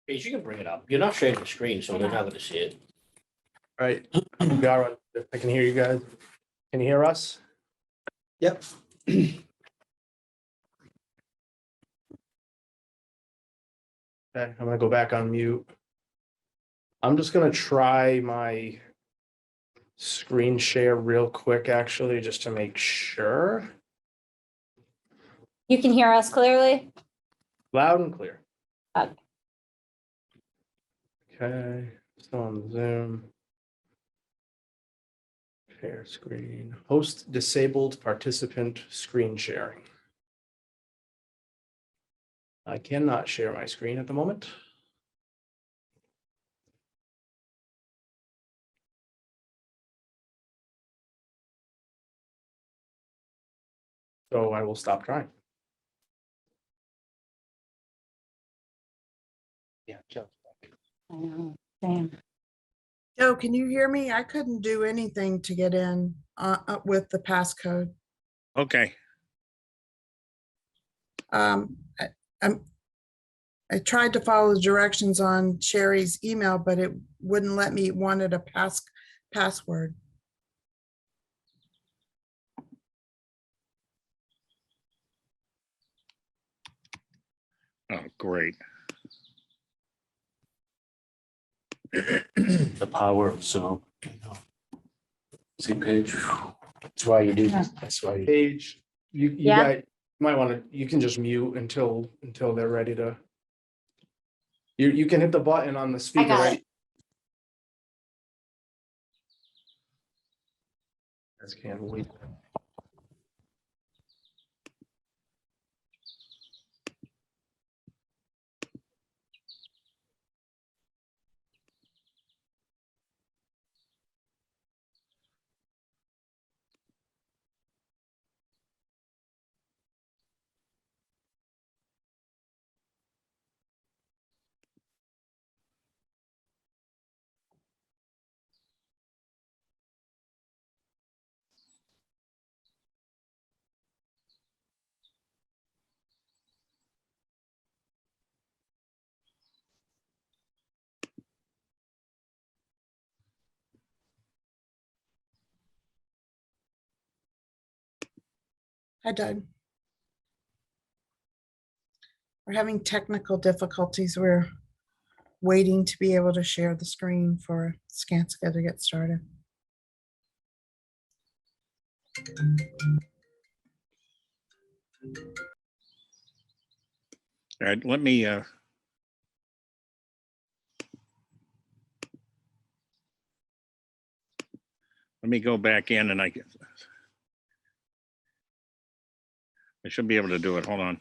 Paige, you can bring it up. You're not sharing the screen, so they're not going to see it. All right, Gara, I can hear you guys. Can you hear us? Yep. Okay, I'm gonna go back on mute. I'm just gonna try my screen share real quick, actually, just to make sure. You can hear us clearly? Loud and clear. Okay. Okay, still on Zoom. Share screen, host disabled participant screen sharing. I cannot share my screen at the moment. So I will stop trying. Yeah, Joe. I know, same. Joe, can you hear me? I couldn't do anything to get in with the passcode. Okay, I tried to follow the directions on Sherry's email, but it wouldn't let me. It wanted a password. oh, great. The power of Zoom. See, Paige? That's why you do this. That's why you. Paige, you Yeah. guys might want to, you can just mute until they're ready to. You can hit the button on the speaker, got right? Guys can't wait. Hi, Doug. We're having technical difficulties. We're waiting to be able to share the screen for Skanska to get started. All right, let me go back in and I should be able to do it. Hold on.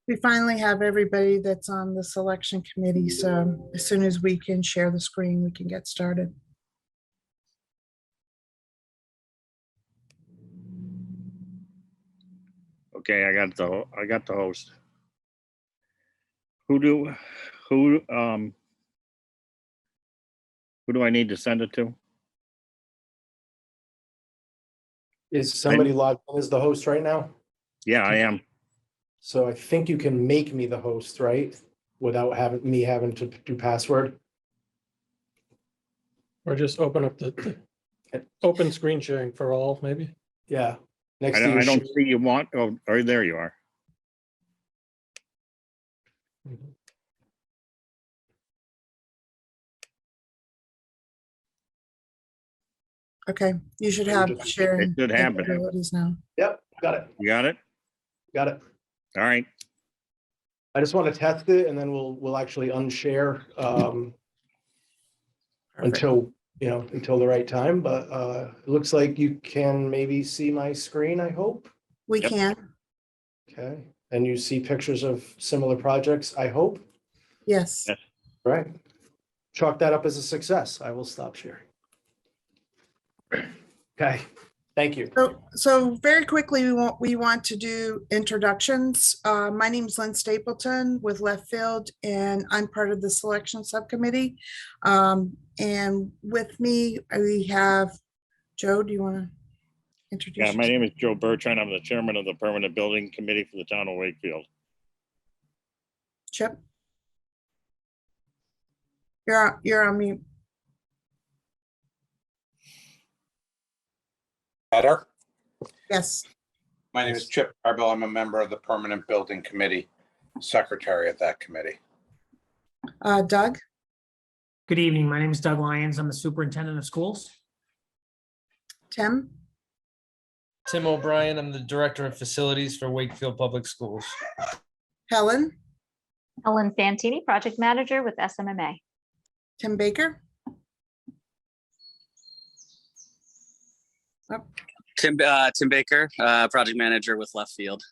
We finally have everybody that's on the selection committee. So as soon as we can share the screen, we can get started. Okay, I got the host. Who do I need to send it to? Is somebody logged in as the host right now? Yeah, I am. So I think you can make me the host, right? Without having to do password. Or just open up the open screen sharing for all, maybe. Yeah. I Next to don't, your I don't sh- see you want, oh, there you are. Okay, you should Yeah, you have just- sharing It should happen. capabilities now. Yep, got it. You got it? Got it. All right. I just want to test it and then we'll actually unshare Perfect. until the right time, but it looks like you can maybe see my screen, I hope. We Yep. can, Okay, and you see pictures of similar projects, I hope. yes. Yes. Right. Chalk that up as a success. I will stop sharing. Okay, thank you. So very quickly, we want to do introductions. My name is Lynn Stapleton with Left Field, and I'm part of the selection subcommittee. And with me, we have Joe. Do you want to introduce? Yeah, my yourself? name is Joe Bertrand. I'm the chairman of the Permanent Building Committee for the town of Wakefield. Chip. You're on mute. Better. Yes. My name is Chip Arbel. I'm a member of the Permanent Building Committee, secretary of that committee. Doug. Good evening. My name is Doug Lyons. I'm the superintendent of schools. Tim. Tim O'Brien, I'm the Director of Facilities for Wakefield Public Schools. Helen. Ellen Fantini, Project Manager with SMMA. Tim Baker. Tim Baker, project manager with Left Field.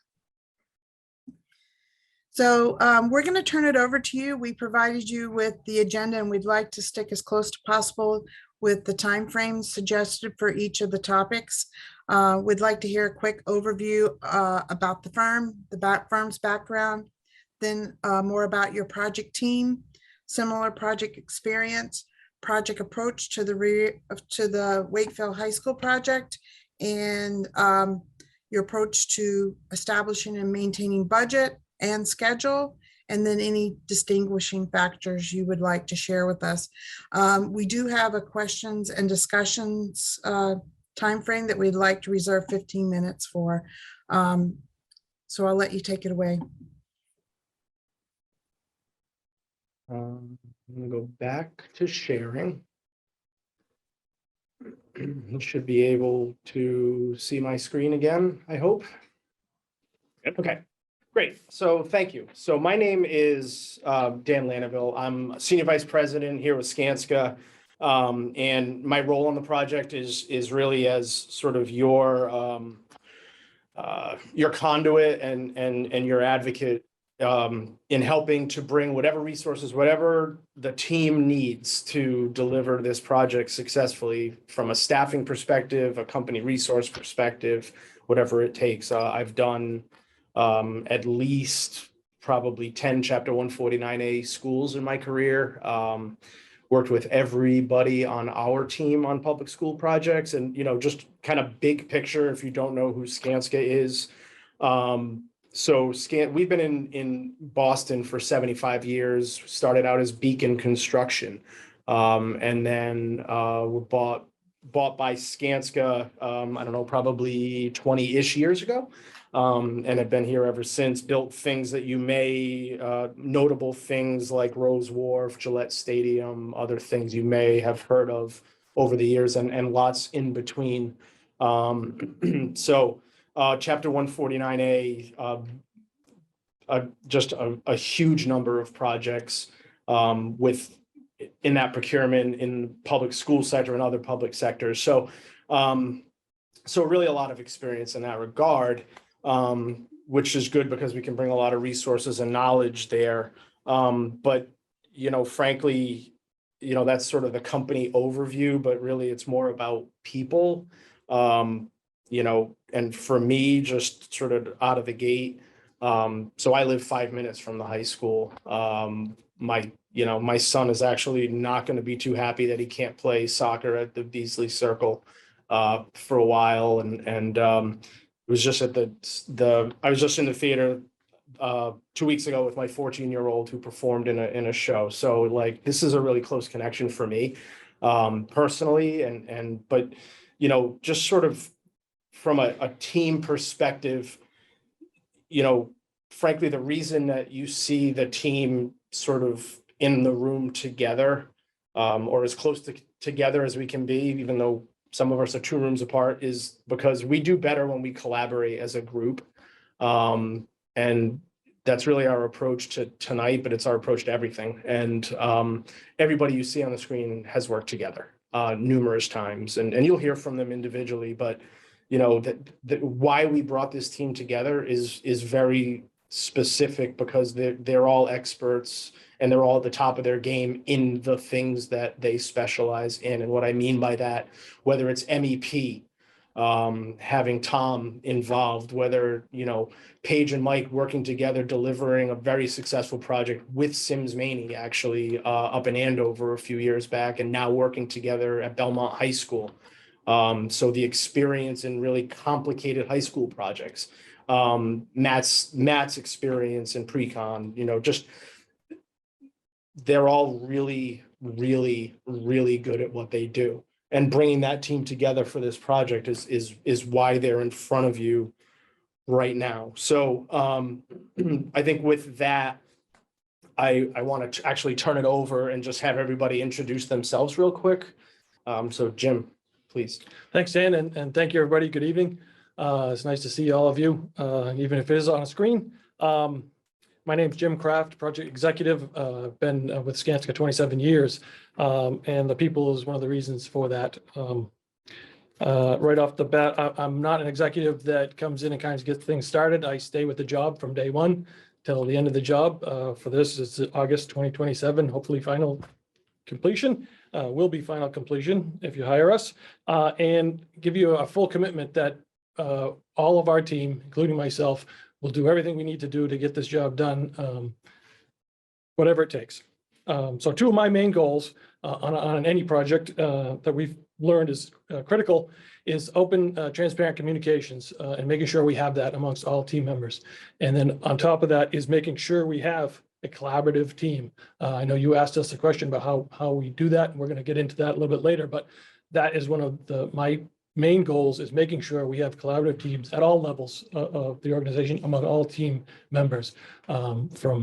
So we're going to turn it over to you. We provided you with the agenda and we'd like to stick as close to possible with the timeframes suggested for each of the topics. We'd like to hear a quick overview about the firm, firm's background, then more about your project team, similar project experience, project approach to the Wakefield High School project, and your approach to establishing and maintaining budget and schedule, and then any distinguishing factors you would like to share with us. We do have a questions and discussions timeframe that we'd like to reserve 15 minutes for. So I'll let you take it away. I'm gonna go back to sharing. You should be able to see my screen again, I hope. Yep. Okay, great. So thank you. So my name is Dan Lanaville. I'm Senior Vice President here with Skanska. And my role on the project is really as sort of your conduit and your advocate in helping to bring whatever resources, whatever the team needs to deliver this project successfully from a staffing perspective, a company resource perspective, whatever it takes. I've done at least probably 10 Chapter 149A schools in my career. Worked with everybody on our team on public school projects, and just kind of big picture, if you don't know who Skanska is. We've been in Boston for 75 years, started out as Beacon Construction, and then were bought by Skanska, I don't know, probably 20-ish years ago, and have been here ever since. Built things that you may, notable things like Rose Wharf, Gillette Stadium, other things you may have heard of over the years, and lots in between. Chapter 149A, just a huge number of projects in that procurement in public school sector and other public sectors. So really a lot of experience in that regard, which is good because we can bring a lot of resources and knowledge there. But frankly, that's sort of the company overview, but really it's more about people. And for me, just sort of out of the gate. So I live 5 minutes from the high school. My son is actually not going to be too happy that he can't play soccer at the Beasley Circle for a while. And it was just at I was just in the theater 2 weeks ago with my 14-year-old who performed in a show. So like, this is a really close connection for me, personally, but, you know, just sort of from a team perspective, you know, frankly, the reason that you see the team sort of in the room together, or as close together as we can be, even though some of us are 2 rooms apart, is because we do better when we collaborate as a group. And that's really our approach to tonight, but it's our approach to everything. And everybody you see on the screen has worked together numerous times, and you'll hear from them individually, but you know, that why we brought this team together is very specific, because they're all experts and they're all at the top of their game in the things that they specialize in. And what I mean by that, whether it's MEP, having Tom involved, whether, you know, Paige and Mike working together, delivering a very successful project with Sims Maney, actually, up in Andover a few years back, and now working together at Belmont High School. So the experience in really complicated high school projects, Matt's experience in pre-con, you know, just, they're all really, really, really good at what they do. And bringing that team together for this project is why they're in front of you right now. So I think with that, I want to actually turn it over and just have everybody introduce themselves real quick. So Jim, please. Thanks, Dan, and thank you, everybody. Good evening. It's nice to see all of you, even if it is on a screen. My name's Jim Kraft, project executive. Been with Skanska 27 years, and the people is one of the reasons for that. Right off the bat, I'm not an executive that comes in and kind of gets things started. I stay with the job from day one till the end of the job. For this, it's August 2027, hopefully final completion. Will be final completion if you hire us, and give you a full commitment that all of our team, including myself, will do everything we need to do to get this job done, whatever it takes. So 2 of my main goals on any project that we've learned is critical is open, transparent communications, and making sure we have that amongst all team members. And then on top of that is making sure we have a collaborative team. I know you asked us a question about how we do that, and we're going to get into that a little bit later, but that is one of my main goals, is making sure we have collaborative teams at all levels of the organization among all team members, from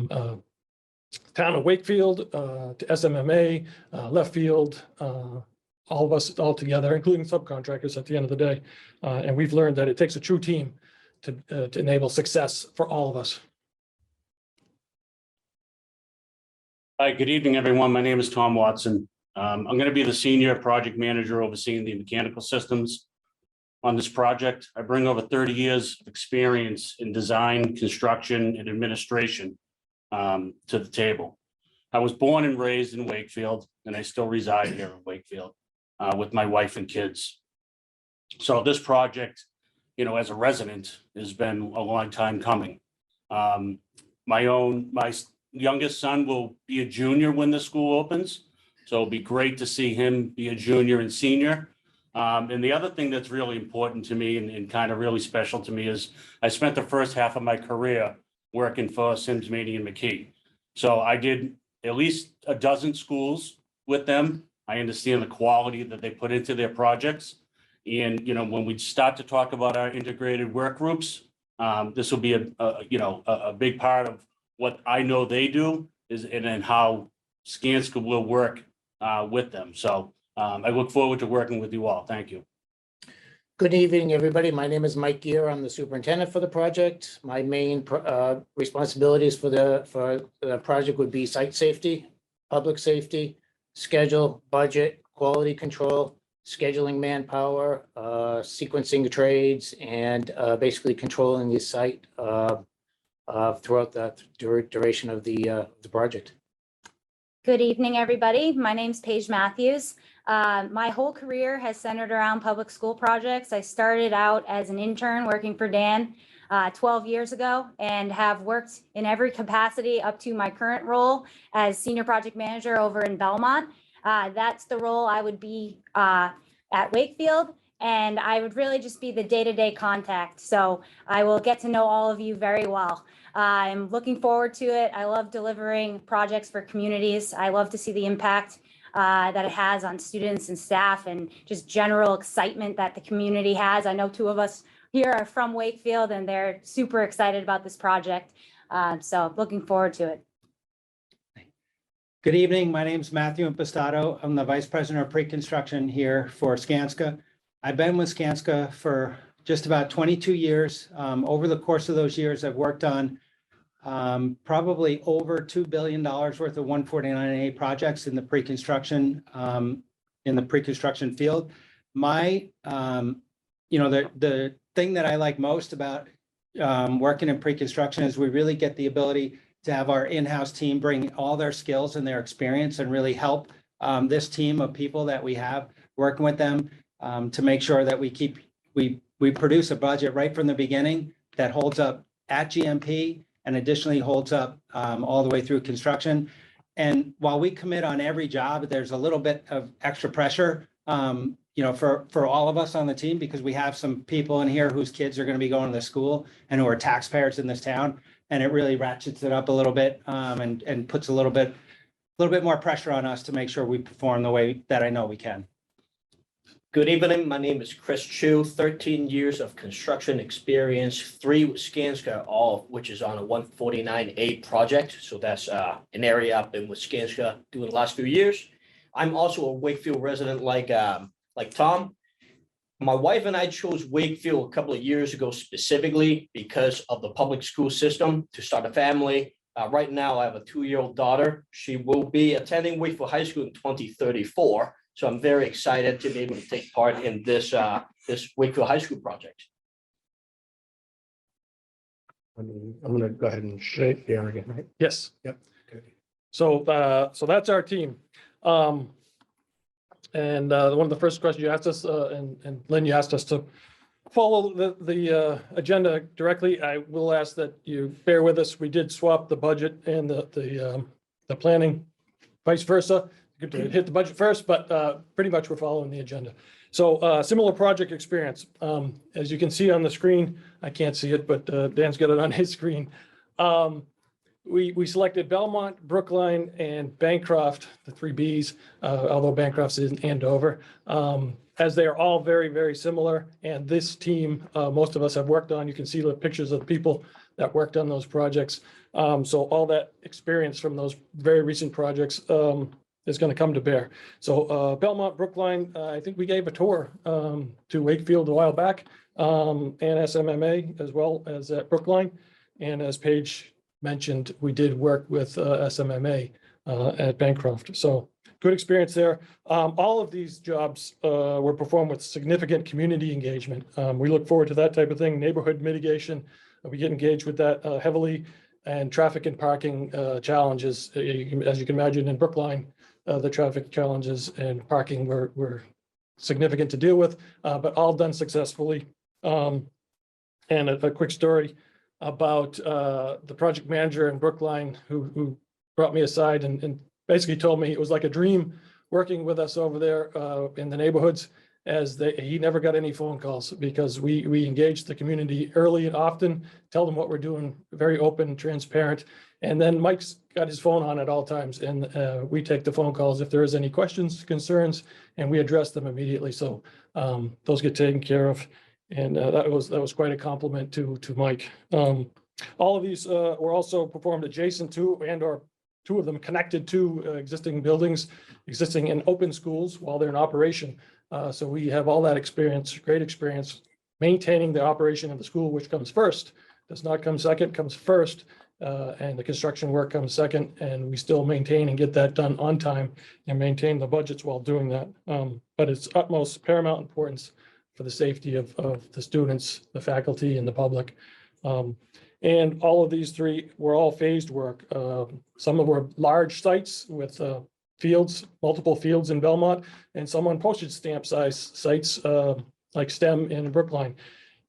town of Wakefield to SMMA, left field, all of us all together, including subcontractors at the end of the day. And we've learned that it takes a true team to enable success for all of us. Hi, good evening, everyone. My name is Tom Watson. I'm going to be the senior project manager overseeing the mechanical systems on this project. I bring over 30 years of experience in design, construction, and administration to the table. I was born and raised in Wakefield, and I still reside here in Wakefield with my wife and kids. So this project, you know, as a resident, has been a long time coming. My youngest son will be a junior when the school opens. So it'll be great to see him be a junior and senior. And the other thing that's really important to me and kind of really special to me is I spent the first half of my career working for Sims Maney and McKee. So I did at least a dozen schools with them. I understand the quality that they put into their projects. And, you know, when we start to talk about our integrated work groups, this will be a big part of what I know they do is, and then how Skanska will work with them. So I look forward to working with you all. Thank you. Good evening, everybody. My name is Mike Gear. I'm the superintendent for the project. My main responsibilities for the project would be site safety, public safety, schedule, budget, quality control, scheduling manpower, sequencing trades, and basically controlling the site throughout the duration of the project. Good evening, everybody. My name's Paige Matthews. My whole career has centered around public school projects. I started out as an intern working for Dan 12 years ago and have worked in every capacity up to my current role as senior project manager over in Belmont. That's the role I would be at Wakefield, and I would really just be the day-to-day contact. So I will get to know all of you very well. I'm looking forward to it. I love delivering projects for communities. I love to see the impact that it has on students and staff and just general excitement that the community has. I know 2 of us here are from Wakefield and they're super excited about this project. So looking forward to it. Good evening. My name is Matthew Impastato. I'm the Vice President of Pre-Construction here for Skanska. I've been with Skanska for just about 22 years. Over the course of those years, I've worked on probably over $2 billion worth of 149A projects in the pre-construction field. My, the thing that I like most about working in pre-construction is we really get the ability to have our in-house team bring all their skills and their experience and really help this team of people that we have working with them to make sure that we produce a budget right from the beginning that holds up at GMP and additionally holds up all the way through construction. And while we commit on every job, there's a little bit of extra pressure, for all of us on the team, because we have some people in here whose kids are going to be going to school and who are taxpayers in this town. And it really ratchets it up a little bit and puts a little bit more pressure on us to make sure we perform the way that I know we can. Good evening. My name is Chris Chu, 13 years of construction experience, 3 with Skanska, all of which is on a 149A project. So that's an area I've been with Skanska doing the last few years. I'm also a Wakefield resident like Tom. My wife and I chose Wakefield a couple of years ago specifically because of the public school system to start a family. Right now, I have a 2-year-old daughter. She will be attending Wakefield High School in 2034. So I'm very excited to be able to take part in this Wakefield High School project. I'm going to go ahead and shake the again, right? Yes. Yep. Okay. So that's our team. And one of the first questions you asked us, and Lynn, you asked us to follow the agenda directly. I will ask that you bear with us. We did swap the budget and the planning, vice versa. Good to hit the budget first, but pretty much we're following the agenda. So similar project experience. As you can see on the screen, I can't see it, but Dan's got it on his screen. We selected Belmont, Brookline, and Bancroft, the 3 Bs, although Bancroft's in Andover, as they are all very, very similar. And this team, most of us have worked on, you can see the pictures of the people that worked on those projects. So all that experience from those very recent projects is going to come to bear. So Belmont, Brookline, I think we gave a tour to Wakefield a while back, and SMMA as well as at Brookline. And as Paige mentioned, we did work with SMMA at Bancroft. So good experience there. All of these jobs were performed with significant community engagement. We look forward to that type of thing, neighborhood mitigation. We get engaged with that heavily, and traffic and parking challenges. As you can imagine in Brookline, the traffic challenges and parking were significant to deal with, but all done successfully. And a quick story about the project manager in Brookline who brought me aside and basically told me it was like a dream working with us over there in the neighborhoods, as he never got any phone calls because we engaged the community early and often, tell them what we're doing, very open, transparent. And then Mike's got his phone on at all times, and we take the phone calls if there is any questions, concerns, and we address them immediately. So those get taken care of. And that was quite a compliment to Mike. All of these were also performed adjacent to and/or 2 of them connected to existing buildings, existing and open schools while they're in operation. So we have all that experience, great experience, maintaining the operation of the school, which comes first, does not come second, comes first, and the construction work comes second, and we still maintain and get that done on time and maintain the budgets while doing that. But it's utmost paramount importance for the safety of the students, the faculty, and the public. And all of these 3 were all phased work. Some of them were large sites with fields, multiple fields in Belmont, and some on postage stamp size sites like STEM in Brookline.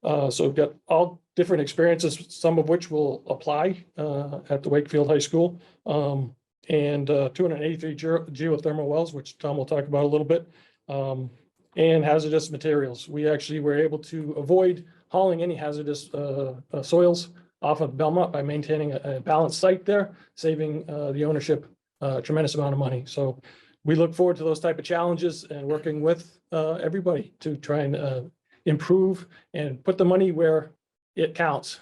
So we've got all different experiences, some of which will apply at the Wakefield High School. And 283 geothermal wells, which Tom will talk about a little bit. And hazardous materials. We actually were able to avoid hauling any hazardous soils off of Belmont by maintaining a balanced site there, saving the ownership a tremendous amount of money. So we look forward to those type of challenges and working with everybody to try and improve and put the money where it counts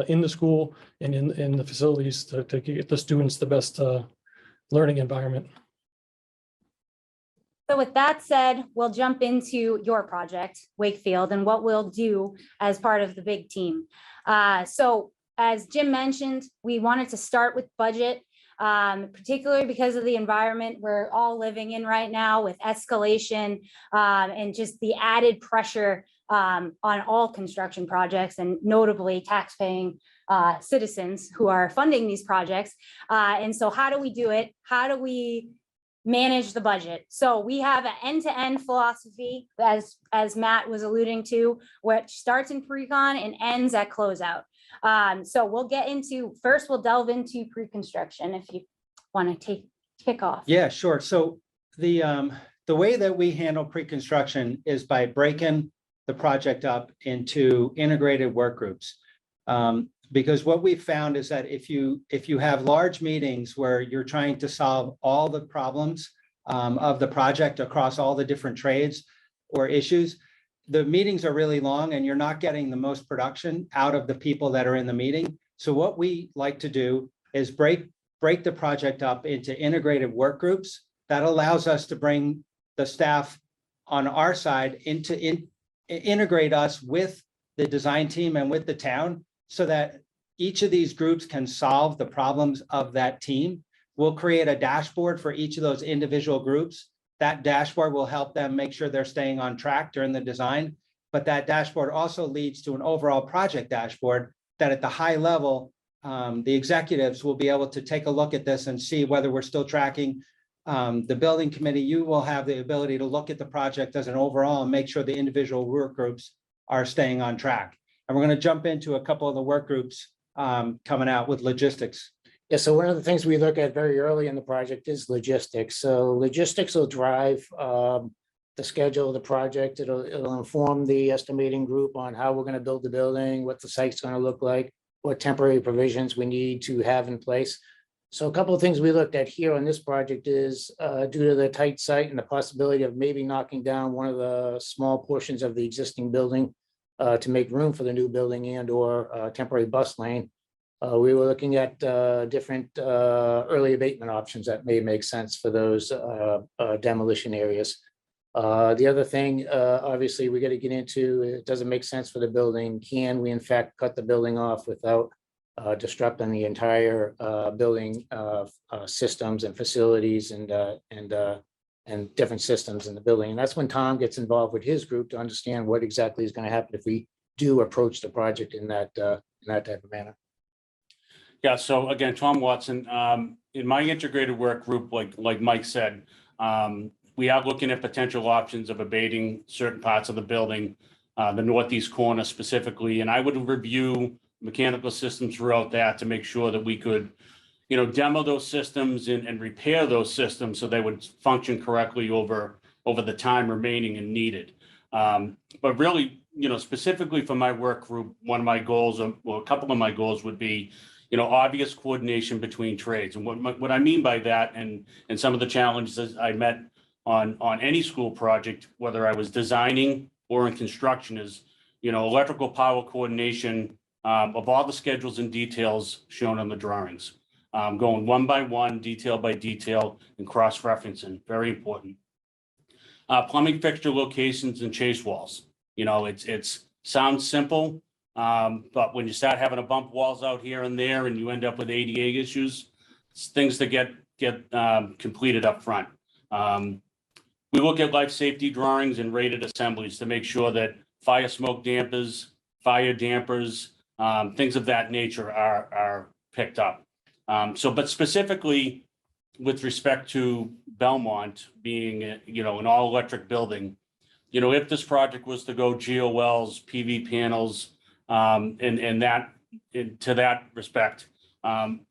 in the school and in the facilities to get the students the best learning environment. So with that said, we'll jump into your project, Wakefield, and what we'll do as part of the big team. So as Jim mentioned, we wanted to start with budget, particularly because of the environment we're all living in right now with escalation and just the added pressure on all construction projects and notably taxpaying citizens who are funding these projects. And so how do we do it? How do we manage the budget? So we have an end-to-end philosophy, as Matt was alluding to, which starts in pre-con and ends at closeout. So we'll get into, first we'll delve into pre-construction if you want to kick off. Yeah, sure. So the way that we handle pre-construction is by breaking the project up into integrated work groups. Because what we found is that if you have large meetings where you're trying to solve all the problems of the project across all the different trades or issues, the meetings are really long and you're not getting the most production out of the people that are in the meeting. So what we like to do is break the project up into integrated work groups. That allows us to bring the staff on our side integrate us with the design team and with the town, so that each of these groups can solve the problems of that team. We'll create a dashboard for each of those individual groups. That dashboard will help them make sure they're staying on track during the design. But that dashboard also leads to an overall project dashboard that at the high level, the executives will be able to take a look at this and see whether we're still tracking. The building committee, you will have the ability to look at the project as an overall and make sure the individual work groups are staying on track. And we're going to jump into a couple of the work groups coming out with logistics. Yeah, so one of the things we look at very early in the project is logistics. So logistics will drive the schedule of the project. It'll inform the estimating group on how we're going to build the building, what the site's going to look like, what temporary provisions we need to have in place. So a couple of things we looked at here on this project is due to the tight site and the possibility of maybe knocking down one of the small portions of the existing building to make room for the new building and or temporary bus lane. We were looking at different early abatement options that may make sense for those demolition areas. The other thing, obviously, we got to get into, it doesn't make sense for the building. Can we in fact cut the building off without disrupting the entire building systems and facilities and different systems in the building? And that's when Tom gets involved with his group to understand what exactly is going to happen if we do approach the project in that type of manner. Yeah, so again, Tom Watson, in my integrated work group, like Mike said, we are looking at potential options of abating certain parts of the building, the northeast corner specifically, and I would review mechanical systems throughout that to make sure that we could, demo those systems and repair those systems so they would function correctly over the time remaining and needed. But really, specifically for my work group, one of my goals, or a couple of my goals would be, obvious coordination between trades. And what I mean by that, and some of the challenges I met on any school project, whether I was designing or in construction, is, electrical power coordination of all the schedules and details shown on the drawings. Going one by one, detail by detail, and cross-referencing, very important. Plumbing fixture locations and chase walls. It's sounds simple, but when you start having to bump walls out here and there and you end up with ADA issues, it's things that get completed up front. We look at life safety drawings and rated assemblies to make sure that fire smoke dampers, fire dampers, things of that nature are picked up. But specifically with respect to Belmont being, an all-electric building, if this project was to go GOLs, PV panels, to that respect,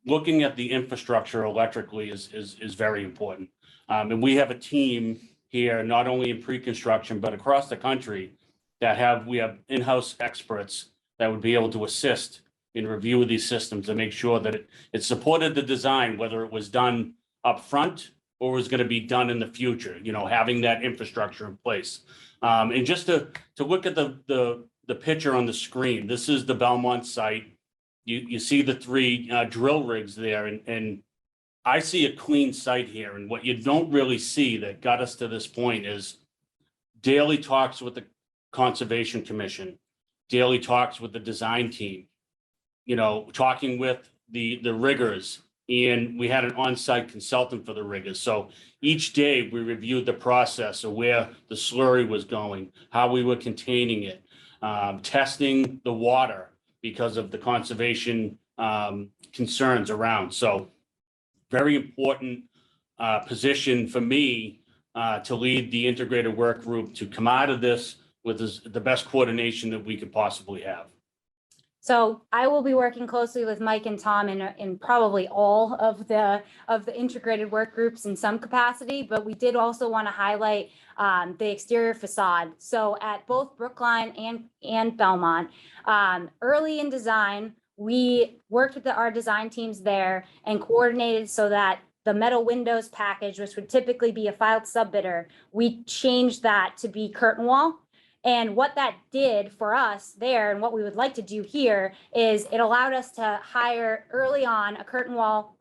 looking at the infrastructure electrically is very important. And we have a team here, not only in pre-construction, but across the country we have in-house experts that would be able to assist, and review of these systems to make sure that it supported the design, whether it was done up front or was going to be done in the future, having that infrastructure in place. And just to look at the picture on the screen, this is the Belmont site. You see the 3 drill rigs there, and I see a clean site here. And what you don't really see that got us to this point is daily talks with the Conservation Commission, daily talks with the design team, talking with the riggers, and we had an on-site consultant for the riggers. So each day we reviewed the process of where the slurry was going, how we were containing it, testing the water because of the conservation concerns around. So very important position for me to lead the integrated work group to come out of this with the best coordination that we could possibly have. So I will be working closely with Mike and Tom in probably all of the integrated work groups in some capacity, but we did also want to highlight the exterior facade. So at both Brookline and Belmont, early in design, we worked with our design teams there and coordinated so that the metal windows package, which would typically be a filed subbidder, we changed that to be curtain wall. And what that did for us there, and what we would like to do here, is it allowed us to hire early on a curtain wall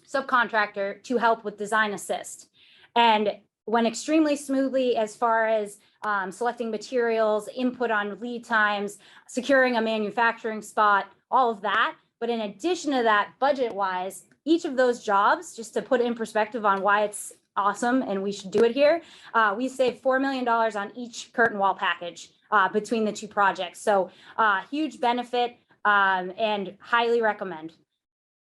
subcontractor to help with design assist. And went extremely smoothly as far as selecting materials, input on lead times, securing a manufacturing spot, all of that. But in addition to that, budget-wise, each of those jobs, just to put it in perspective on why it's awesome and we should do it here, we saved $4 million on each curtain wall package between the 2 projects. So huge benefit and highly recommend.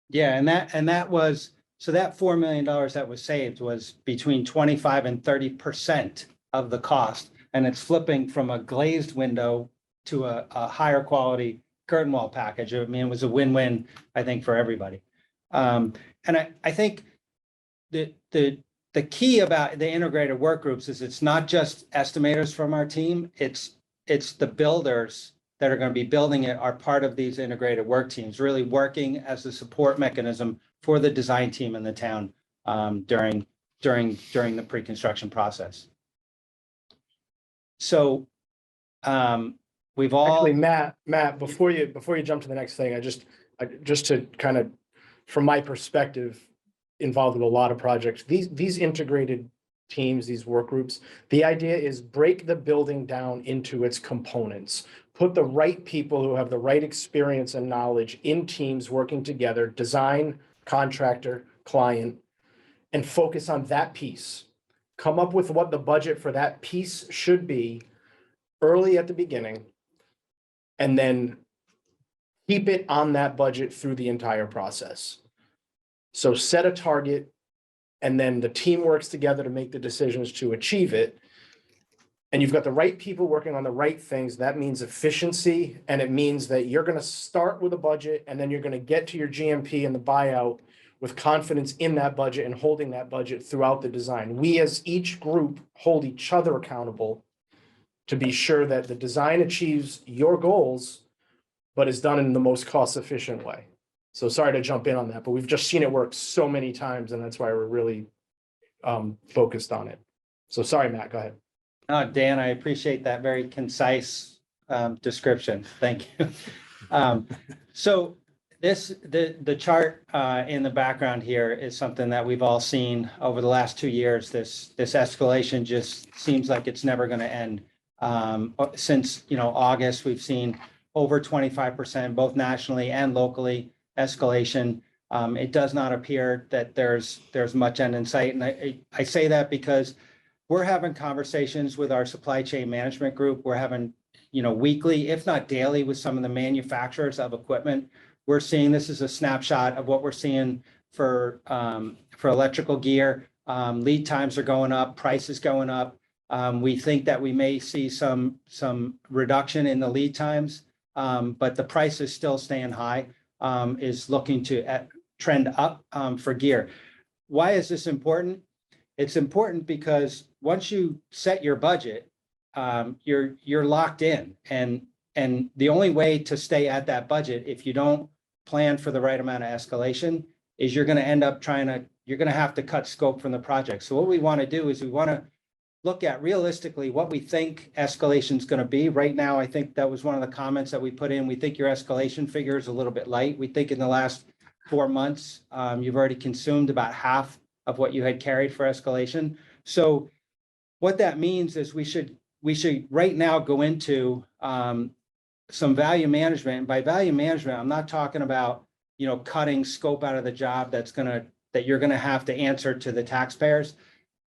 Yeah, and that was, so that $4 million that was saved was between 25 and 30% of the cost. And it's flipping from a glazed window to a higher quality curtain wall package. I mean, it was a win-win, I think, for everybody. And I think the key about the integrated work groups is it's not just estimators from our team, it's the builders that are going to be building it are part of these integrated work teams, really working as a support mechanism for the design team in the town during the pre-construction process. So we've all Actually, Matt, before you jump to the next thing, I just to kind of, from my perspective, involved with a lot of projects, these integrated teams, these work groups, the idea is break the building down into its components. Put the right people who have the right experience and knowledge in teams working together, design, contractor, client, and focus on that piece. Come up with what the budget for that piece should be early at the beginning, and then keep it on that budget through the entire process. So set a target, and then the team works together to make the decisions to achieve it. And you've got the right people working on the right things. That means efficiency, and it means that you're going to start with a budget, and then you're going to get to your GMP and the buyout with confidence in that budget and holding that budget throughout the design. We, as each group, hold each other accountable to be sure that the design achieves your goals, but is done in the most cost-efficient way. So sorry to jump in on that, but we've just seen it work so many times, and that's why we're really focused on it. So sorry, Matt, go ahead. Dan, I appreciate that very concise description. Thank you. So the chart in the background here is something that we've all seen over the last 2 years. This escalation just seems like it's never going to end. Since August, we've seen over 25%, both nationally and locally, escalation. It does not appear that there's much end in sight. And I say that because we're having conversations with our supply chain management group. We're having, weekly, if not daily, with some of the manufacturers of equipment. We're seeing this is a snapshot of what we're seeing for electrical gear. Lead times are going up, prices going up. We think that we may see some reduction in the lead times, but the price is still staying high. Is looking to trend up for gear. Why is this important? It's important because once you set your budget, you're locked in, and And the only way to stay at that budget, if you don't plan for the right amount of escalation, is you're going to end up you're going to have to cut scope from the project. So what we want to do is we want to look at realistically what we think escalation is going to be. Right now, I think that was one of the comments that we put in. We think your escalation figure is a little bit light. We think in the last 4 months, you've already consumed about half of what you had carried for escalation. So what that means is we should right now go into some value management. And by value management, I'm not talking about, cutting scope out of the job that you're going to have to answer to the taxpayers.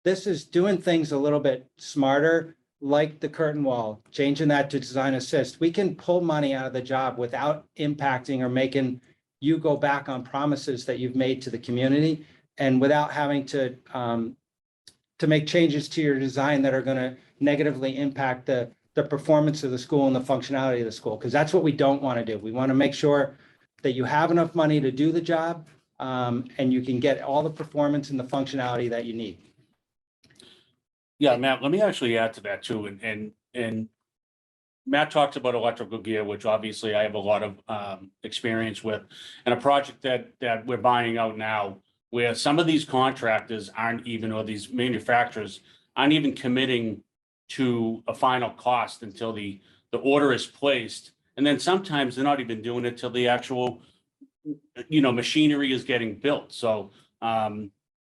This is doing things a little bit smarter, like the curtain wall, changing that to design assist. We can pull money out of the job without impacting or making you go back on promises that you've made to the community, and without having to make changes to your design that are going to negatively impact the performance of the school and the functionality of the school. Because that's what we don't want to do. We want to make sure that you have enough money to do the job, and you can get all the performance and the functionality that you need. Yeah, Matt, let me actually add to that too. And Matt talks about electrical gear, which obviously I have a lot of experience with, and a project that we're buying out now, where some of these contractors aren't even, or these manufacturers aren't even committing to a final cost until the order is placed. And then sometimes they're not even doing it till the actual, machinery is getting built. So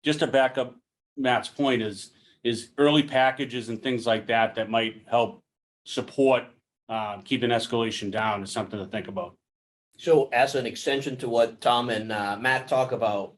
just to back up Matt's point is early packages and things like that might help support keeping escalation down is something to think about. So as an extension to what Tom and Matt talk about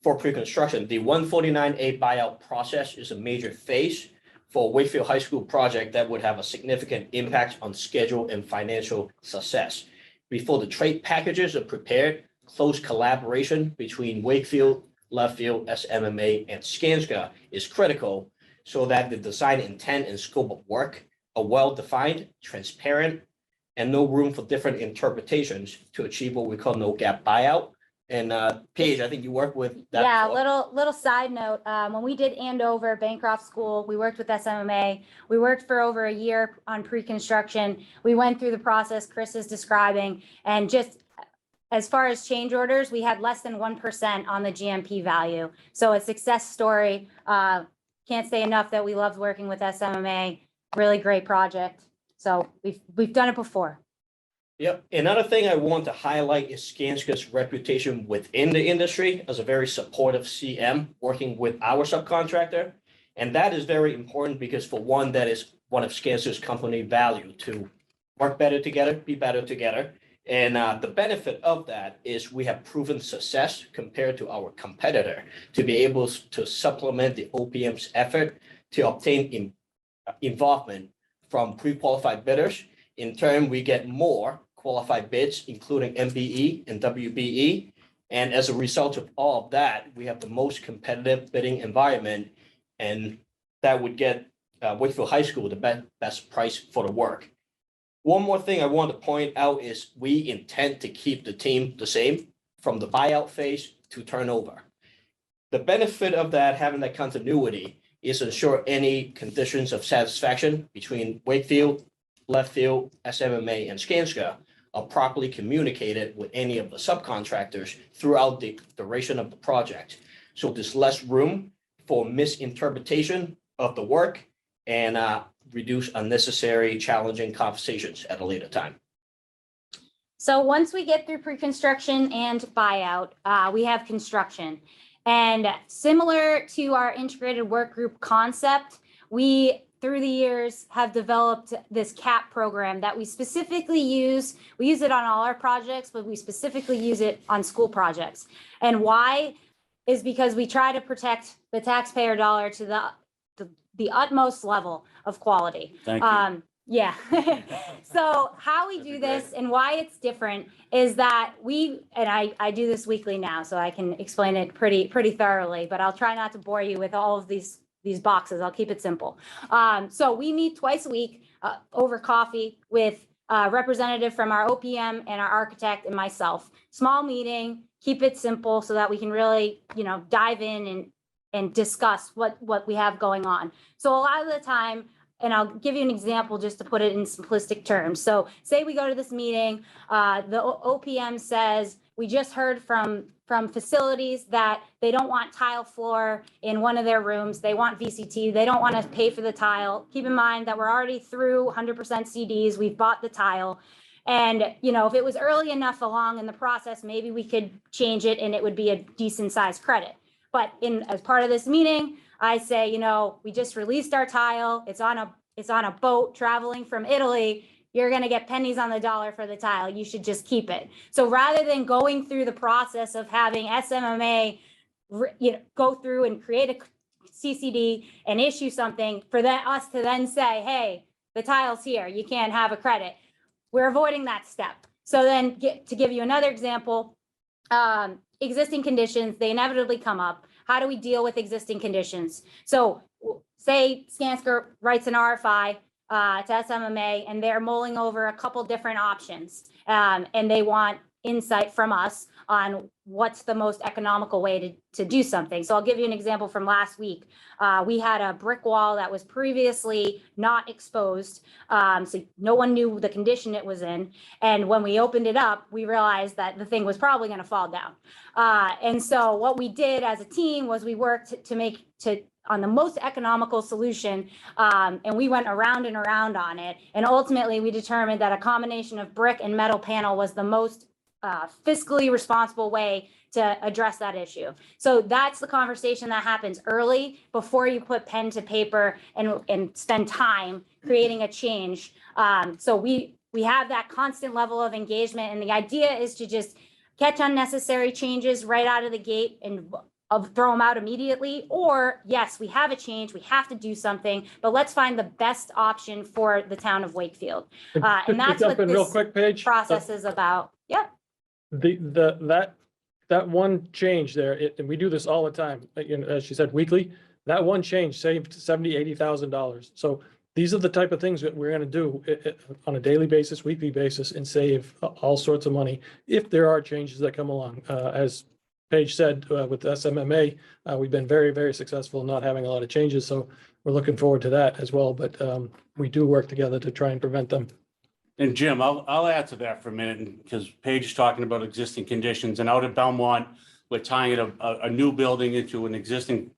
for pre-construction, the 149A buyout process is a major phase for Wakefield High School project that would have a significant impact on schedule and financial success. Before the trade packages are prepared, close collaboration between Wakefield, Leftfield, SMMA, and Skanska is critical so that the design intent and scope of work are well-defined, transparent, and no room for different interpretations to achieve what we call no gap buyout. And Paige, I think you work with that. Yeah, before. little side note, when we did Andover Bancroft School, we worked with SMMA. We worked for over a year on pre-construction. We went through the process Chris is describing, and just as far as change orders, we had less than 1% on the GMP value. So a success story. Can't say enough that we loved working with SMMA. Really great project. So we've done it before. Yep. Another thing I want to highlight is Skanska's reputation within the industry as a very supportive CM working with our subcontractor. And that is very important because for one, that is one of Skanska's company value to work better together, be better together. And the benefit of that is we have proven success compared to our competitor to be able to supplement the OPM's effort to obtain involvement from pre-qualified bidders. In turn, we get more qualified bids, including MBE and WBE. And as a result of all of that, we have the most competitive bidding environment, and that would get Wakefield High School the best price for the work. One more thing I want to point out is we intend to keep the team the same from the buyout phase to turnover. The benefit of that, having that continuity, is to ensure any conditions of satisfaction between Wakefield, Leftfield, SMMA, and Skanska are properly communicated with any of the subcontractors throughout the duration of the project. So there's less room for misinterpretation of the work and reduce unnecessary challenging conversations at a later time. So once we get through pre-construction and buyout, we have construction. And similar to our integrated work group concept, we, through the years, have developed this CAP program that we specifically use. We use it on all our projects, but we specifically use it on school projects. And why is because we try to protect the taxpayer dollar to the utmost level of quality. Thank you. Yeah. So how we do this and why it's different is that I do this weekly now, so I can explain it pretty thoroughly, but I'll try not to bore you with all of these boxes. I'll keep it simple. So we meet twice a week over coffee with a representative from our OPM and our architect and myself. Small meeting, keep it simple so that we can really, dive in and discuss what we have going on. So a lot of the time, and I'll give you an example just to put it in simplistic terms. So say we go to this meeting, the OPM says, we just heard from facilities that they don't want tile floor in one of their rooms. They want VCT. They don't want to pay for the tile. Keep in mind that we're already through 100% CDs. We've bought the tile. And, you know, if it was early enough along in the process, maybe we could change it and it would be a decent sized credit. But as part of this meeting, I say, you know, we just released our tile. It's on a boat traveling from Italy. You're going to get pennies on the dollar for the tile. You should just keep it. So rather than going through the process of having SMMA, go through and create a CCD and issue something for us to then say, hey, the tile's here. You can't have a credit. We're avoiding that step. So then to give you another example, existing conditions, they inevitably come up. How do we deal with existing conditions? So say Skanska writes an RFI to SMMA and they're mulling over a couple different options and they want insight from us on what's the most economical way to do something. So I'll give you an example from last week. We had a brick wall that was previously not exposed. So no one knew the condition it was in. And when we opened it up, we realized that the thing was probably going to fall down. And so what we did as a team was we worked on the most economical solution. And we went around and around on it. And ultimately we determined that a combination of brick and metal panel was the most fiscally responsible way to address that issue. So that's the conversation that happens early before you put pen to paper and spend time creating a change. So we have that constant level of engagement, and the idea is to just catch unnecessary changes right out of the gate and throw them out immediately. Or yes, we have a change, we have to do something, but let's find the best option for the town of Wakefield. And that's what real this quick, Paige. process is about. Yep. That one change there, and we do this all the time, as she said, weekly, that one change saved $70,000-$80,000. So these are the type of things that we're going to do on a daily basis, weekly basis, and save all sorts of money if there are changes that come along. As Paige said, with SMMA, we've been very, very successful in not having a lot of changes. So we're looking forward to that as well. But we do work together to try and prevent them. And Jim, I'll add to that for a minute, because Paige is talking about existing conditions, and out at Belmont, we're tying a new building into an existing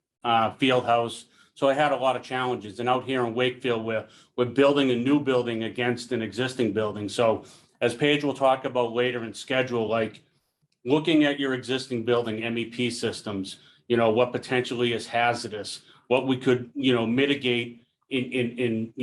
field house. So I had a lot of challenges, and out here in Wakefield, we're building a new building against an existing building. So as Paige will talk about later in schedule, like looking at your existing building, MEP systems, what potentially is hazardous, what we could, mitigate in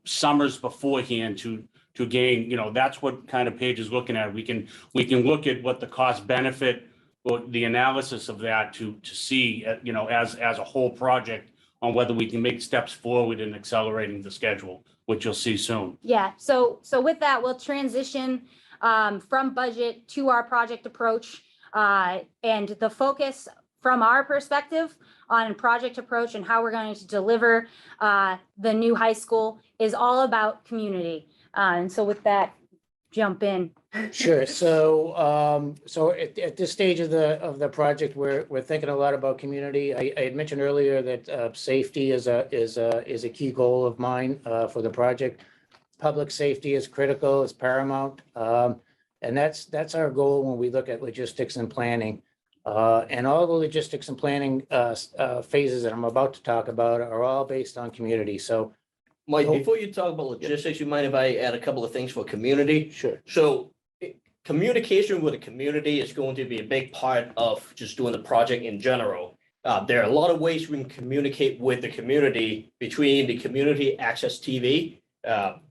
summers beforehand to gain, that's what kind of Paige is looking at. We can look at what the cost benefit, or the analysis of that to see, as a whole project on whether we can make steps forward in accelerating the schedule, which you'll see soon. Yeah, so with that, we'll transition from budget to our project approach. And the focus from our perspective on project approach and how we're going to deliver the new high school is all about community. And so with that, jump in. Sure. So, at this stage of the project, we're thinking a lot about community. I had mentioned earlier that safety is a key goal of mine for the project. Public safety is critical, it's paramount, and that's our goal when we look at logistics and planning. And all the logistics and planning phases that I'm about to talk about are all based on community. So, Mike, before you talk about logistics, you mind if I add a couple of things for community? Sure. So communication with the community is going to be a big part of just doing the project in general. There are a lot of ways we can communicate with the community between the community access TV,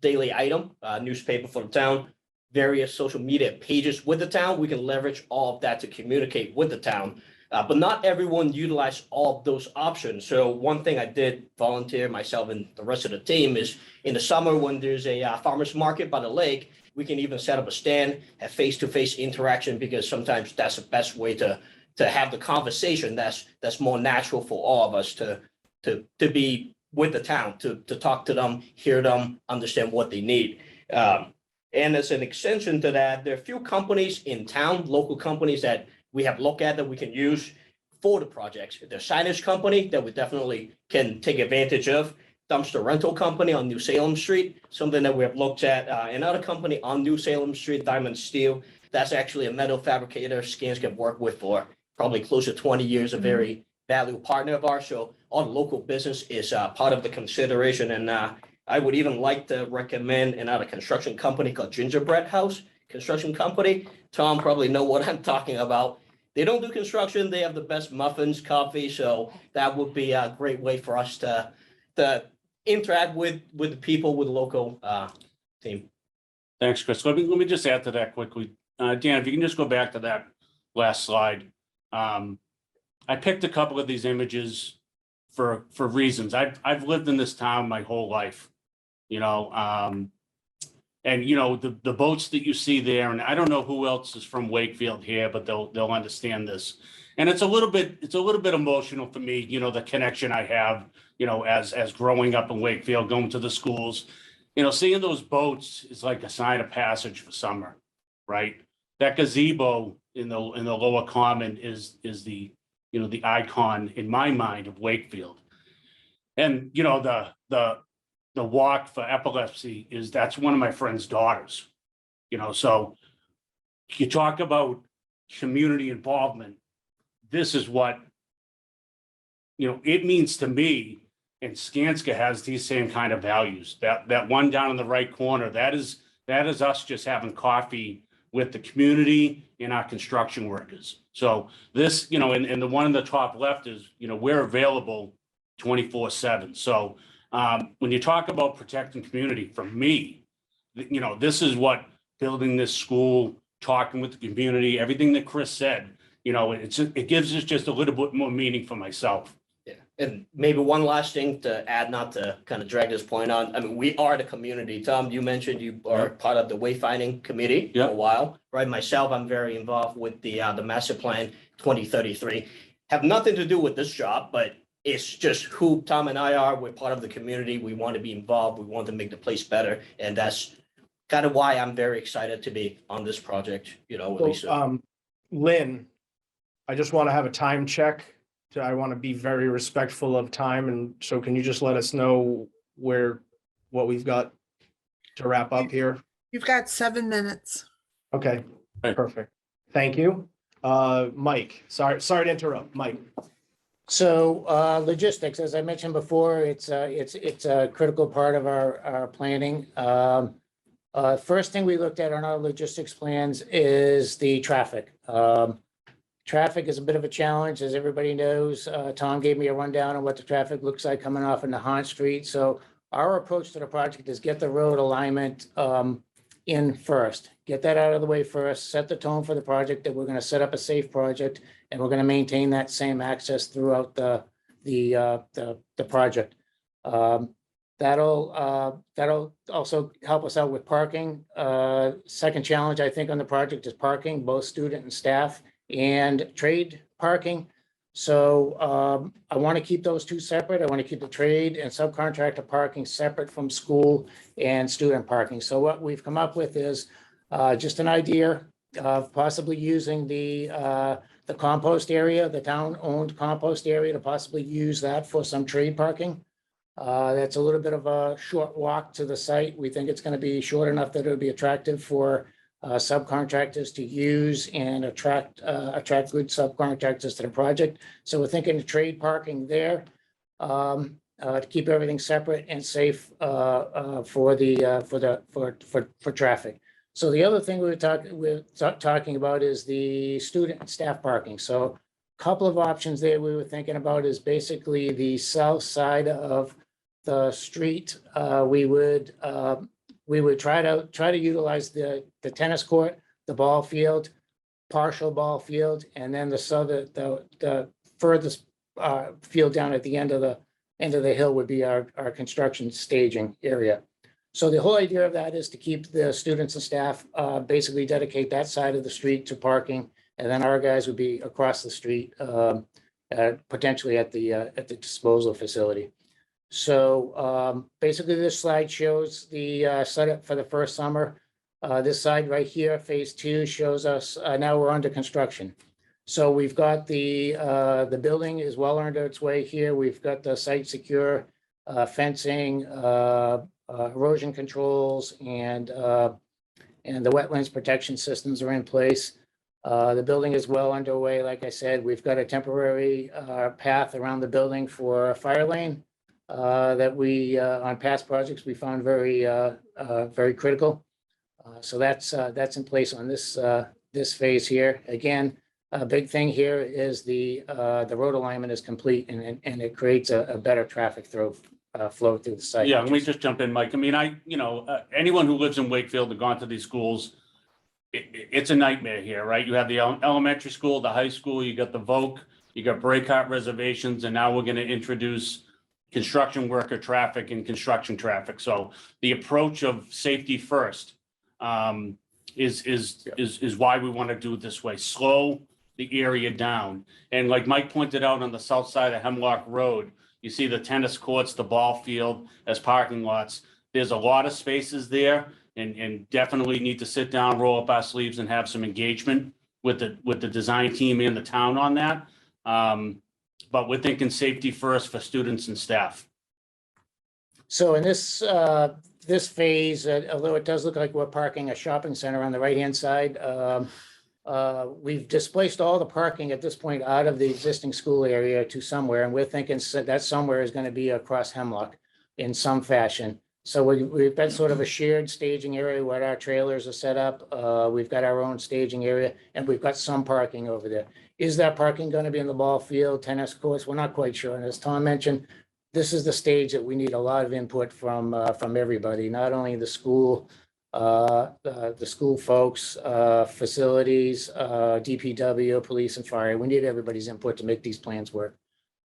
daily item, newspaper for the town, various social media pages with the town. We can leverage all of that to communicate with the town. But not everyone utilized all of those options. So one thing I did volunteer myself and the rest of the team is in the summer when there's a farmer's market by the lake, we can even set up a stand, have face-to-face interaction, because sometimes that's the best way to have the conversation that's more natural for all of us to be with the town, to talk to them, hear them, understand what they need. And as an extension to that, there are a few companies in town, local companies that we have looked at that we can use for the projects. There's signage company that we definitely can take advantage of. dumpster rental company on New Salem Street, something that we have looked at. Another company on New Salem Street, Diamond Steel, that's actually a metal fabricator Skanska have worked with for probably close to 20 years, a very valued partner of ours. So our local business is part of the consideration. And I would even like to recommend another construction company called Gingerbread House Construction Company. Tom probably know what I'm talking about. They don't do construction. They have the best muffins, coffee. So that would be a great way for us to interact with the people, with the local team. Thanks, Chris. Let me just add to that quickly. Dan, if you can just go back to that last slide. I picked a couple of these images for reasons. I've lived in this town my whole life, you know, and you know, the boats that you see there, and I don't know who else is from Wakefield here, but they'll understand this. And it's a little bit emotional for me, you know, the connection I have, you know, as growing up in Wakefield, going to the schools, you know, seeing those boats is like a sign of passage for summer, right? That gazebo in the lower common is the, you know, the icon in my mind of Wakefield. And, you know, the walk for epilepsy that's one of my friend's daughters, you know, so you talk about community involvement. This is what, you know, it means to me, and Skanska has these same kind of values. That one down in the right corner, that is us just having coffee with the community and our construction workers. So this, you know, and the one in the top left is, you know, we're available 24/7. So when you talk about protecting community, for me, you know, this is what building this school, talking with the community, everything that Chris said, you know, it gives us just a little bit more meaning for myself. Yeah, and maybe one last thing to add, not to kind of drag this point on. I mean, we are the community. Tom, you mentioned you are part of the wayfinding committee for a while, right? Myself, I'm very involved with the master plan 2033. Have nothing to do with this job, but it's just who Tom and I are. We're part of the community. We want to be involved. We want to make the place better, and that's kind of why I'm very excited to be on this project. You know, with Lisa. Lynn, I just want to have a time check. I want to be very respectful of time, and so can you just let us know what we've got to wrap up here? You've got 7 minutes. Okay, perfect. Thank you. Mike, sorry to interrupt. Mike. So logistics, as I mentioned before, it's a critical part of our planning. First thing we looked at on our logistics plans is the traffic. Traffic is a bit of a challenge, as everybody knows. Tom gave me a rundown on what the traffic looks like coming off into Haunt Street. So our approach to the project is get the road alignment in first. Get that out of the way first, set the tone for the project that we're going to set up a safe project, and we're going to maintain that same access throughout the project. That'll also help us out with parking. Second challenge, I think, on the project is parking, both student and staff, and trade parking. So I want to keep those two separate. I want to keep the trade and subcontractor parking separate from school and student parking. So what we've come up with is just an idea of possibly using the compost area, the town-owned compost area, to possibly use that for some trade parking. That's a little bit of a short walk to the site. We think it's going to be short enough that it'll be attractive for subcontractors to use and attract good subcontractors to the project. So we're thinking of trade parking there to keep everything separate and safe for traffic. So the other thing we're talking about is the student and staff parking. So a couple of options there we were thinking about is basically the south side of the street. We would try to utilize the tennis court, the ball field, partial ball field, and then the furthest field down at the end of the hill would be our construction staging area. So the whole idea of that is to keep the students and staff basically dedicate that side of the street to parking, and then our guys would be across the street, potentially at the disposal facility. So basically this slide shows the setup for the first summer. This side right here, phase 2, shows us now we're under construction. So we've got the building is well under its way here. We've got the site secure. fencing, erosion controls, and the wetlands protection systems are in place. The building is well underway. Like I said, we've got a temporary path around the building for a fire lane that we, on past projects, we found very critical. So that's in place on this phase here. Again, a big thing here is the road alignment is complete, and it creates a better traffic flow through the site. Yeah, let me just jump in, Mike. I mean, anyone who lives in Wakefield and gone to these schools, it's a nightmare here, right? You have the elementary school, the high school, you got the Voc, you got breakout reservations, and now we're going to introduce construction worker traffic and construction traffic. So the approach of safety first is why we want to do it this way. Slow the area down. And like Mike pointed out, on the south side of Hemlock Road, you see the tennis courts, the ball field as parking lots. There's a lot of spaces there, and definitely need to sit down, roll up our sleeves, and have some engagement with the design team and the town on that. But we're thinking safety first for students and staff. So in this phase, although it does look like we're parking a shopping center on the right-hand side, we've displaced all the parking at this point out of the existing school area to somewhere, and we're thinking that somewhere is going to be across Hemlock in some fashion. So we've got sort of a shared staging area where our trailers are set up. We've got our own staging area, and we've got some parking over there. Is that parking going to be in the ball field, tennis courts? We're not quite sure. And as Tom mentioned, this is the stage that we need a lot of input from everybody, not only the school folks, facilities, DPW, police and fire. We need everybody's input to make these plans work.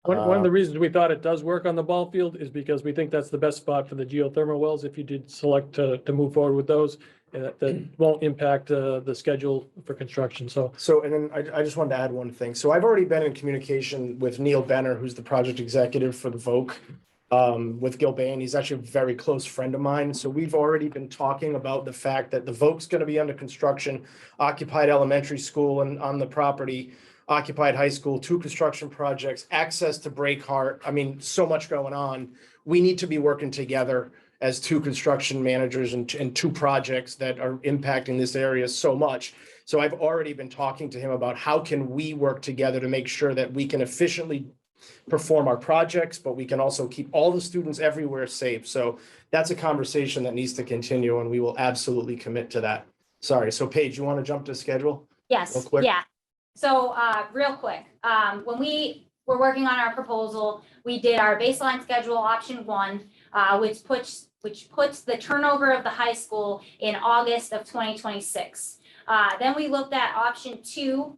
One of the reasons we thought it does work on the ball field is because we think that's the best spot for the geothermal wells. If you did select to move forward with those, that won't impact the schedule for construction. So And then I just wanted to add one thing. So I've already been in communication with Neil Benner, who's the project executive for the Voc, with Gilbane. He's actually a very close friend of mine. So we've already been talking about the fact that the Voc's going to be under construction, occupied elementary school and on the property, occupied high school, 2 construction projects, access to Breakheart. I mean, so much going on. We need to be working together as 2 construction managers and 2 projects that are impacting this area so much. So I've already been talking to him about how can we work together to make sure that we can efficiently perform our projects, but we can also keep all the students everywhere safe. So that's a conversation that needs to continue, and we will absolutely commit to that. Sorry. So Paige, you want to jump to schedule? Yes, Real quick? yeah. So real quick, when we were working on our proposal, we did our baseline schedule option 1, which puts the turnover of the high school in August of 2026. Then we looked at option 2,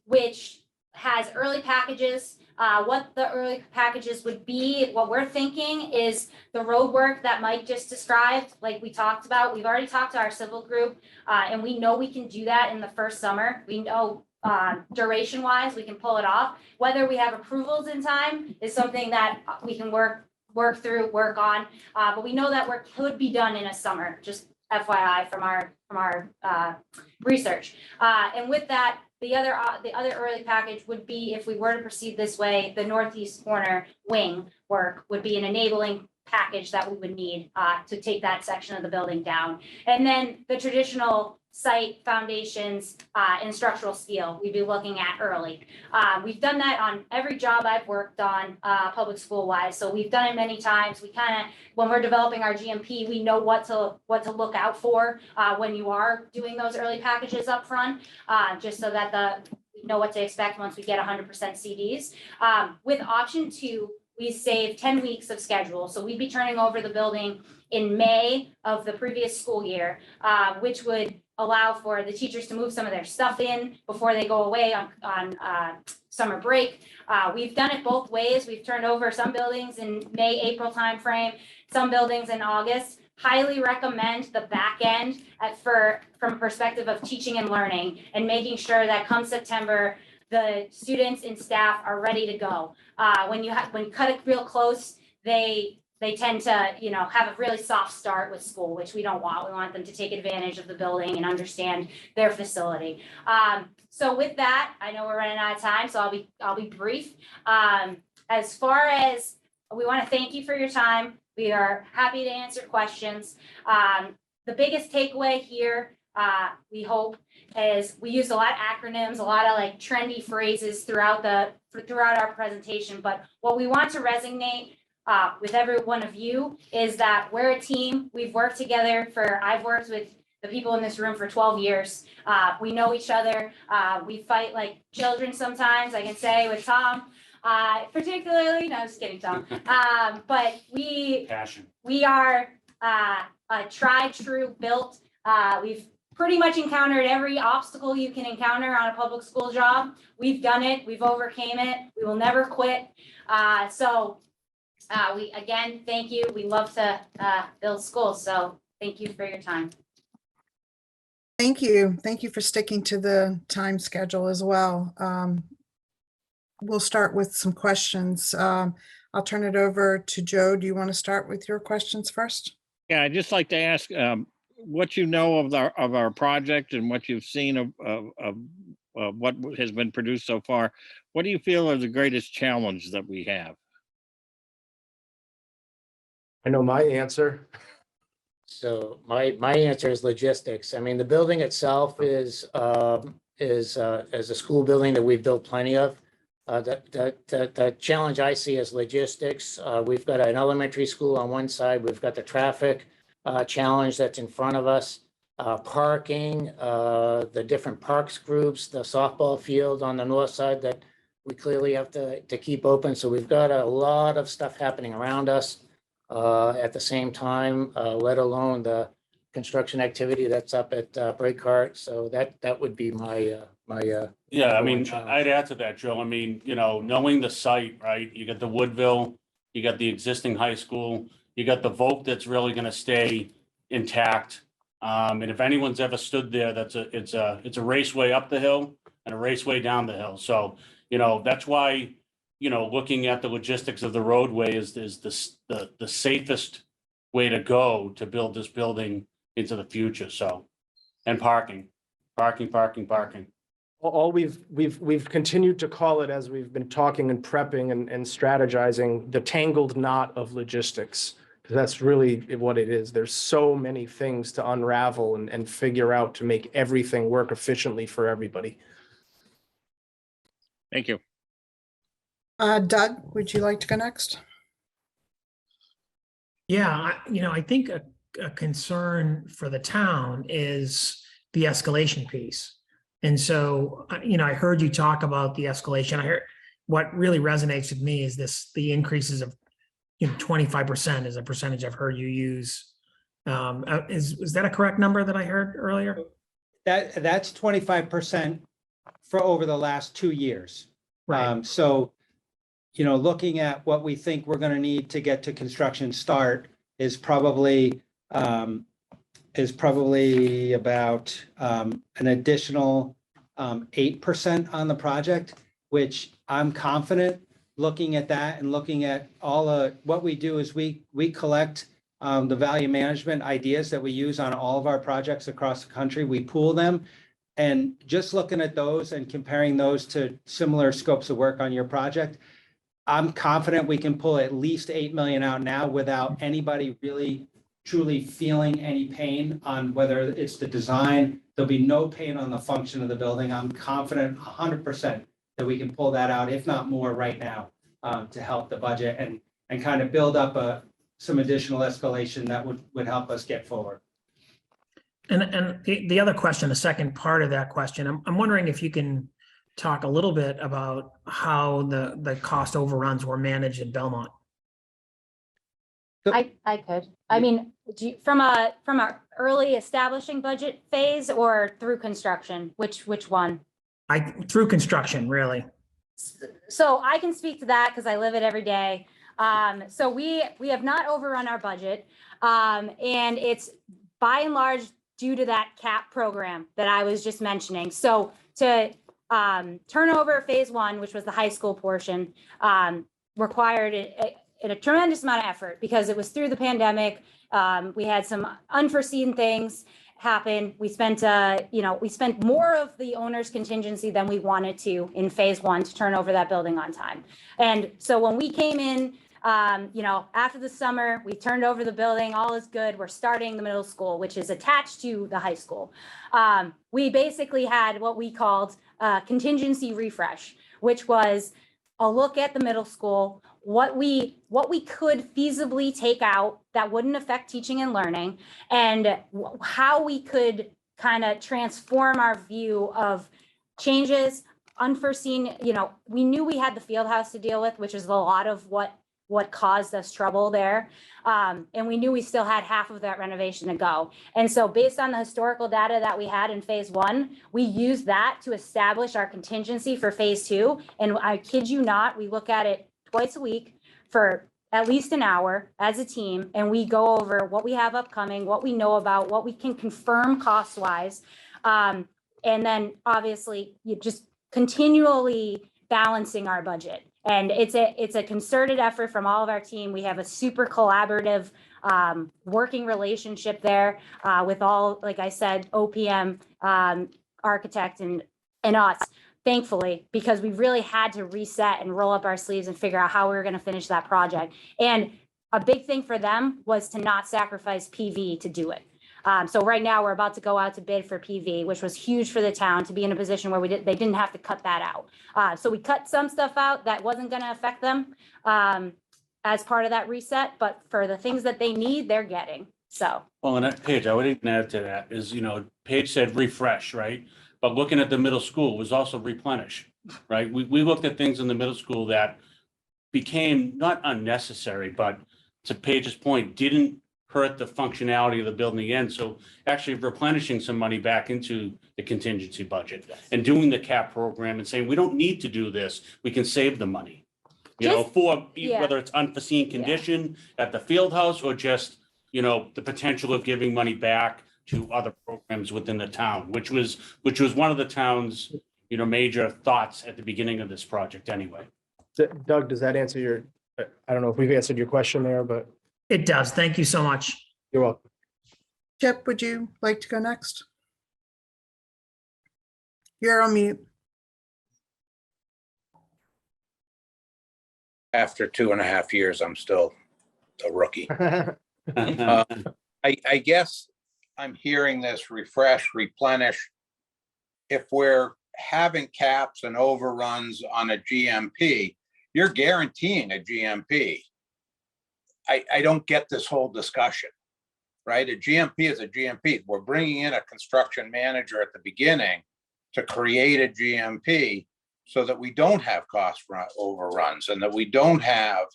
which has early packages. What the early packages would be, what we're thinking is the road work that Mike just described, like we talked about. We've already talked to our civil group, and we know we can do that in the first summer. We know duration wise, we can pull it off. Whether we have approvals in time is something that we can work on. But we know that work could be done in a summer, just FYI from our research. And with that, the other early package would be, if we were to proceed this way, the northeast corner wing work would be an enabling package that we would need to take that section of the building down. And then the traditional site foundations and structural steel we'd be looking at early. We've done that on every job I've worked on public school wise. So we've done it many times. We kind of, when we're developing our GMP, we know what to look out for when you are doing those early packages up front, just so that we know what to expect once we get 100% CDs. With option 2, we saved 10 weeks of schedule. So we'd be turning over the building in May of the previous school year, which would allow for the teachers to move some of their stuff in before they go away on summer break. We've done it both ways. We've turned over some buildings in May, April timeframe, some buildings in August. Highly recommend the back end from a perspective of teaching and learning, and making sure that come September, the students and staff are ready to go. When you cut it real close, they tend to, have a really soft start with school, which we don't want. We want them to take advantage of the building and understand their facility. So with that, I know we're running out of time, so I'll be brief. As far as we want to thank you for your time. We are happy to answer questions. The biggest takeaway here, we hope, is we used a lot of acronyms, a lot of like trendy phrases throughout our presentation. But what we want to resonate with every one of you is that we're a team. We've worked together I've worked with the people in this room for 12 years. We know each other. We fight like children sometimes, I can say, with Tom. Particularly, no, I'm just kidding, Tom. But we are a tried, true, built. We've pretty much encountered every obstacle you can encounter on a public school job. We've done it. We've overcame it. We will never quit. We again, thank you. We love to build schools. So thank you for your time. Thank you. Thank you for sticking to the time schedule as well. We'll start with some questions. I'll turn it over to Joe. Do you want to start with your questions first? Yeah, I'd just like to ask what you know of our project and what you've seen of what has been produced so far. What do you feel are the greatest challenges that we have? I know my answer. So my answer is logistics. I mean, the building itself is a school building that we've built plenty of. The challenge I see is logistics. We've got an elementary school on one side. We've got the traffic challenge that's in front of us. Parking, the different parks groups, the softball field on the north side that we clearly have to keep open. So we've got a lot of stuff happening around us at the same time, let alone the construction activity that's up at Rickard. So that would be my Yeah, I mean, I'd add to that, Joe. I mean, knowing the site, right? You got the Woodville, you got the existing high school, you got the Voc that's really going to stay intact. And if anyone's ever stood there, it's a raceway up the hill and a raceway down the hill. So, that's why, looking at the logistics of the roadway is the safest way to go to build this building into the future. So, and parking. All we've continued to call it, as we've been talking and prepping and strategizing, the tangled knot of logistics. Because that's really what it is. There's so many things to unravel and figure out to make everything work efficiently for everybody. Thank you. Doug, would you like to go next? Yeah, I think a concern for the town is the escalation piece. And so, I heard you talk about the escalation. I heard what really resonates with me is the increases of 25% is a percentage I've heard you use. Is that a correct number that I heard earlier? That's 25% for over the last 2 years. Right. So, looking at what we think we're going to need to get to construction start is probably about an additional 8% on the project, which I'm confident. Looking at that and looking at all what we do is we collect the value management ideas that we use on all of our projects across the country. We pool them, and just looking at those and comparing those to similar scopes of work on your project, I'm confident we can pull at least 8 million out now without anybody really truly feeling any pain on whether it's the design. There'll be no pain on the function of the building. I'm confident 100% that we can pull that out, if not more right now, to help the budget and kind of build up some additional escalation that would help us get forward. And the other question, the second part of that question, I'm wondering if you can talk a little bit about how the cost overruns were managed in Belmont. I could. I mean, from a early establishing budget phase or through construction, which one? Through construction, really. So I can speak to that because I live it every day. So we have not overrun our budget, and it's by and large due to that CAP program that I was just mentioning. So to turn over phase one, which was the high school portion, required a tremendous amount of effort because it was through the pandemic. We had some unforeseen things happen. We spent more of the owner's contingency than we wanted to in phase one to turn over that building on time. And so when we came in After the summer, we turned over the building, all is good. We're starting the middle school, which is attached to the high school. We basically had what we called contingency refresh, which was a look at the middle school, what we could feasibly take out that wouldn't affect teaching and learning, and how we could kind of transform our view of changes, unforeseen, we knew we had the field house to deal with, which is a lot of what caused us trouble there. And we knew we still had half of that renovation to go. And so based on the historical data that we had in phase 1, we used that to establish our contingency for phase 2. And I kid you not, we look at it twice a week for at least an hour as a team. And we go over what we have upcoming, what we know about, what we can confirm cost-wise. And then obviously you just continually balancing our budget. And it's a concerted effort from all of our team. We have a super collaborative working relationship there with all, like I said, OPM, architect and us, thankfully, because we really had to reset and roll up our sleeves and figure out how we were going to finish that project. And a big thing for them was to not sacrifice PV to do it. So right now we're about to go out to bid for PV, which was huge for the town to be in a position where they didn't have to cut that out. So we cut some stuff out that wasn't going to affect them as part of that reset, but for the things that they need, they're getting. So. Well, and that Paige, I would even add to that is, Paige said refresh, right? But looking at the middle school was also replenish, right? We looked at things in the middle school that became not unnecessary, but to Paige's point, didn't hurt the functionality of the building again. So actually replenishing some money back into the contingency budget and doing the cap program and saying, we don't need to do this. We can save the money, whether it's unforeseen condition at the field house or just, the potential of giving money back to other programs within the town, which was one of the town's, major thoughts at the beginning of this project anyway. Doug, does that answer I don't know if we've answered your question there, but. It does. Thank you so much. You're welcome. Chip, would you like to go next? You're on mute. After 2.5 years, I'm still a rookie. I guess I'm hearing this refresh, replenish. If we're having caps and overruns on a GMP, you're guaranteeing a GMP. I don't get this whole discussion, right? A GMP is a GMP. We're bringing in a construction manager at the beginning to create a GMP so that we don't have cost overruns and that we don't have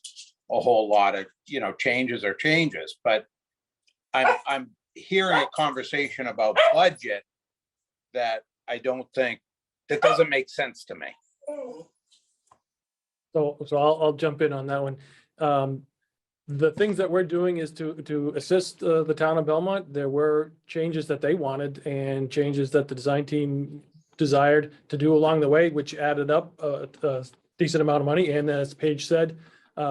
a whole lot of, changes. But I'm hearing a conversation about budget that I don't think, that doesn't make sense to me. So I'll jump in on that one. The things that we're doing is to assist the town of Belmont. There were changes that they wanted and changes that the design team desired to do along the way, which added up a decent amount of money. And as Paige said,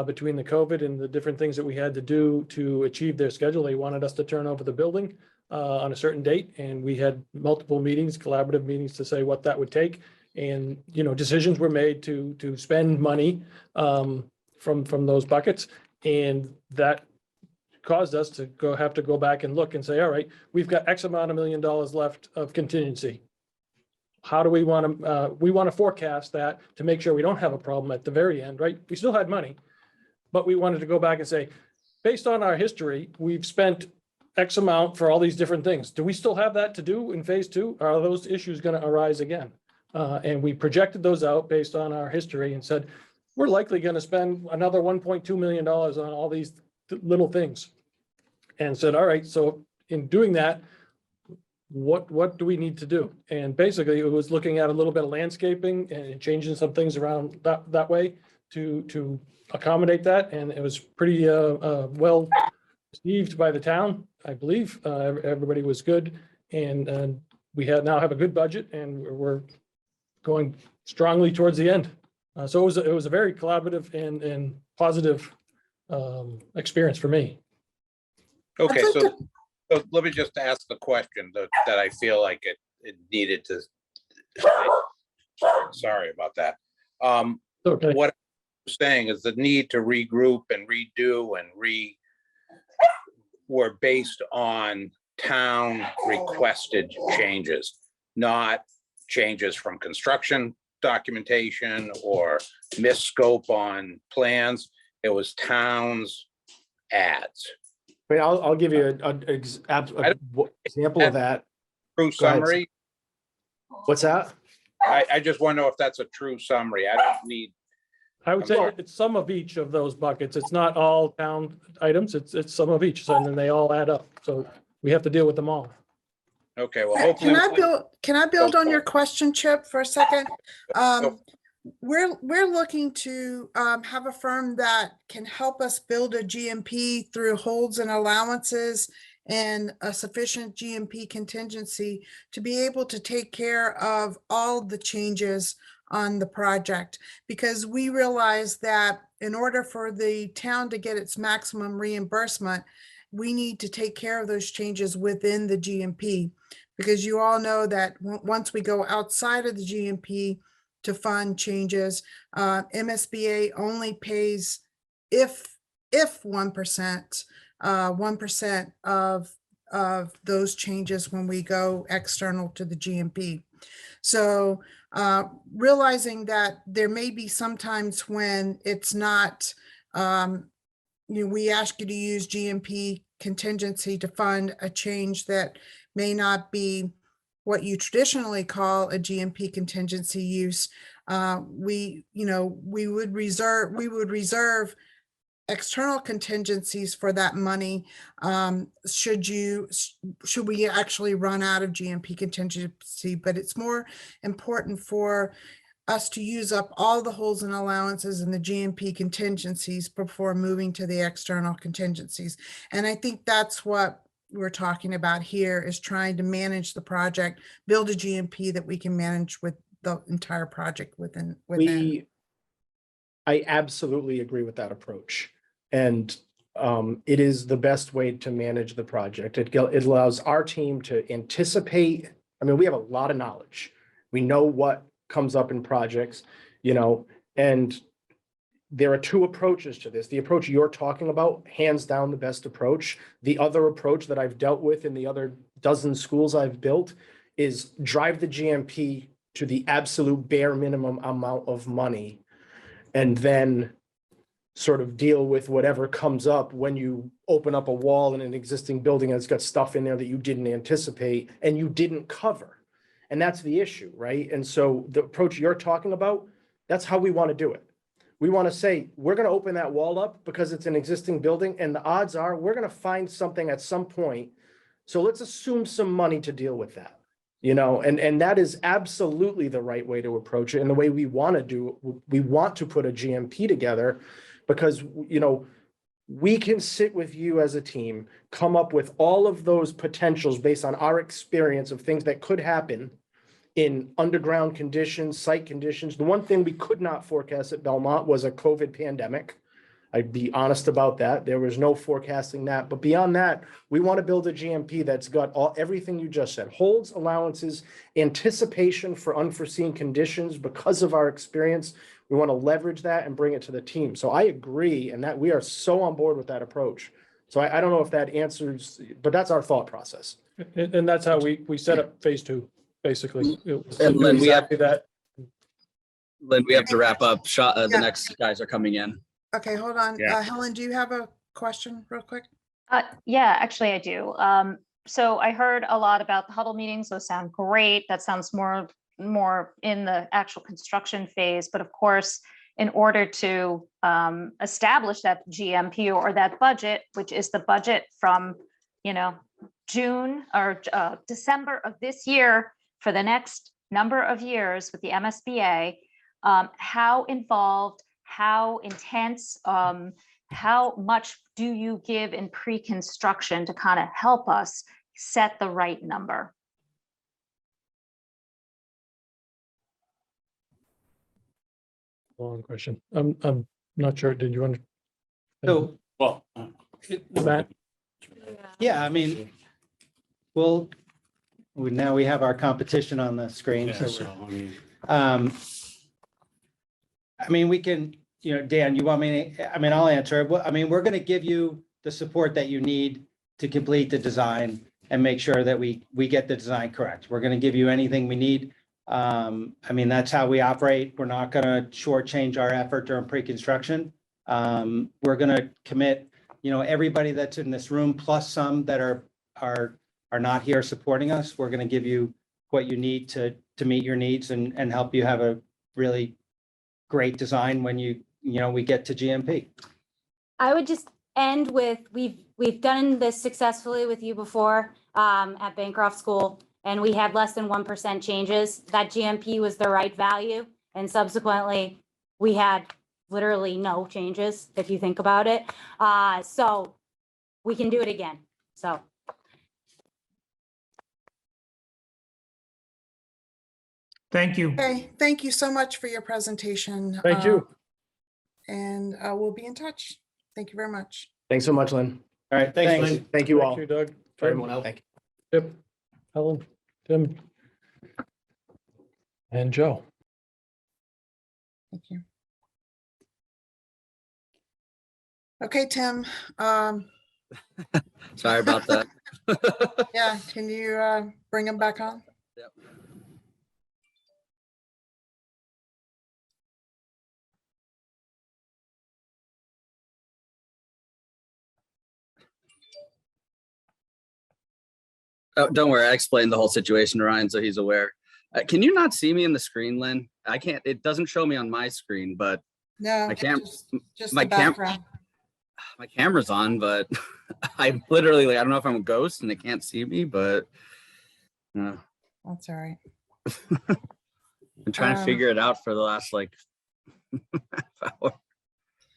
between the COVID and the different things that we had to do to achieve their schedule, they wanted us to turn over the building on a certain date. And we had multiple meetings, collaborative meetings to say what that would take. And, decisions were made to spend money from those buckets. And that caused us to have to go back and look and say, all right, we've got X amount of $1 million left of contingency. How do we want to forecast that to make sure we don't have a problem at the very end, right? We still had money, but we wanted to go back and say, based on our history, we've spent X amount for all these different things. Do we still have that to do in phase 2? Are those issues going to arise again? And we projected those out based on our history and said, we're likely going to spend another $1.2 million on all these little things. And said, all right, so in doing that, what do we need to do? And basically it was looking at a little bit of landscaping and changing some things around that way to accommodate that. And it was pretty well received by the town, I believe. Everybody was good. And we now have a good budget and we're going strongly towards the end. So it was a very collaborative and positive experience for me. Okay, so let me just ask the question that I feel like it needed to. Sorry about that. Okay. saying is the need to regroup and redo and were based on town requested changes, not changes from construction documentation or misscope on plans. It was towns ads. I mean, I'll give you an example of that. True Go ahead. summary. What's that? I just want to know if that's a true summary. I don't need. I would say it's some of each of those buckets. It's not all town items. It's some of each. And then they all add up. So we have to deal with them all. Okay, well, hopefully. Can I build on your question, Chip, for a second? We're looking to have a firm that can help us build a GMP through holds and allowances and a sufficient GMP contingency to be able to take care of all the changes on the project. Because we realize that in order for the town to get its maximum reimbursement, we need to take care of those changes within the GMP. Because you all know that once we go outside of the GMP to fund changes, MSBA only pays if 1% of those changes when we go external to the GMP. So realizing that there may be sometimes when it's not, we ask you to use GMP contingency to fund a change that may not be what you traditionally call a GMP contingency use. We would reserve external contingencies for that money should we actually run out of GMP contingency. But it's more important for us to use up all the holds and allowances in the GMP contingencies before moving to the external contingencies. And I think that's what we're talking about here, is trying to manage the project, build a GMP that we can manage with the entire project within. I absolutely agree with that approach. And it is the best way to manage the project. It allows our team to anticipate. I mean, we have a lot of knowledge. We know what comes up in projects, and there are two approaches to this. The approach you're talking about, hands down the best approach. The other approach that I've dealt with in the other dozen schools I've built is drive the GMP to the absolute bare minimum amount of money, and then sort of deal with whatever comes up when you open up a wall in an existing building that's got stuff in there that you didn't anticipate and you didn't cover. And that's the issue, right? And so the approach you're talking about, that's how we want to do it. We want to say, we're going to open that wall up because it's an existing building, and the odds are we're going to find something at some point. So let's assume some money to deal with that, and that is absolutely the right way to approach it. And the way we want to do, we want to put a GMP together because, we can sit with you as a team, come up with all of those potentials based on our experience of things that could happen in underground conditions, site conditions. The one thing we could not forecast at Belmont was a COVID pandemic. I'd be honest about that. There was no forecasting that. But beyond that, we want to build a GMP that's got everything you just said: holds, allowances, anticipation for unforeseen conditions because of our experience. We want to leverage that and bring it to the team. So I agree, and that we are so on board with that approach. So I don't know if that answers, but that's our thought process. And that's how we set up phase two, basically. And Lynn, we have that. Lynn, we have to wrap up. The next guys are coming in. Okay, hold on. Yeah. Helen, do you have a question real quick? Yeah, actually I do. So I heard a lot about the huddle meetings. Those sound great. That sounds more in the actual construction phase. But of course, in order to establish that GMP or that budget, which is the budget from, June or December of this year for the next number of years with the MSBA, how involved, how intense, how much do you give in pre-construction to kind of help us set the right number? Long question. I'm not sure. Did you want to? So, Well, Matt? yeah, I mean, now we have our competition on the screen. yeah, So so, I mean, I mean, we can Dan, you want me to, I mean, I'll answer. Well, I mean, we're going to give you the support that you need to complete the design and make sure that we get the design correct. We're going to give you anything we need. I mean, that's how we operate. We're not going to shortchange our effort during pre-construction. We're going to commit, everybody that's in this room, plus some that are not here supporting us. We're going to give you what you need to meet your needs and help you have a really great design when we get to GMP. I would just end with, we've done this successfully with you before at Bancroft School, and we had less than 1% changes. That GMP was the right value, and subsequently we had literally no changes, if you think about it. So we can do it again. So. Thank you. Okay, thank you so much for your presentation. Thank you. And we'll be in touch. Thank you very much. Thanks so much, Lynn. All right, thanks. Lynn. Thank you all. Thank you, Doug. For everyone else. Thank you. Yep. Helen, Tim. And Joe. Thank you. Okay, Tim. Sorry about that. Yeah, can you bring him back on? Yep. Oh, don't worry. I explained the whole situation to Ryan, so he's aware. Can you not see me in the screen, Lynn? I can't. It doesn't show me on my screen, but No, my cam, just my the background. my camera's on, but I'm literally like, I don't know if I'm a ghost and they can't see me, but That's all right. I'm trying to figure it out for the last like half hour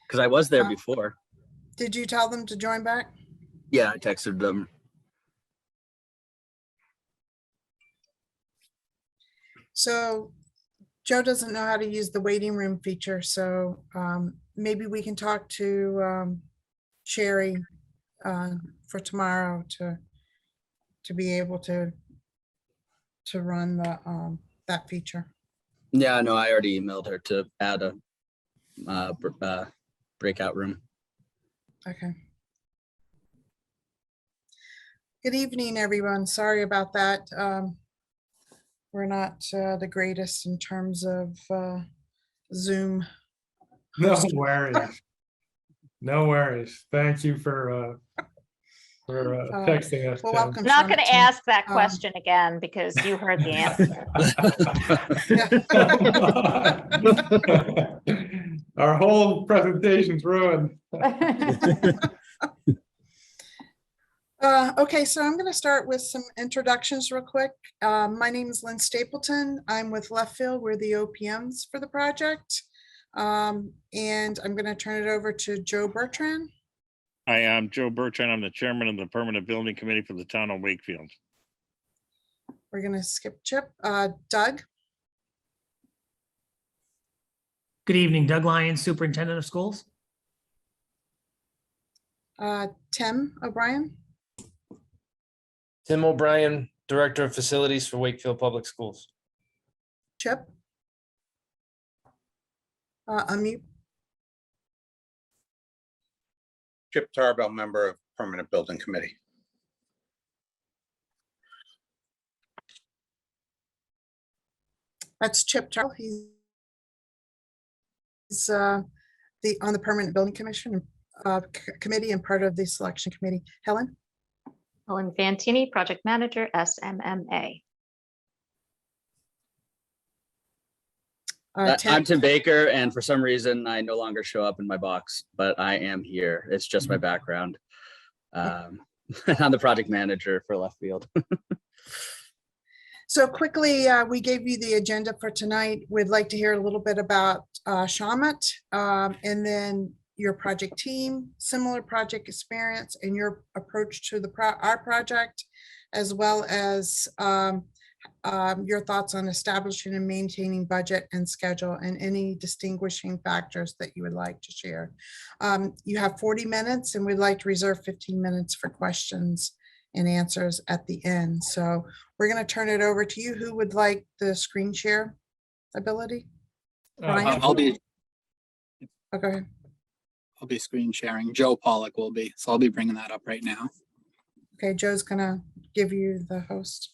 because I was there before. Did you tell them to join back? Yeah, I texted them. So Joe doesn't know how to use the waiting room feature, so maybe we can talk to Sherry for tomorrow to be able to run the that feature. Yeah, no, I already emailed her to add a breakout room. Okay. Good evening, everyone. Sorry about that. We're not the greatest in terms of Zoom. No worries. No worries. Thank you for texting us. Well, Tim. welcome. I'm not Sean, going to Tim. ask that question again because you heard the answer. Our whole presentation's ruined. Okay, so I'm going to start with some introductions real quick. My name is Lynn Stapleton. I'm with Leftfield. We're the OPMs for the project. And I'm going to turn it over to Joe Bertrand. Hi, I'm Joe Bertrand. I'm the chairman of the Permanent Building Committee for the town of Wakefield. We're going to skip Chip. Doug. Good evening, Doug Lyons, Superintendent of Schools. Tim O'Brien. Tim O'Brien, Director of Facilities for Wakefield Public Schools. Chip. Unmute. Chip Tarbell, member of Permanent Building Committee. That's Chip Tarbell. He's on the Permanent Building Commission committee and part of the selection committee. Helen. Helen Fantini, Project Manager, SMMA. I'm Tim Baker, and for some reason, I no longer show up in my box, but I am here. It's just my background. I'm the project manager for Leftfield. So quickly, we gave you the agenda for tonight. We'd like to hear a little bit about Shawmut, and then your project team, similar project experience, and your approach to our project, as well as your thoughts on establishing and maintaining budget and schedule, and any distinguishing factors that you would like to share. You have 40 minutes, and we'd like to reserve 15 minutes for questions and answers at the end. So we're going to turn it over to you. Who would like the screen share ability? Brian? I'll be. Okay, I'll be screen sharing. Joe Pollock will be, so I'll be bringing that up right now. okay, Joe's gonna give you the host.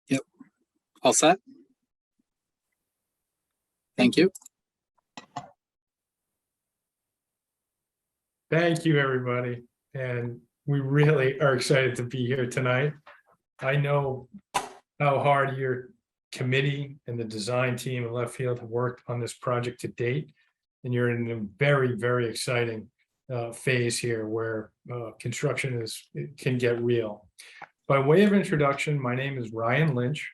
Yep. All set? Thank you. Thank you, everybody. And we really are excited to be here tonight. I know how hard your committee and the design team in Left Field have worked on this project to date. And you're in a very, very exciting phase here where construction can get real. By way of introduction, my name is Ryan Lynch,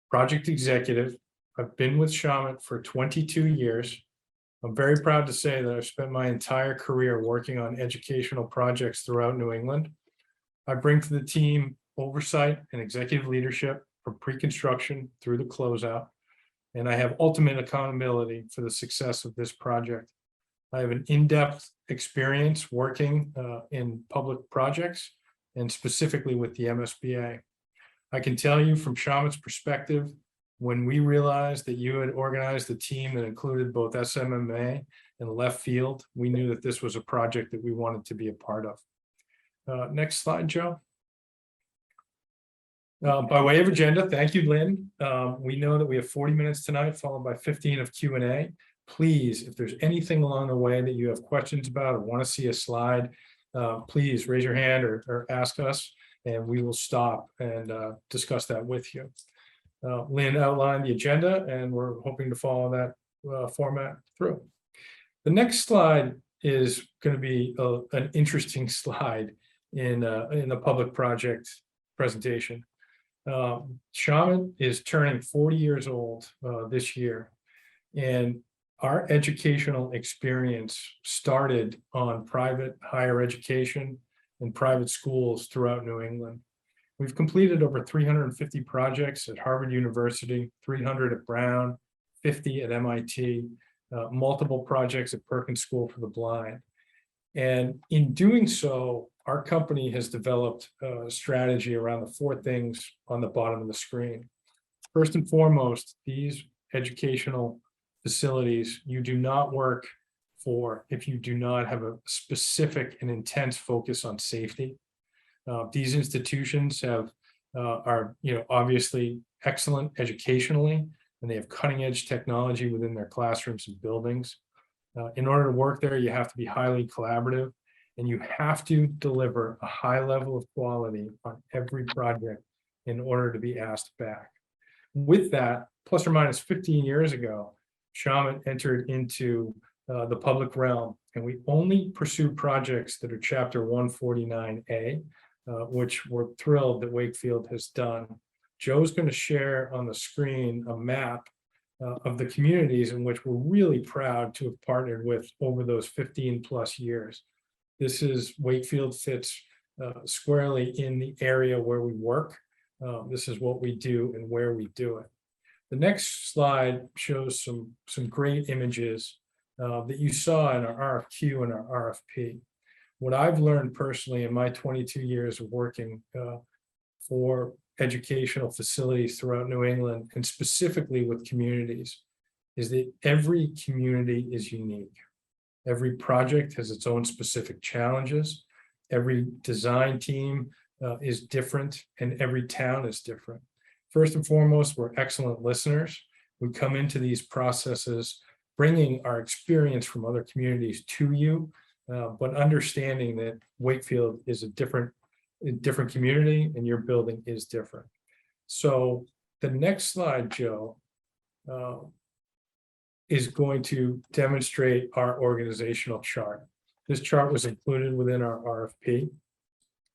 project executive. I've been with Shawmut for 22 years. I'm very proud to say that I've spent my entire career working on educational projects throughout New England. I bring to the team oversight and executive leadership from pre-construction through the closeout, and I have ultimate accountability for the success of this project. I have an in-depth experience working in public projects and specifically with the MSBA. I can tell you from Shawmut's perspective, when we realized that you had organized a team that included both SMMA and Left Field, we knew that this was a project that we wanted to be a part of. Next slide, Joe. By way of agenda, thank you, Lynn. We know that we have 40 minutes tonight, followed by 15 of Q&A. Please, if there's anything along the way that you have questions about or want to see a slide, please raise your hand or ask us, and we will stop and discuss that with you. Lynn outlined the agenda, and we're hoping to follow that format through. The next slide is going to be an interesting slide in the public project presentation. Shawmut is turning 40 years old this year, and our educational experience started on private higher education and private schools throughout New England. We've completed over 350 projects at Harvard University, 300 at Brown, 50 at MIT, multiple projects at Perkins School for the Blind. And in doing so, our company has developed a strategy around the 4 things on the bottom of the screen. First and foremost, these educational facilities you do not work for if you do not have a specific and intense focus on safety. These institutions are obviously excellent educationally, and they have cutting edge technology within their classrooms and buildings. In order to work there, you have to be highly collaborative, and you have to deliver a high level of quality on every project in order to be asked back. With that, plus or minus 15 years ago, Shawmut entered into the public realm, and we only pursue projects that are Chapter 149A, which we're thrilled that Wakefield has done. Joe's going to share on the screen a map of the communities in which we're really proud to have partnered with over those 15 plus years. This is Wakefield fits squarely in the area where we work. This is what we do and where we do it. The next slide shows some great images that you saw in our RFQ and our RFP. What I've learned personally in my 22 years of working for educational facilities throughout New England, and specifically with communities, is that every community is unique. Every project has its own specific challenges. Every design team is different, and every town is different. First and foremost, we're excellent listeners. We come into these processes bringing our experience from other communities to you, but understanding that Wakefield is a different community and your building is different. So the next slide, Joe, is going to demonstrate our organizational chart. This chart was included within our RFP.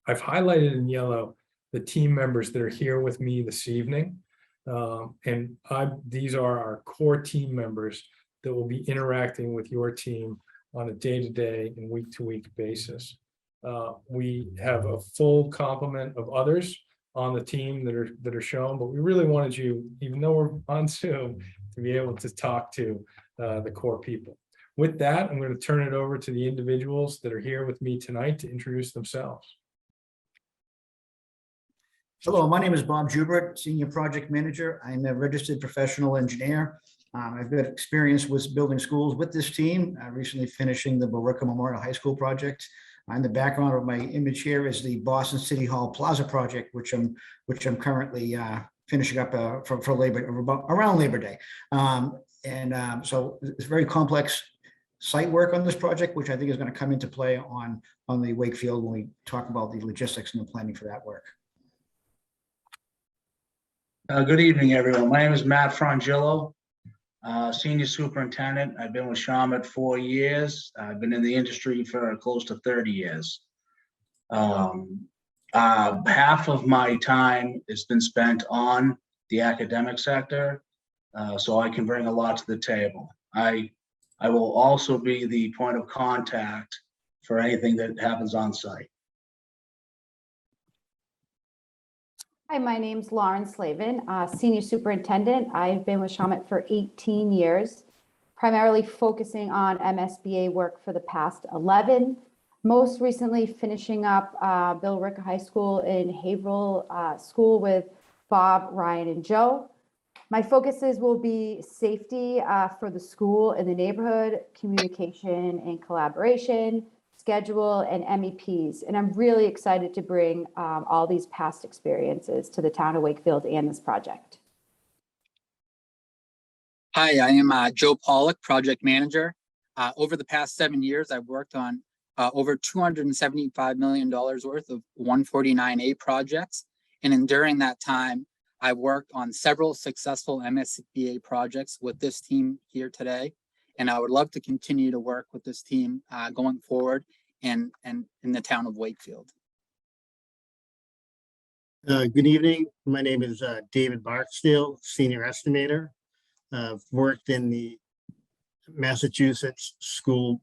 I've highlighted in yellow the team members that are here with me this evening. These are our core team members that will be interacting with your team on a day-to-day and week-to-week basis. We have a full complement of others on the team that are shown, but we really wanted you, even though we're on Zoom, to be able to talk to the core people. With that, I'm going to turn it over to the individuals that are here with me tonight to introduce themselves. Hello, my name is Bob Dubert, Senior Project Manager. I'm a registered professional engineer. I've got experience with building schools with this team, recently finishing the Billerica Memorial High School project. And the background of my image here is the Boston City Hall Plaza project, which I'm currently finishing up for around Labor Day. So it's very complex site work on this project, which I think is going to come into play on the Wakefield when we talk about the logistics and the planning for that work. Good evening, everyone. My name is Matt Frangillo, Senior Superintendent. I've been with Shawmut 4 years. I've been in the industry for close to 30 years. Half of my time has been spent on the academic sector, so I can bring a lot to the table. I will also be the point of contact for anything that happens on site. Hi, my name's Lauren Slavin, Senior Superintendent. I've been with Shawmut for 18 years, primarily focusing on MSBA work for the past 11. Most recently finishing up Billerica High School in Haverhill School with Bob, Ryan, and Joe. My focuses will be safety for the school and the neighborhood, communication and collaboration, schedule, and MEPs. And I'm really excited to bring all these past experiences to the town of Wakefield and this project. Hi, I am Joe Pollock, Project Manager. Over the past 7 years, I've worked on over $275 million worth of 149A projects. And during that time, I worked on several successful MSBA projects with this team here today. And I would love to continue to work with this team going forward and in the town of Wakefield. Good evening. My name is David Barksdale, Senior Estimator. I've worked in the Massachusetts school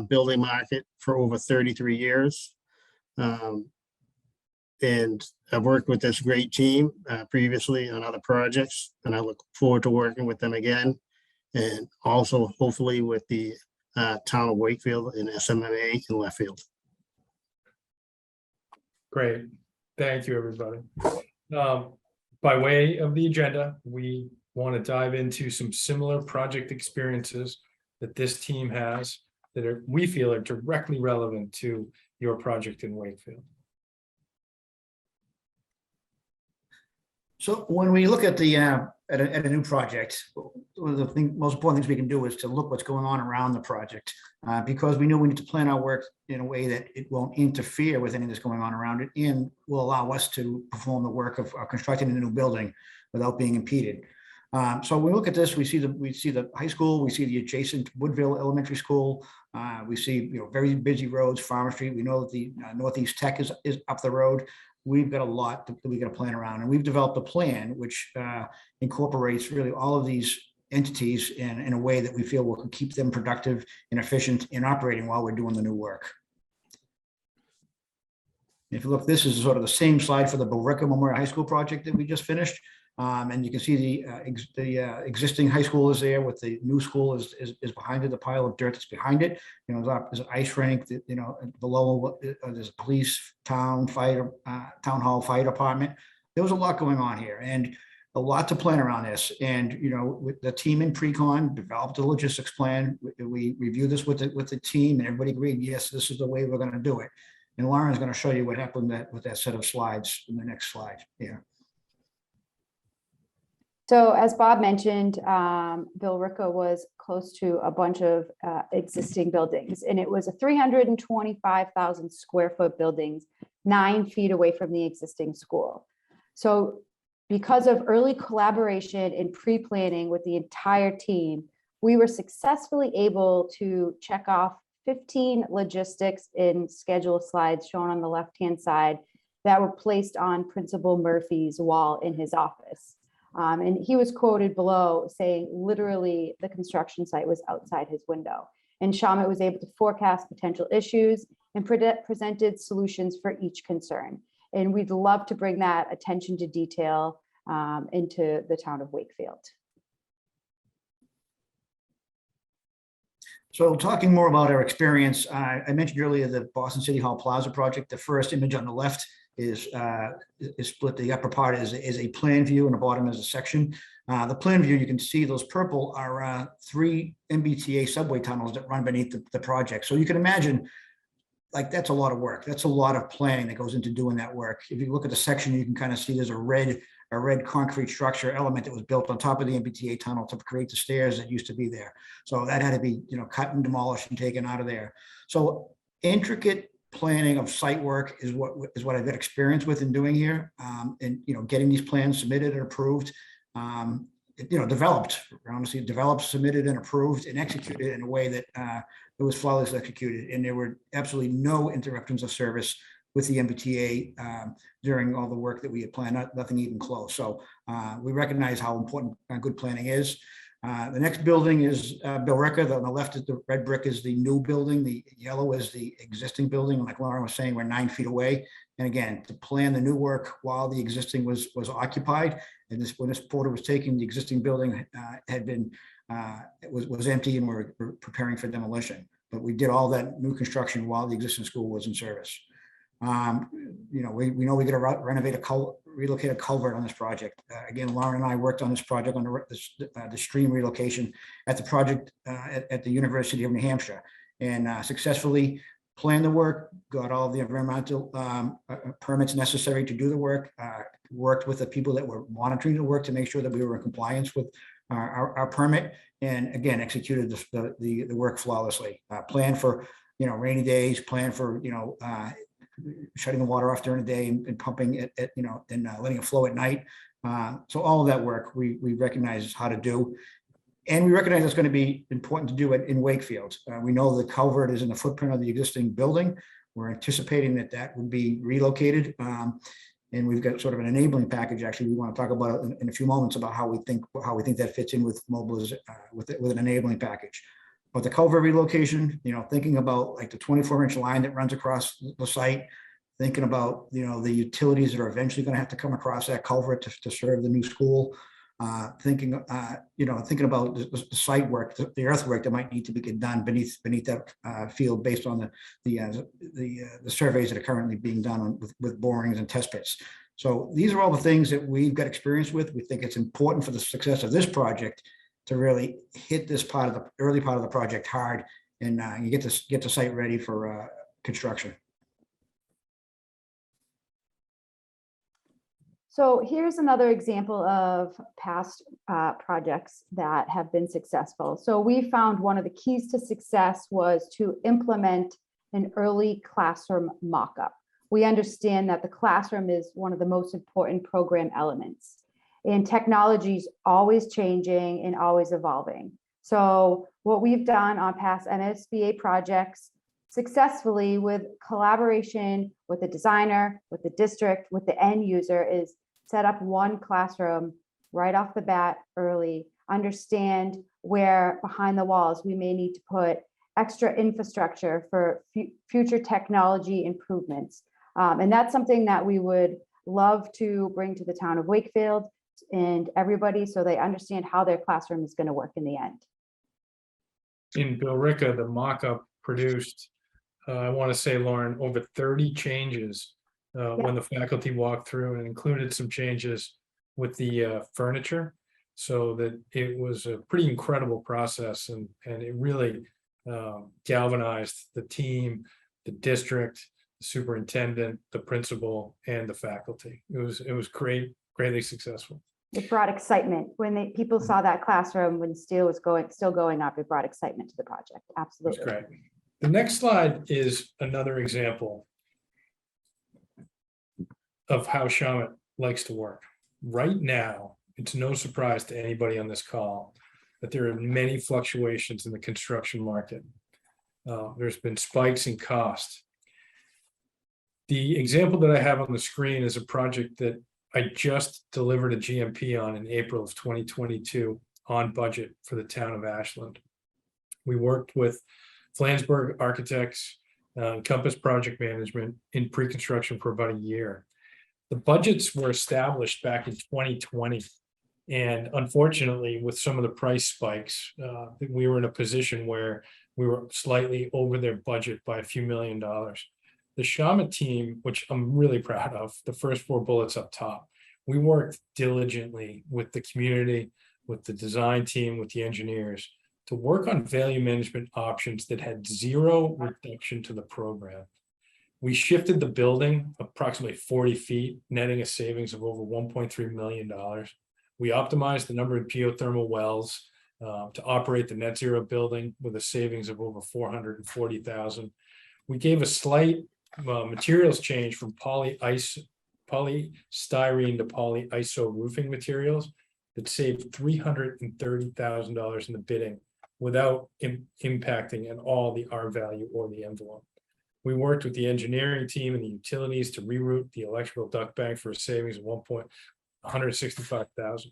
building market for over 33 years. And I've worked with this great team previously on other projects, and I look forward to working with them again. And also hopefully with the town of Wakefield and SMMA in left field. Great. Thank you, everybody. By way of the agenda, we want to dive into some similar project experiences that this team has that we feel are directly relevant to your project in Wakefield. So when we look at the at a new project, one of the most important things we can do is to look what's going on around the project, because we know we need to plan our work in a way that it won't interfere with anything that's going on around it and will allow us to perform the work of constructing a new building without being impeded. So when we look at this, we see the high school, we see the adjacent Woodville Elementary School, we see very busy roads, Farmer Street. We know that the Northeast Tech is up the road. We've got a lot that we got to plan around, and we've developed a plan which incorporates really all of these entities in a way that we feel will keep them productive and efficient in operating while we're doing the new work. If you look, this is sort of the same slide for the Billerica Memorial High School project that we just finished. And you can see the existing high school is there, with the new school is behind it, the pile of dirt that's behind it. There's an ice rink, below there's a police, town hall, fire department. There was a lot going on here and a lot to plan around this. And, with the team in pre-con developed a logistics plan. We reviewed this with the team, and everybody agreed, yes, this is the way we're going to do it. And Lauren's going to show you what happened with that set of slides in the next slide here. So as Bob mentioned, Billerica was close to a bunch of existing buildings, and it was a 325,000 square foot buildings, 9 feet away from the existing school. So because of early collaboration and pre-planning with the entire team, we were successfully able to check off 15 logistics in schedule slides shown on the left-hand side that were placed on Principal Murphy's wall in his office. And he was quoted below saying, literally, the construction site was outside his window. And Shawmut was able to forecast potential issues and presented solutions for each concern. And we'd love to bring that attention to detail into the town of Wakefield. So talking more about our experience, I mentioned earlier the Boston City Hall Plaza project. The first image on the left is split. The upper part is a plan view and the bottom is a section. The plan view, you can see those purple are 3 MBTA subway tunnels that run beneath the project. So you can imagine, like, that's a lot of work. That's a lot of planning that goes into doing that work. If you look at the section, you can kind of see there's a red concrete structure element that was built on top of the MBTA tunnel to create the stairs that used to be there. So that had to be, cut and demolished and taken out of there. So intricate planning of site work is what I've got experience with in doing here. And, getting these plans submitted and approved, developed, submitted and approved and executed in a way that it was flawlessly executed. And there were absolutely no interruptions of service with the MBTA during all the work that we had planned, nothing even close. So we recognize how important good planning is. The next building is Bill Rickard. On the left is the red brick is the new building. The yellow is the existing building. Like Lauren was saying, we're 9 feet away. And again, to plan the new work while the existing was occupied. And when this portal was taken, the existing building was empty and we're preparing for demolition. But we did all that new construction while the existing school was in service. We know we got to relocate a culvert on this project. Again, Lauren and I worked on this project on the stream relocation at the project at the University of New Hampshire, and successfully planned the work, got all the environmental permits necessary to do the work, worked with the people that were monitoring the work to make sure that we were in compliance with our permit, and again, executed the work flawlessly. Planned for, rainy days, planned for, shutting the water off during the day and pumping it and letting it flow at night. So all of that work we recognize how to do. And we recognize it's going to be important to do it in Wakefield. We know the culvert is in the footprint of the existing building. We're anticipating that would be relocated. And we've got sort of an enabling package. Actually, we want to talk about it in a few moments about how we think that fits in with with an enabling package. But the culvert relocation, thinking about like the 24-inch line that runs across the site, thinking about, the utilities that are eventually going to have to come across that culvert to serve the new school, thinking about the site work, the earthwork that might need to be done beneath that field based on the surveys that are currently being done with borings and test pits. So these are all the things that we've got experience with. We think it's important for the success of this project to really hit this early part of the project hard, and you get the site ready for construction. So here's another example of past projects that have been successful. So we found one of the keys to success was to implement an early classroom mock-up. We understand that the classroom is one of the most important program elements. And technology is always changing and always evolving. So what we've done on past MSBA projects successfully with collaboration with the designer, with the district, with the end user is set up one classroom right off the bat early, understand where behind the walls we may need to put extra infrastructure for future technology improvements. And that's something that we would love to bring to the town of Wakefield and everybody so they understand how their classroom is going to work in the end. In Billerica, the mock-up produced, I want to say, Lauren, over 30 changes when the faculty walked through, and included some changes with the furniture. So that it was a pretty incredible process, and it really galvanized the team, the district, the superintendent, the principal, and the faculty. It was greatly successful. It brought excitement when people saw that classroom when steel was still going up. It brought excitement to the project. Absolutely. That's great. The next slide is another example of how Shamit likes to work. Right now, it's no surprise to anybody on this call that there are many fluctuations in the construction market. There's been spikes in cost. The example that I have on the screen is a project that I just delivered a GMP on in April of 2022 on budget for the town of Ashland. We worked with Flansburgh Architects, Compass Project Management in pre-construction for about a year. The budgets were established back in 2020. And unfortunately, with some of the price spikes, we were in a position where we were slightly over their budget by a few $1 million. The Shama team, which I'm really proud of, the first 4 bullets up top, we worked diligently with the community, with the design team, with the engineers to work on value management options that had zero reduction to the program. We shifted the building approximately 40 feet, netting a savings of over $1.3 million. We optimized the number of geothermal wells to operate the net zero building with a savings of over $440,000. We gave a slight materials change from polystyrene to polyiso roofing materials that saved $330,000 in the bidding without impacting at all the R value or the envelope. We worked with the engineering team and the utilities to reroute the electrical duct bank for a savings of $165,000.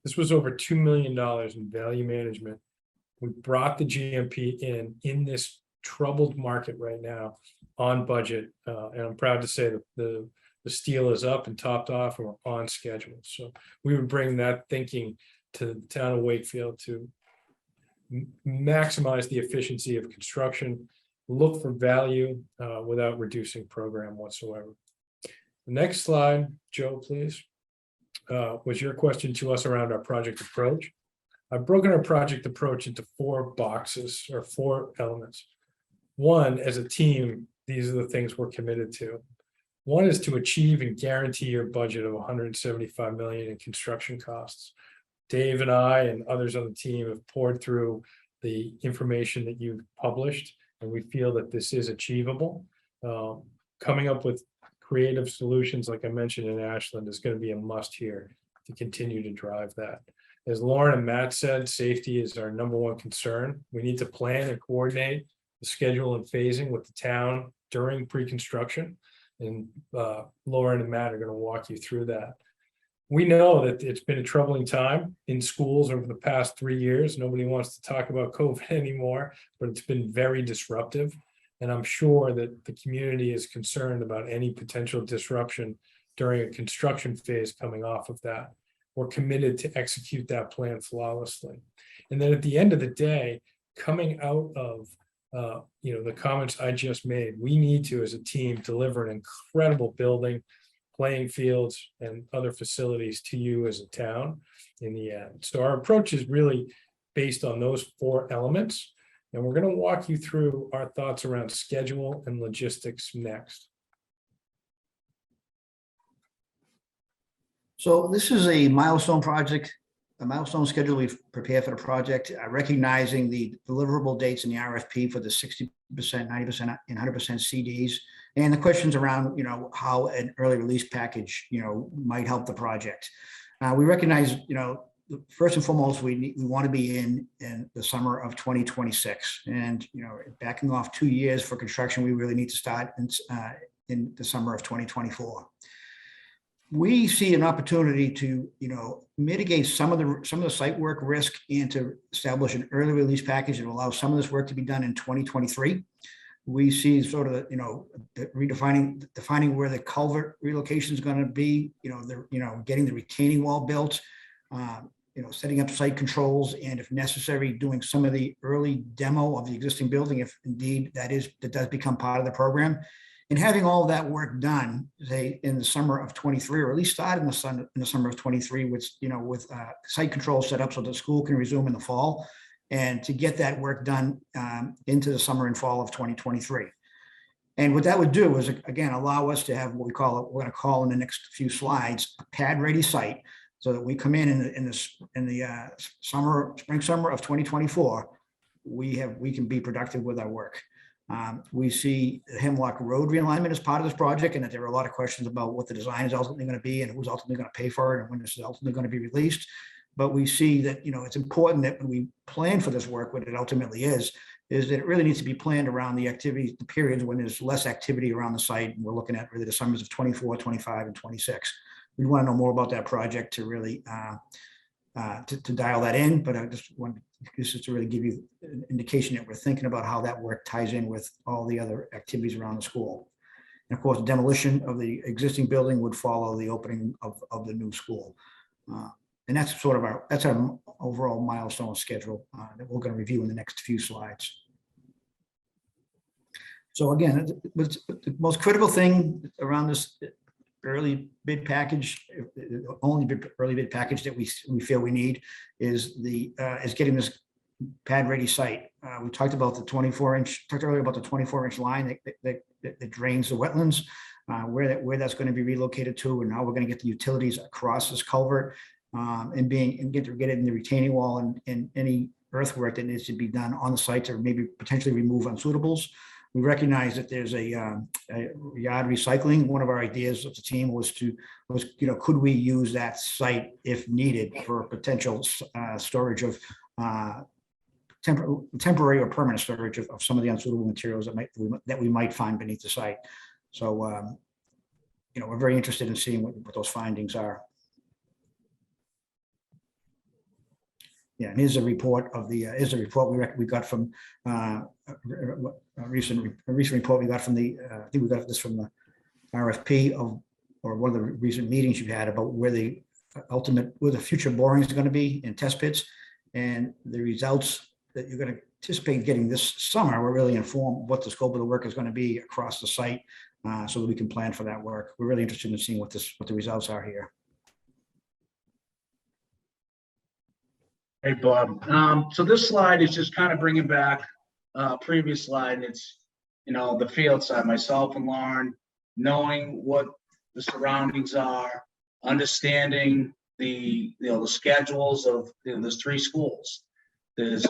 This was over $2 million in value management. We brought the GMP in this troubled market right now on budget. And I'm proud to say that the steel is up and topped off and we're on schedule. So we would bring that thinking to the town of Wakefield to maximize the efficiency of construction, look for value without reducing program whatsoever. The next slide, Joe, please, was your question to us around our project approach. I've broken our project approach into 4 boxes or 4 elements. One, as a team, these are the things we're committed to. One is to achieve and guarantee your budget of $175 million in construction costs. Dave and I and others on the team have poured through the information that you've published, and we feel that this is achievable. Coming up with creative solutions, like I mentioned in Ashland, is going to be a must here to continue to drive that. As Lauren and Matt said, safety is our #1 concern. We need to plan and coordinate the schedule and phasing with the town during pre-construction. And Lauren and Matt are going to walk you through that. We know that it's been a troubling time in schools over the past 3 years. Nobody wants to talk about COVID anymore, but it's been very disruptive. And I'm sure that the community is concerned about any potential disruption during a construction phase coming off of that. We're committed to execute that plan flawlessly. And then at the end of the day, coming out of the comments I just made, we need to, as a team, deliver an incredible building, playing fields, and other facilities to you as a town in the end. So our approach is really based on those 4 elements. And we're going to walk you through our thoughts around schedule and logistics next. So this is a milestone project, a milestone schedule we've prepared for the project, recognizing the deliverable dates in the RFP for the 60%, 90%, and 100% CDs, and the questions around, how an early release package, might help the project. We recognize, first and foremost, we want to be in the summer of 2026, and backing off 2 years for construction, we really need to start in the summer of 2024. We see an opportunity to, mitigate some of the site work risk and to establish an early release package that will allow some of this work to be done in 2023. We see sort of, defining where the culvert relocation is going to be, getting the retaining wall built, setting up site controls, and if necessary, doing some of the early demo of the existing building, if indeed that does become part of the program. And having all that work done, say, in the summer of 23, or at least start in the summer of 23, with site control set up so the school can resume in the fall, and to get that work done into the summer and fall of 2023. And what that would do is, again, allow us to have what we're going to call in the next few slides, a pad-ready site, so that we come in the spring summer of 2024, we can be productive with our work. We see the Hemlock Road realignment as part of this project, and that there are a lot of questions about what the design is ultimately going to be and who's ultimately going to pay for it and when this is ultimately going to be released. But we see that, it's important that when we plan for this work, what it ultimately is that it really needs to be planned around the activities, the periods when there's less activity around the site. And we're looking at really the summers of 24, 25, and 26. We want to know more about that project to really to dial that in, but I just wanted to really give you an indication that we're thinking about how that work ties in with all the other activities around the school. And of course, the demolition of the existing building would follow the opening of the new school. And that's sort of our overall milestone schedule that we're going to review in the next few slides. So again, the most critical thing around this early bid package, early bid package that we feel we need is getting this pad ready site. We talked about the 24-inch, talked earlier about the 24-inch line that drains the wetlands, where that's going to be relocated to, and how we're going to get the utilities across this culvert, and get it in the retaining wall, and any earthwork that needs to be done on the site to maybe potentially remove unsuitables. We recognize that there's a yard recycling. One of our ideas of the team was could we use that site if needed for potential storage of temporary or permanent storage of some of the unsuitable materials that we might find beneath the site. So, we're very interested in seeing what those findings are. Yeah, and here's a report of the we got from a recent report we got from the I think we got this from the RFP or one of the recent meetings you had about where the future boring is going to be in test pits, and the results that you're going to anticipate getting this summer will really inform what the scope of the work is going to be across the site, so that we can plan for that work. We're really interested in seeing what the results are here. Hey, Bob. So this slide is just kind of bringing back previous slide. It's, the field side, myself and Lauren, knowing what the surroundings are, understanding the schedules of, there's 3 schools. There's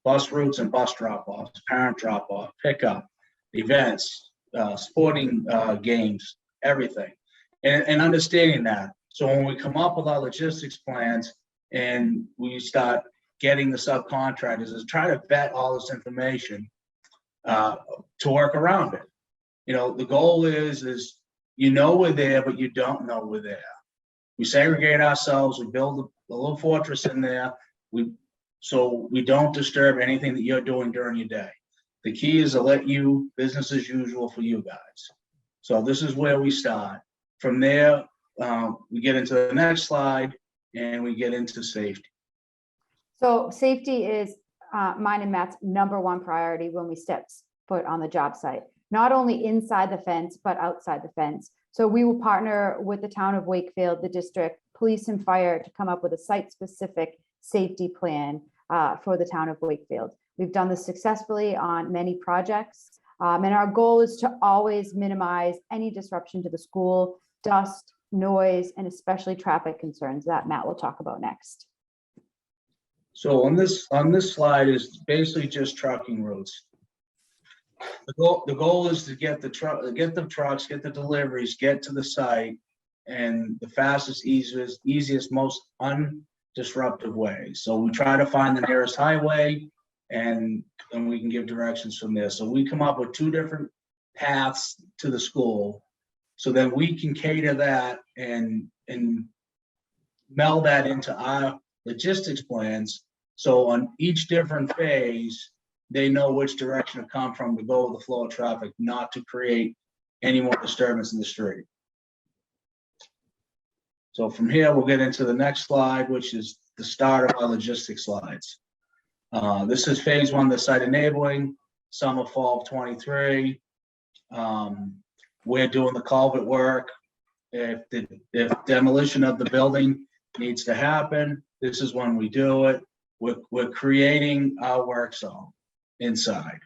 bus routes and bus drop-offs, parent drop-off, pickup, events, sporting games, everything. And understanding that. So when we come up with our logistics plans, and we start getting the subcontractors, is try to vet all this information to work around it. The goal is we're there, but you don't know we're there. We segregate ourselves, we build a little fortress in there, so we don't disturb anything that you're doing during your day. The key is to let you, business as usual for you guys. So this is where we start. From there, we get into the next slide, and we get into safety. So safety is mine and Matt's #1 priority when we step foot on the job site, not only inside the fence, but outside the fence. So we will partner with the town of Wakefield, the district, police and fire to come up with a site-specific safety plan for the town of Wakefield. We've done this successfully on many projects. And our goal is to always minimize any disruption to the school, dust, noise, and especially traffic concerns that Matt will talk about next. So on this slide is basically just trucking routes. The goal is to get the trucks, get the deliveries, get to the site, and the fastest, easiest, most undisruptive way. So we try to find the nearest highway, and then we can give directions from there. So we come up with 2 different paths to the school, so then we can cater that and meld that into our logistics plans. So on each different phase, they know which direction to come from to go with the flow of traffic, not to create any more disturbance in the street. So from here, we'll get into the next slide, which is the start of our logistics slides. This is phase 1, the site enabling, summer, fall of 23. We're doing the culvert work. If demolition of the building needs to happen, this is when we do it. We're creating our work zone inside.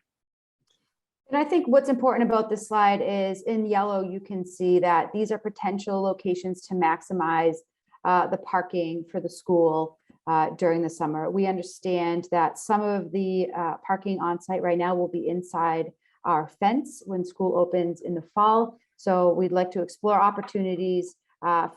And I think what's important about this slide is in yellow, you can see that these are potential locations to maximize the parking for the school during the summer. We understand that some of the parking on site right now will be inside our fence when school opens in the fall. So we'd like to explore opportunities to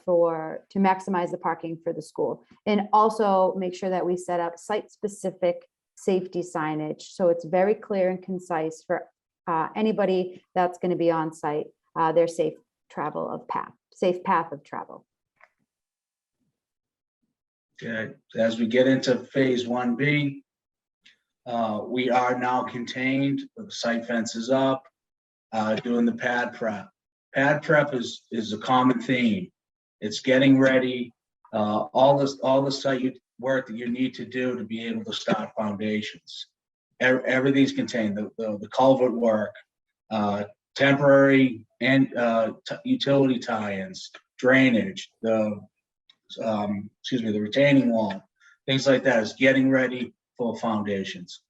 maximize the parking for the school, and also make sure that we set up site-specific safety signage so it's very clear and concise for anybody that's going to be on site, their safe path of travel. Okay, as we get into phase 1B, we are now contained, the site fence is up, doing the pad prep. Pad prep is a common theme. It's getting ready, all the site work that you need to do to be able to start foundations. Everything's contained, the culvert work, temporary and utility tie-ins, drainage, the retaining wall, things like that is getting ready for foundations.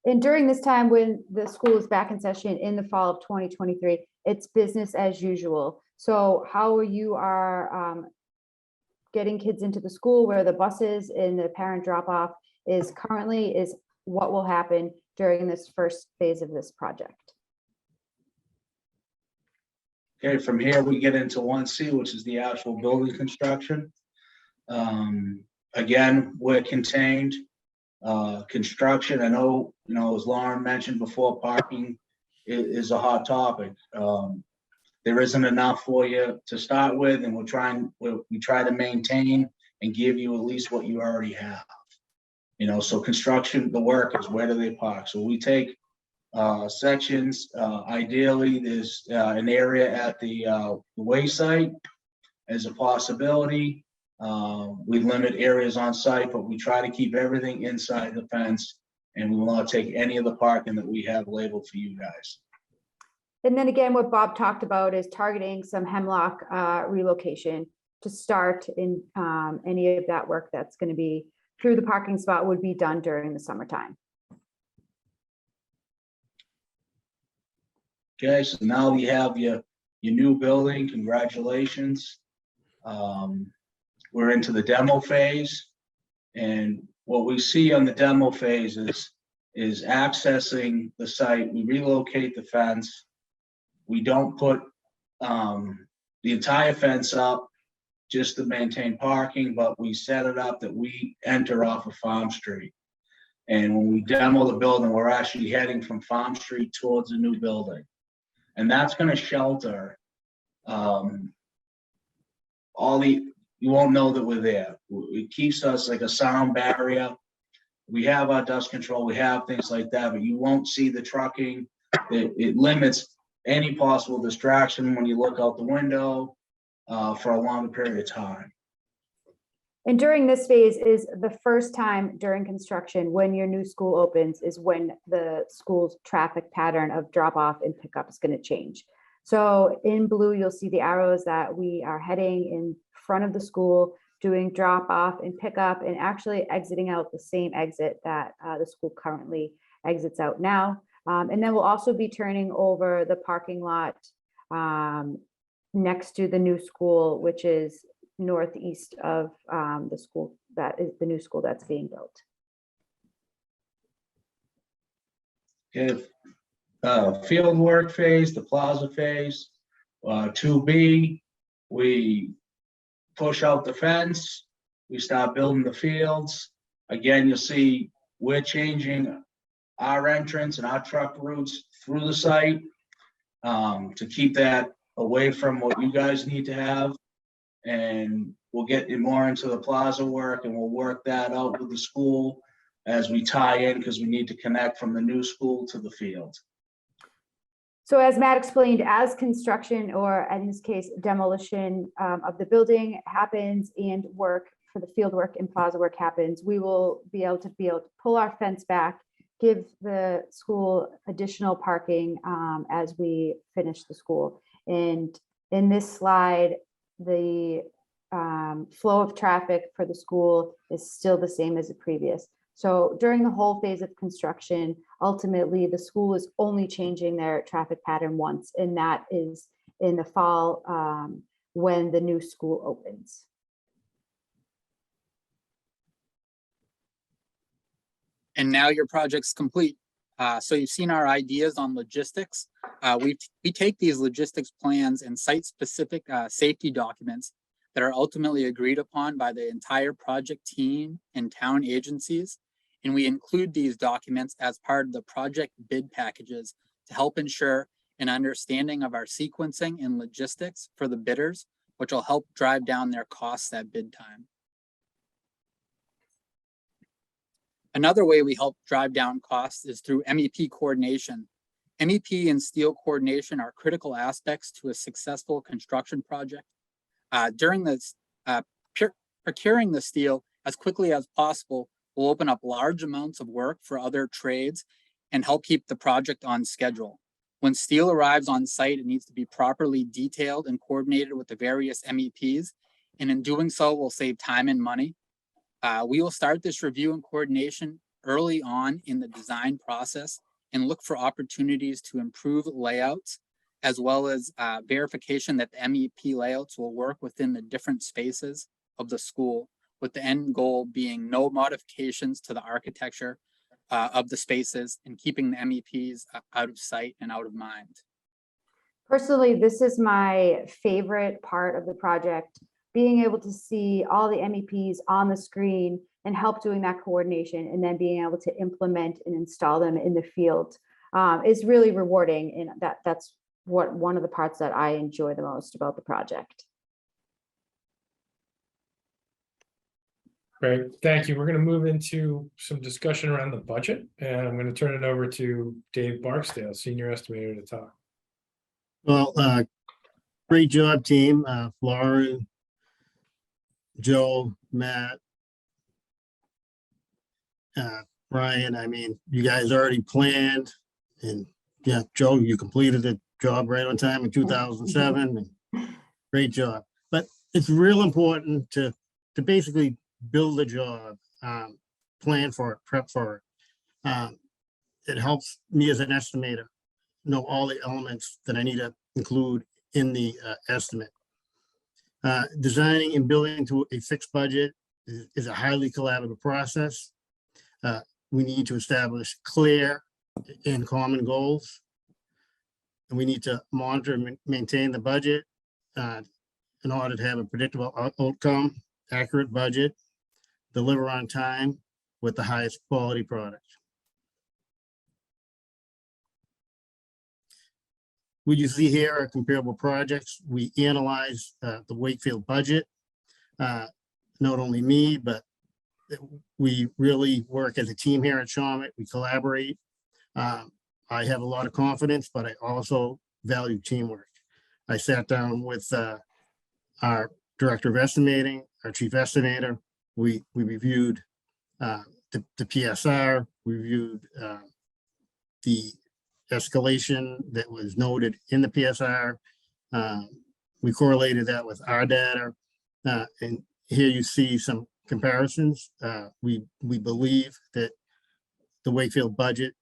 And during this time, when the school is back in session in the fall of 2023, it's business as usual. So how you are getting kids into the school, where the buses and the parent drop-off is currently, is what will happen during this first phase of this project. Okay, from here we get into 1C, which is the actual building construction. Again, we're contained. Construction, I know, as Lauren mentioned before, parking is a hot topic. There isn't enough for you to start with, and we try to maintain and give you at least what you already have. So construction, the work is where do they park? So we take sections. Ideally, there's an area at the wayside as a possibility. We limit areas on site, but we try to keep everything inside the fence, and we will not take any of the parking that we have labeled for you guys. And then again, what Bob talked about is targeting some Hemlock relocation to start in any of that work that's going to be through the parking spot would be done during the summertime. Okay, so now we have your new building. Congratulations. We're into the demo phase, and what we see on the demo phase is accessing the site. We relocate the fence. We don't put the entire fence up just to maintain parking, but we set it up that we enter off of Farm Street. And when we demo the building, we're actually heading from Farm Street towards a new building. And that's going to shelter you won't know that we're there. It keeps us like a sound barrier. We have our dust control, we have things like that, but you won't see the trucking. It limits any possible distraction when you look out the window for a longer period of time. And during this phase is the first time during construction when your new school opens is when the school's traffic pattern of drop off and pickup is going to change. So in blue, you'll see the arrows that we are heading in front of the school, doing drop off and pickup, and actually exiting out the same exit that the school currently exits out now. And then we'll also be turning over the parking lot next to the new school, which is northeast of the school, that is the new school that's being built. Okay, field work phase, the Plaza phase, 2B, we push out the fence, we start building the fields. Again, you'll see we're changing our entrance and our truck routes through the site to keep that away from what you guys need to have. And we'll get more into the Plaza work, and we'll work that out with the school as we tie in, because we need to connect from the new school to the field. So as Matt explained, as construction, or in this case, demolition of the building happens and work for the field work and Plaza work happens, we will be able to pull our fence back, give the school additional parking as we finish the school. And in this slide, the flow of traffic for the school is still the same as the previous. So during the whole phase of construction, ultimately the school is only changing their traffic pattern once, and that is in the fall when the new school opens. And now your project's complete. So you've seen our ideas on logistics. We take these logistics plans and site-specific safety documents that are ultimately agreed upon by the entire project team and town agencies. And we include these documents as part of the project bid packages to help ensure an understanding of our sequencing and logistics for the bidders, which will help drive down their costs at bid time. Another way we help drive down costs is through MEP coordination. MEP and steel coordination are critical aspects to a successful construction project. During this, procuring the steel as quickly as possible will open up large amounts of work for other trades and help keep the project on schedule. When steel arrives on site, it needs to be properly detailed and coordinated with the various MEPs, and in doing so, will save time and money. We will start this review and coordination early on in the design process and look for opportunities to improve layouts, as well as verification that the MEP layouts will work within the different spaces of the school, with the end goal being no modifications to the architecture of the spaces and keeping the MEPs out of sight and out of mind. Personally, this is my favorite part of the project, being able to see all the MEPs on the screen and help doing that coordination, and then being able to implement and install them in the field is really rewarding. And that's one of the parts that I enjoy the most about the project. Great, thank you. We're going to move into some discussion around the budget, and I'm going to turn it over to Dave Barksdale, Senior Estimator, to talk. Well, great job, team. Lauren, Joe, Matt, Brian. I mean, you guys already planned, and yeah, Joe, you completed the job right on time in 2007. And great job. But it's real important to basically build a job, plan for it, prep for it. It helps me as an estimator know all the elements that I need to include in the estimate. Designing and building to a fixed budget is a highly collaborative process. We need to establish clear and common goals. And we need to monitor and maintain the budget in order to have a predictable outcome, accurate budget, deliver on time with the highest quality product. What you see here are comparable projects. We analyze the Wakefield budget. Not only me, but we really work as a team here at Shawmut. We collaborate. I have a lot of confidence, but I also value teamwork. I sat down with our Director of Estimating, our Chief Estimator. We reviewed the PSR, we reviewed the escalation that was noted in the PSR. We correlated that with our data. And here you see some comparisons. We believe that the Wakefield budget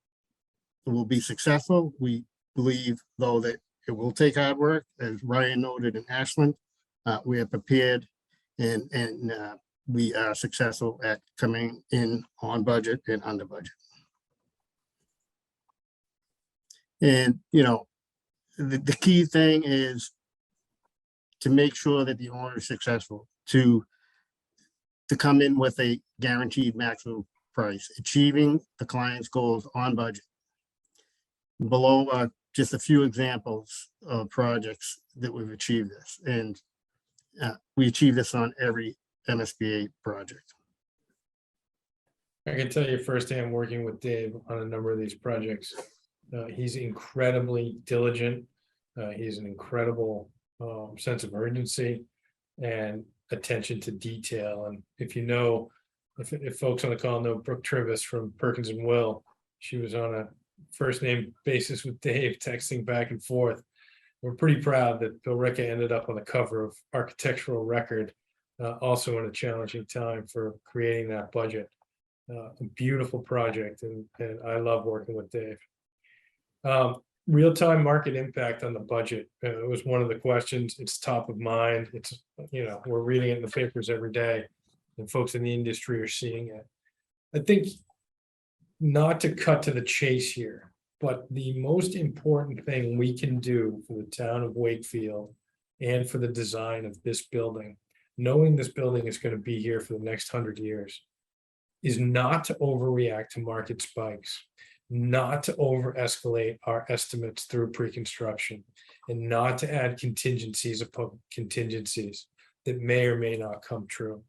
will be successful. We believe, though, that it will take hard work, as Ryan noted in Ashland. We are prepared, and we are successful at coming in on budget and under budget. And, you know, the key thing is to make sure that the owner is successful, to come in with a guaranteed maximum price, achieving the client's goals on budget. Below are just a few examples of projects that we've achieved this, and we achieve this on every MSBA project. I can tell you firsthand, working with Dave on a number of these projects, he's incredibly diligent. He's an incredible sense of urgency and attention to detail. And if you know, if folks on the call know Brooke Trivis from Perkins and Will, she was on a first name basis with Dave, texting back and forth. We're pretty proud that Bill Ricca ended up on the cover of Architectural Record, also in a challenging time for creating that budget. A beautiful project, and I love working with Dave. Real-time market impact on the budget. It was one of the questions. It's top of mind. It's, you know, we're reading it in the papers every day, and folks in the industry are seeing it. I think, not to cut to the chase here, but the most important thing we can do for the town of Wakefield and for the design of this building, knowing this building is going to be here for the next 100 years, is not to overreact to market spikes, not to over-escalate our estimates through pre-construction, and not to add contingencies upon contingencies that may or may not come true.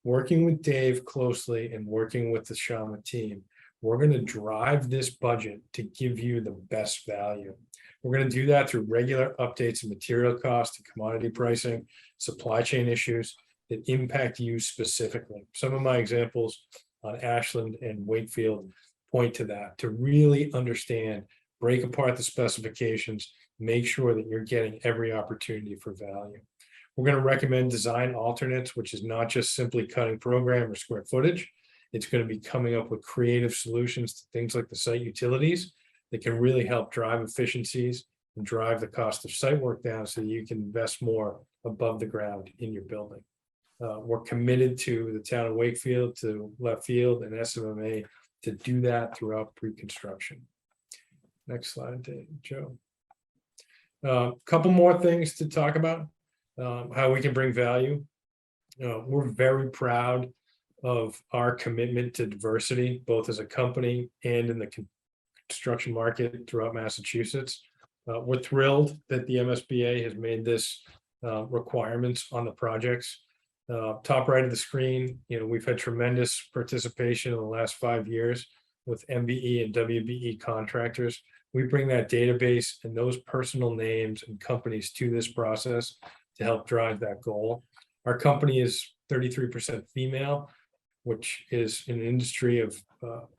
Working with Dave closely and working with the Shawmut team, we're going to drive this budget to give you the best value. We're going to do that through regular updates of material costs and commodity pricing, supply chain issues that impact you specifically. Some of my examples on Ashland and Wakefield point to that, to really understand break apart the specifications, make sure that you're getting every opportunity for value. We're going to recommend design alternates, which is not just simply cutting program or square footage. It's going to be coming up with creative solutions to things like the site utilities that can really help drive efficiencies and drive the cost of site work down so that you can invest more above the ground in your building. We're committed to the town of Wakefield, to Left Field and SMMA to do that throughout pre-construction. Next slide, Joe. Couple more things to talk about, how we can bring value. We're very proud of our commitment to diversity, both as a company and in the construction market throughout Massachusetts. We're thrilled that the MSBA has made this requirements on the projects. Top right of the screen, we've had tremendous participation in the last 5 years with MBE and WBE contractors. We bring that database and those personal names and companies to this process to help drive that goal. Our company is 33% female, which is in an industry of,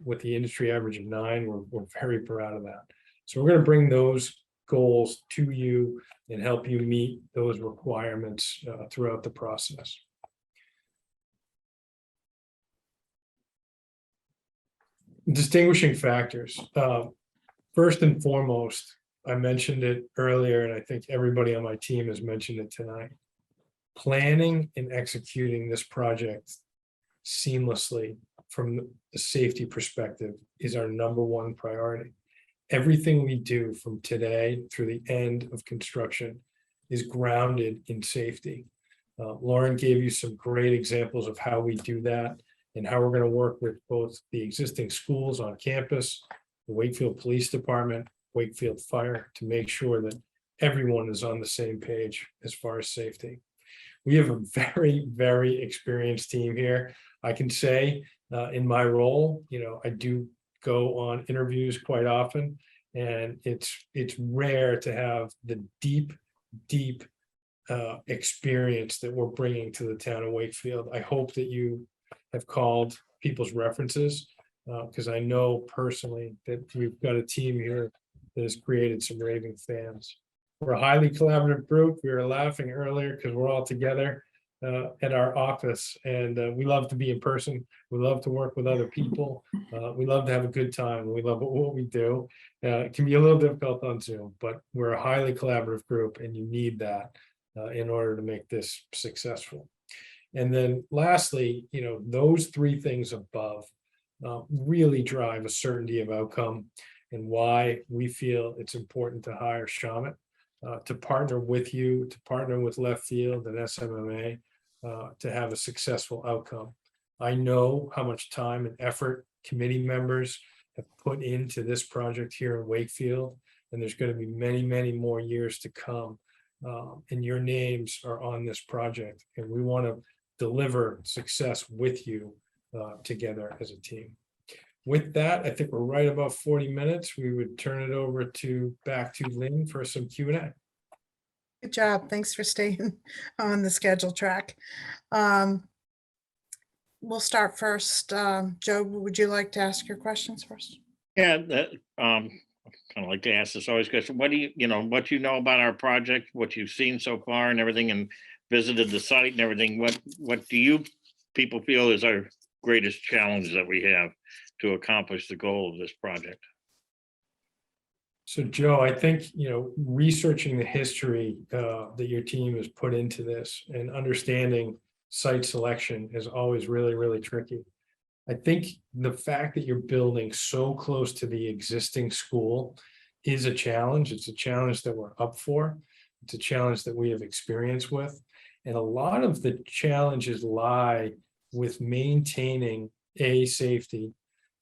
with the industry average of 9, we're very proud of that. So we're going to bring those goals to you and help you meet those requirements throughout the process. Distinguishing factors. First and foremost, I mentioned it earlier, and I think everybody on my team has mentioned it tonight. Planning and executing this project seamlessly from the safety perspective is our #1 priority. Everything we do from today through the end of construction is grounded in safety. Lauren gave you some great examples of how we do that and how we're going to work with both the existing schools on campus, the Wakefield Police Department, Wakefield Fire, to make sure that everyone is on the same page as far as safety. We have a very, very experienced team here. I can say in my role, I do go on interviews quite often, and it's rare to have the deep experience that we're bringing to the town of Wakefield. I hope that you have called people's references because I know personally that we've got a team here that has created some raving fans. We're a highly collaborative group. We were laughing earlier because we're all together at our office, and we love to be in person. We love to work with other people. We love to have a good time. We love what we do. It can be a little difficult on Zoom, but we're a highly collaborative group, and you need that in order to make this successful. And then lastly, those 3 things above really drive a certainty of outcome and why we feel it's important to hire Shamit to partner with you, to partner with Left Field and SMMA to have a successful outcome. I know how much time and effort committee members have put into this project here in Wakefield, and there's going to be many, many more years to come. And your names are on this project, and we want to deliver success with you together as a team. With that, I think we're right about 40 minutes. We would turn it over back to Lynn for some Q&A. Good job. Thanks for staying on the schedule track. We'll start first. Joe, would you like to ask your questions first? Yeah, kind of like to ask this always question. What do what you know about our project, what you've seen so far and everything, and visited the site and everything, what do you people feel is our greatest challenge that we have to accomplish the goal of this project? So Joe, I think, researching the history that your team has put into this and understanding site selection is always really, really tricky. I think the fact that you're building so close to the existing school is a challenge. It's a challenge that we're up for. It's a challenge that we have experience with. And a lot of the challenges lie with maintaining A, safety,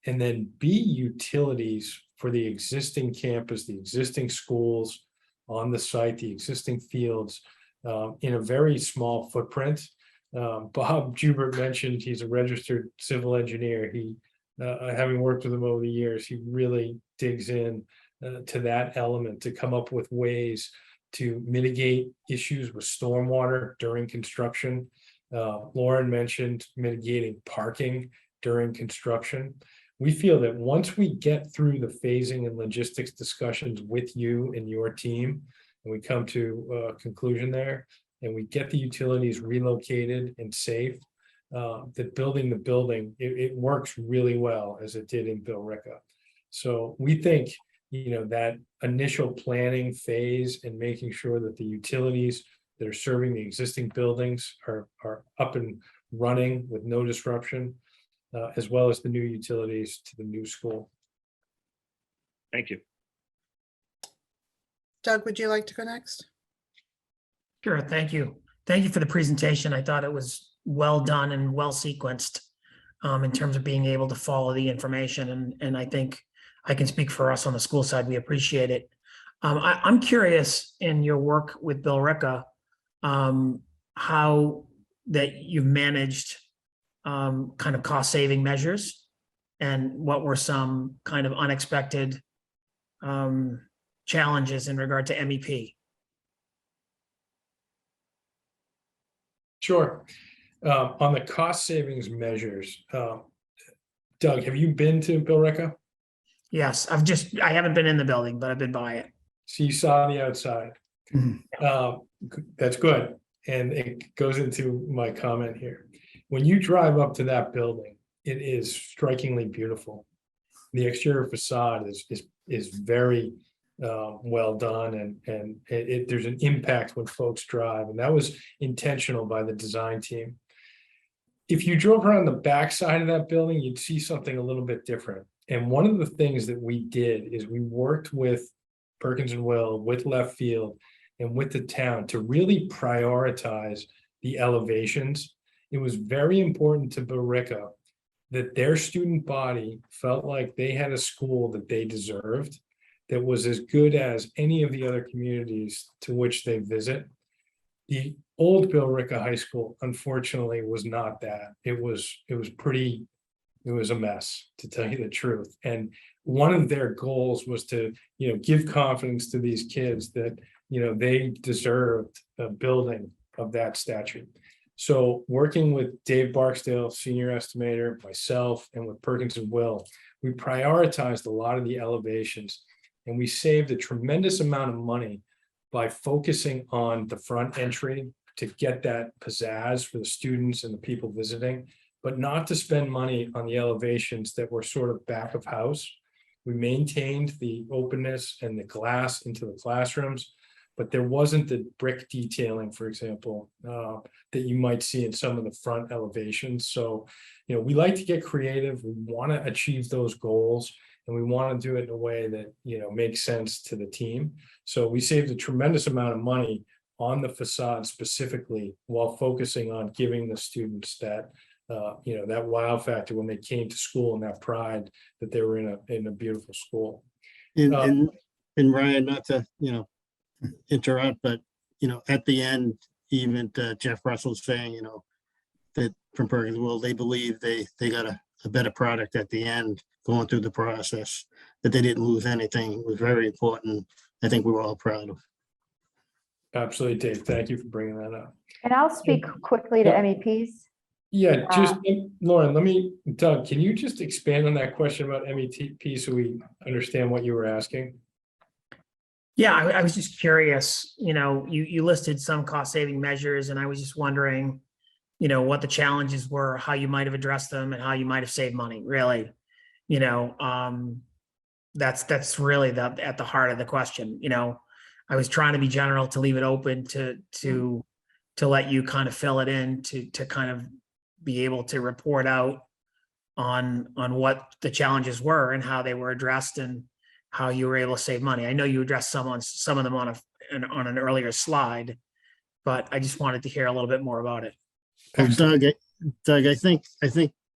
and then B, utilities for the existing campus, the existing schools on the site, the existing fields in a very small footprint. Bob Dubert mentioned he's a registered civil engineer. He, having worked with him over the years, he really digs in to that element to come up with ways to mitigate issues with stormwater during construction. Lauren mentioned mitigating parking during construction. We feel that once we get through the phasing and logistics discussions with you and your team, and we come to a conclusion there, and we get the utilities relocated and safe, that building the building, it works really well as it did in Billerica. So we think, that initial planning phase and making sure that the utilities that are serving the existing buildings are up and running with no disruption, as well as the new utilities to the new school. Thank you. Doug, would you like to go next? Sure, thank you. Thank you for the presentation. I thought it was well done and well sequenced in terms of being able to follow the information. And I think I can speak for us on the school side. We appreciate it. I'm curious in your work with Billerica, how that you've managed kind of cost saving measures and what were some kind of unexpected challenges in regard to MEP. Sure. On the cost savings measures, Doug, have you been to Billerica? Yes, I haven't been in the building, but I've been by it. So you saw the outside. That's good. And it goes into my comment here. When you drive up to that building, it is strikingly beautiful. The exterior facade is very well done, and there's an impact when folks drive, and that was intentional by the design team. If you drove around the back side of that building, you'd see something a little bit different. And one of the things that we did is we worked with Perkins and Will, with Left Field, and with the town to really prioritize the elevations. It was very important to Billerica that their student body felt like they had a school that they deserved, that was as good as any of the other communities to which they visit. The old Billerica High School, unfortunately, was not that. It was a mess, to tell you the truth. And one of their goals was to, give confidence to these kids that, they deserved a building of that stature. So working with Dave Barksdale, senior estimator, myself, and with Perkins and Will, we prioritized a lot of the elevations, and we saved a tremendous amount of money by focusing on the front entry to get that pizzazz for the students and the people visiting, but not to spend money on the elevations that were sort of back of house. We maintained the openness and the glass into the classrooms, but there wasn't the brick detailing, for example, that you might see in some of the front elevations. So, we like to get creative. We want to achieve those goals, and we want to do it in a way that, makes sense to the team. So we saved a tremendous amount of money on the facade specifically, while focusing on giving the students that, that wow factor when they came to school, and that pride that they were in a beautiful school. And Ryan, not to, interrupt, but, at the end, even Jeff Russell's saying, that from Perkins Will, they believe they got a better product at the end going through the process, that they didn't lose anything. It was very important. I think we were all proud of. Absolutely, Dave. Thank you for bringing that up. And I'll speak quickly to Yeah. MEPs. Yeah, just Lauren, Doug, can you just expand on that question about MEP so we understand what you were asking? Yeah, I was just curious, you listed some cost saving measures, and I was just wondering, what the challenges were, how you might have addressed them, and how you might have saved money, really. That's really at the heart of the question. I was trying to be general, to leave it open to let you kind of fill it in, to kind of be able to report out on what the challenges were and how they were addressed and how you were able to save money. I know you addressed some of them on an earlier slide, but I just wanted to hear a little bit more about it. Doug, I think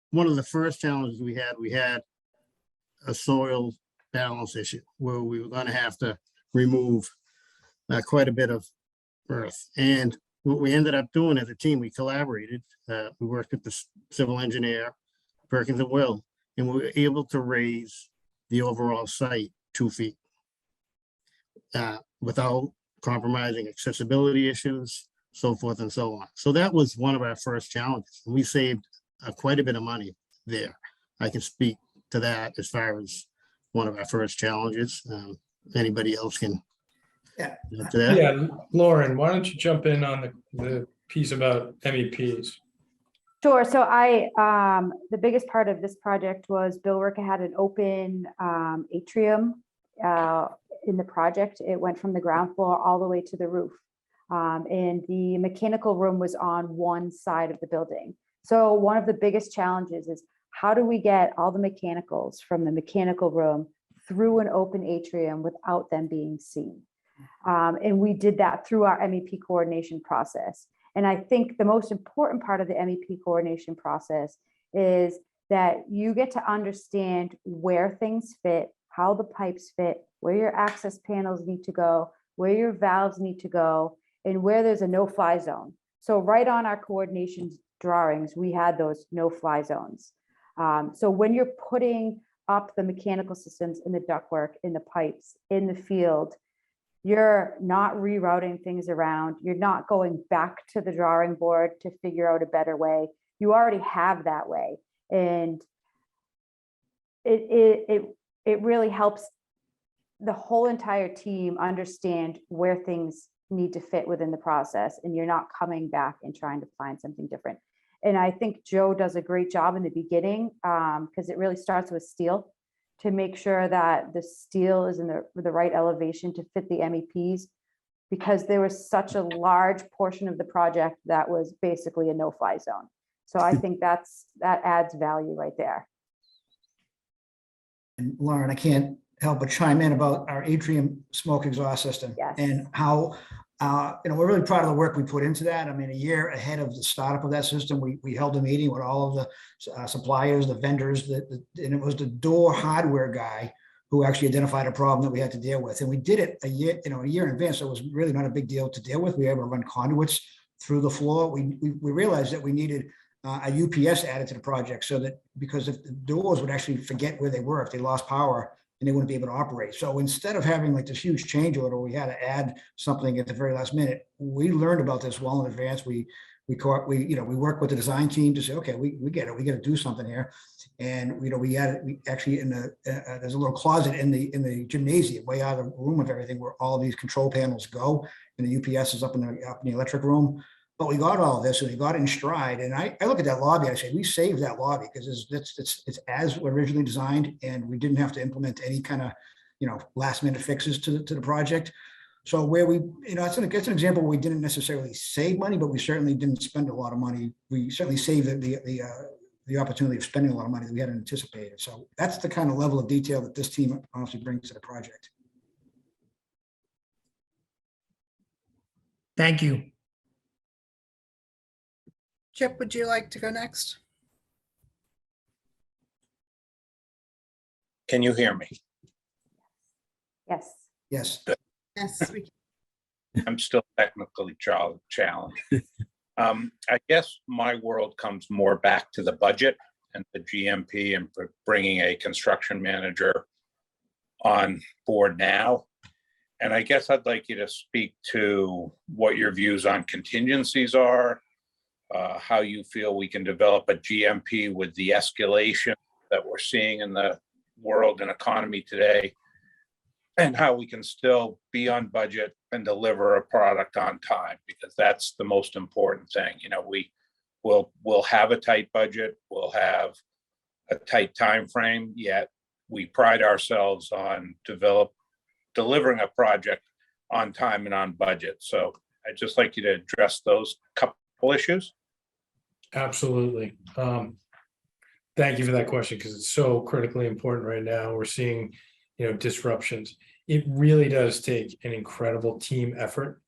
one of the first challenges we had a soil balance issue where we were going to have to remove quite a bit of earth. And what we ended up doing as a team, we collaborated. We worked with the civil engineer, Perkins and Will, and we were able to raise the overall site 2 feet without compromising accessibility issues, so forth and so on. So that was one of our first challenges. We saved quite a bit of money there. I can speak to that as far as one of our first challenges. Anybody else can. Yeah. add to that? Yeah, Lauren, why don't you jump in on the piece about MEPs? Sure. So the biggest part of this project was Bill Rickard had an open atrium in the project. It went from the ground floor all the way to the roof. And the mechanical room was on one side of the building. So one of the biggest challenges is how do we get all the mechanicals from the mechanical room through an open atrium without them being seen? And we did that through our MEP coordination process. And I think the most important part of the MEP coordination process is that you get to understand where things fit, how the pipes fit, where your access panels need to go, where your valves need to go, and where there's a no-fly zone. So right on our coordination drawings, we had those no-fly zones. So when you're putting up the mechanical systems in the ductwork, in the pipes, in the field, you're not rerouting things around. You're not going back to the drawing board to figure out a better way. You already have that way. And it really helps the whole entire team understand where things need to fit within the process, and you're not coming back and trying to find something different. And I think Joe does a great job in the beginning because it really starts with steel to make sure that the steel is in the right elevation to fit the MEPs, because there was such a large portion of the project that was basically a no-fly zone. So I think that adds value right there. And Lauren, I can't help but chime in about our atrium smoke exhaust system. Yes. And how, we're really proud of the work we put into that. I mean, a year ahead of the startup of that system, we held a meeting with all of the suppliers, the vendors, and it was the door hardware guy who actually identified a problem that we had to deal with. And we did it a year in advance. So it was really not a big deal to deal with. We were able to run conduits through the floor. We realized that we needed a UPS added to the project, so that, because if the doors would actually forget where they were, if they lost power, and they wouldn't be able to operate. So instead of having like this huge change order, we had to add something at the very last minute. We learned about this well in advance. We work with the design team to say, okay, we get it. We got to do something here. And we actually there's a little closet in the gymnasium, way out of the room of everything, where all of these control panels go, and the UPS is up in the electric room. But we got all this and we got it in stride. And I look at that lobby, I say, we saved that lobby because it's as originally designed, and we didn't have to implement any kind of, last minute fixes to the project. So where it's an example where we didn't necessarily save money, but we certainly didn't spend a lot of money. We certainly saved the opportunity of spending a lot of money that we hadn't anticipated. So that's the kind of level of detail that this team honestly brings to the project. Thank you. Chip, would you like to go next? Can you hear me? Yes. Yes. Yes. I'm still technically challenged. I guess my world comes more back to the budget and the GMP and bringing a construction manager on board now. And I guess I'd like you to speak to what your views on contingencies are, how you feel we can develop a GMP with the escalation that we're seeing in the world and economy today, and how we can still be on budget and deliver a product on time, because that's the most important thing. We'll have a tight budget, we'll have a tight time frame, yet we pride ourselves on delivering a project on time and on budget. So I'd just like you to address those couple issues. Absolutely. Thank you for that question, because it's so critically important right now. We're seeing, disruptions. It really does take an incredible team effort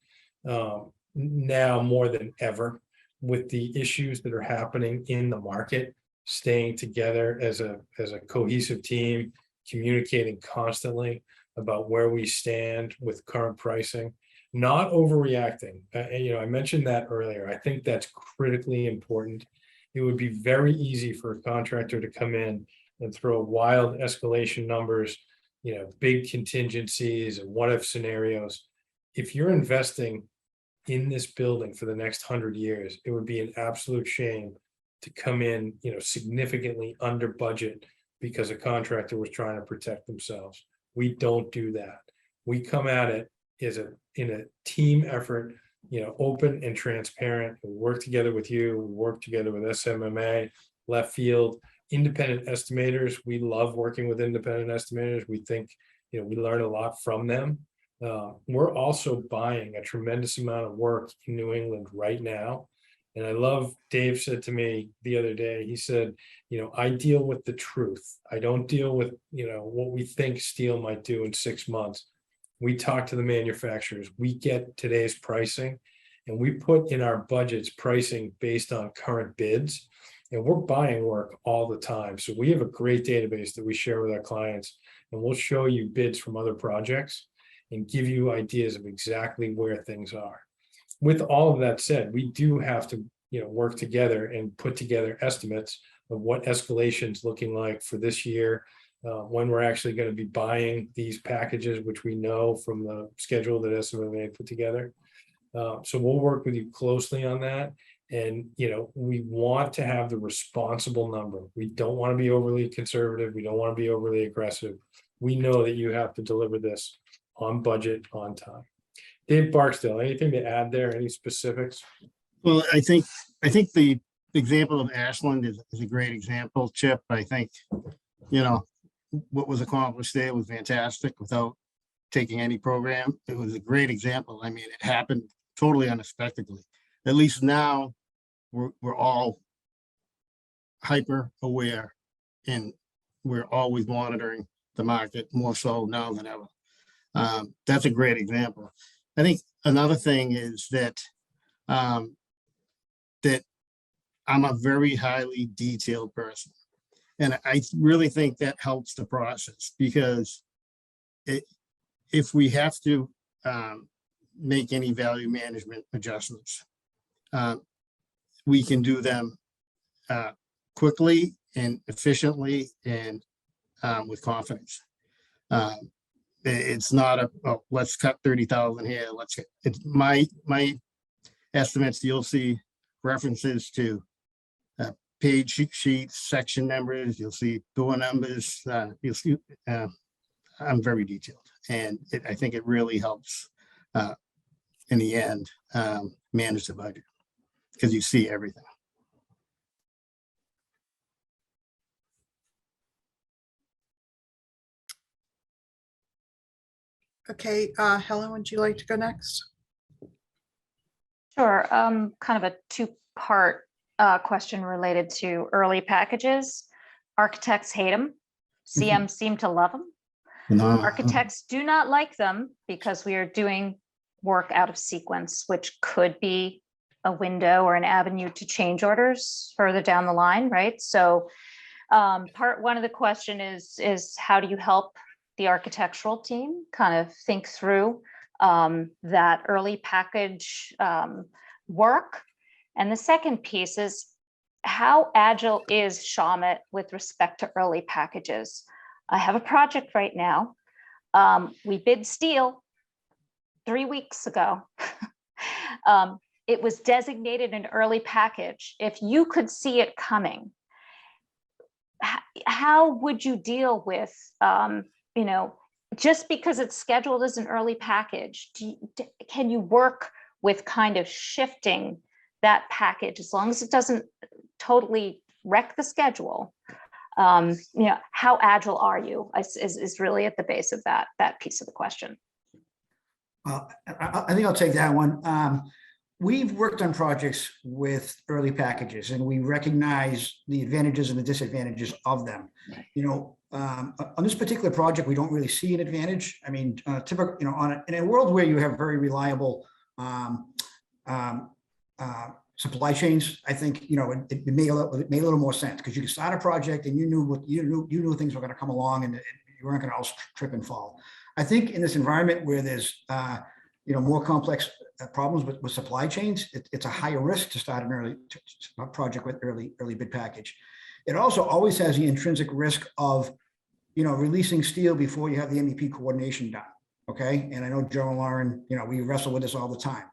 now more than ever, with the issues that are happening in the market, staying together as a cohesive team, communicating constantly about where we stand with current pricing. Not overreacting. I mentioned that earlier. I think that's critically important. It would be very easy for a contractor to come in and throw wild escalation numbers, big contingencies and what if scenarios. If you're investing in this building for the next 100 years, it would be an absolute shame to come in, significantly under budget because a contractor was trying to protect themselves. We don't do that. We come at it in a team effort, open and transparent. We work together with you, we work together with SMMA, Left Field, independent estimators. We love working with independent estimators. We think, we learn a lot from them. We're also buying a tremendous amount of work in New England right now. And I love, Dave said to me the other day, he said, I deal with the truth. I don't deal with, what we think steel might do in 6 months. We talk to the manufacturers, we get today's pricing, and we put in our budgets pricing based on current bids. And we're buying work all the time. So we have a great database that we share with our clients, and we'll show you bids from other projects and give you ideas of exactly where things are. With all of that said, we do have to, work together and put together estimates of what escalation's looking like for this year, when we're actually going to be buying these packages, which we know from the schedule that SMMA put together. So we'll work with you closely on that. And, we want to have the responsible number. We don't want to be overly conservative. We don't want to be overly aggressive. We know that you have to deliver this on budget, on time. Dave Barksdale, anything to add there? Any specifics? Well, I think the example of Ashland is a great example, Chip. I think, what was accomplished there was fantastic without taking any program. It was a great example. I mean, it happened totally unexpectedly. At least now we're all hyper aware, and we're always monitoring the market more so now than ever. That's a great example. I think another thing is that that I'm a very highly detailed person. And I really think that helps the process, because if we have to make any value management adjustments, we can do them quickly and efficiently and with confidence. It's not let's cut 30,000 here. It's my estimates. You'll see references to page sheets, section numbers. You'll see door numbers. You'll see. I'm very detailed, and I think it really helps in the end manage the budget, because you see everything. Okay, Helen, would you like to go next? Sure. Kind of a two-part question related to early packages. Architects hate them. CMs seem to love them. No. Architects do not like them because we are doing work out of sequence, which could be a window or an avenue to change orders further down the line, right? So part one of the question is how do you help the architectural team kind of think through that early package work? And the second piece is, how agile is Shawmut with respect to early packages? I have a project right now. We bid steel 3 weeks ago. It was designated an early package. If you could see it coming, how would you deal with, just because it's scheduled as an early package, can you work with kind of shifting that package as long as it doesn't totally wreck the schedule? How agile are you is really at the base of that piece of the question. Well, I think I'll take that one. We've worked on projects with early packages, and we recognize the advantages and the disadvantages of them. On this particular project, we don't really see an advantage. I mean, typical, in a world where you have very reliable supply chains, I think it made a little more sense, because you could start a project and you knew things were going to come along, and you weren't going to all trip and fall. I think in this environment where there's more complex problems with supply chains, it's a higher risk to start an early project with early bid package. It also always has the intrinsic risk of releasing steel before you have the MEP coordination done. Okay, and I know Joe and Lauren, we wrestle with this all the time.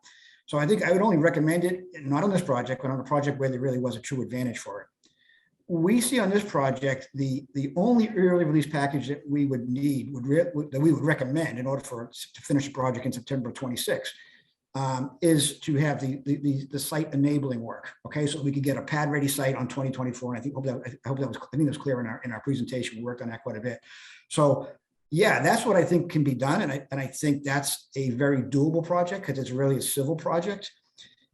So I think I would only recommend it, not on this project, but on a project where there really was a true advantage for it. we see on this project, the only early release package that we would need, that we would recommend in order for us to finish the project in September 26, is to have the site enabling work. Okay, so we could get a pad ready site on 2024. And I think that was clear in our presentation. We worked on that quite a bit. So yeah, that's what I think can be done, and I think that's a very doable project because it's really a civil project.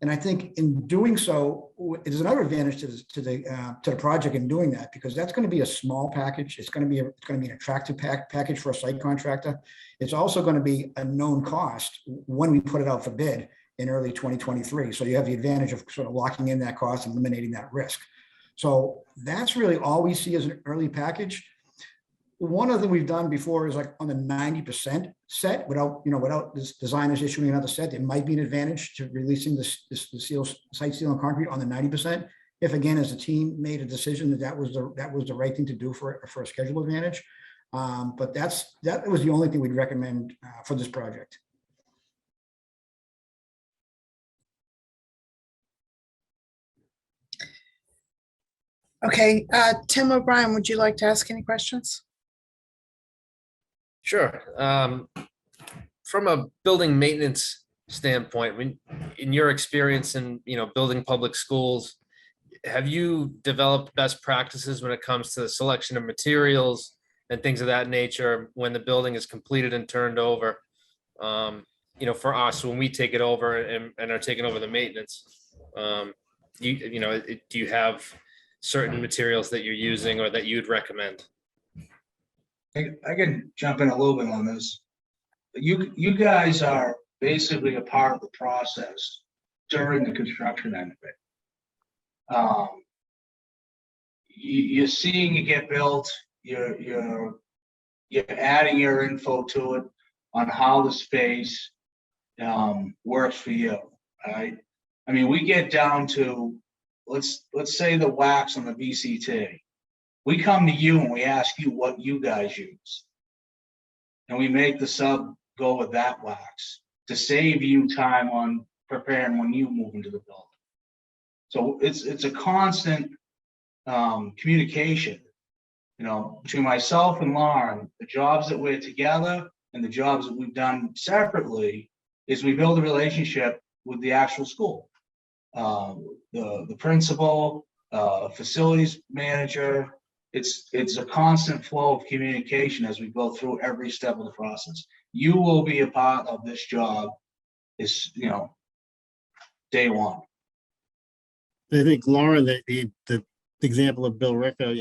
And I think in doing so, there's another advantage to the project in doing that, because that's going to be a small package. It's going to be an attractive package for a site contractor. It's also going to be a known cost when we put it out for bid in early 2023. So you have the advantage of sort of locking in that cost and eliminating that risk. So that's really all we see as an early package. One other thing we've done before is like on the 90% set, without this designers issuing another set, it might be an advantage to releasing the site seal and concrete on the 90%. If again, as a team made a decision that was the right thing to do for a schedule advantage. But that was the only thing we'd recommend for this project. Okay, Tim O'Brien, would you like to ask any questions? Sure. From a building maintenance standpoint, in your experience in, building public schools, have you developed best practices when it comes to the selection of materials and things of that nature when the building is completed and turned over? For us, when we take it over and are taking over the maintenance, do you have certain materials that you're using or that you'd recommend? I can jump in a little bit on this. You guys are basically a part of the process during the construction end of it. You're seeing it get built. You're adding your info to it on how the space works for you. Right? I mean, we get down to let's say the wax on the VCT. We come to you and we ask you what you guys use. And we make the sub go with that wax to save you time on preparing when you move into the building. So it's a constant communication, between myself and Lauren. The jobs that we're together and the jobs that we've done separately is we build a relationship with the actual school. The principal, facilities manager. It's a constant flow of communication as we go through every step of the process. You will be a part of this job day one. I think Lauren, the example of Bill Rickard,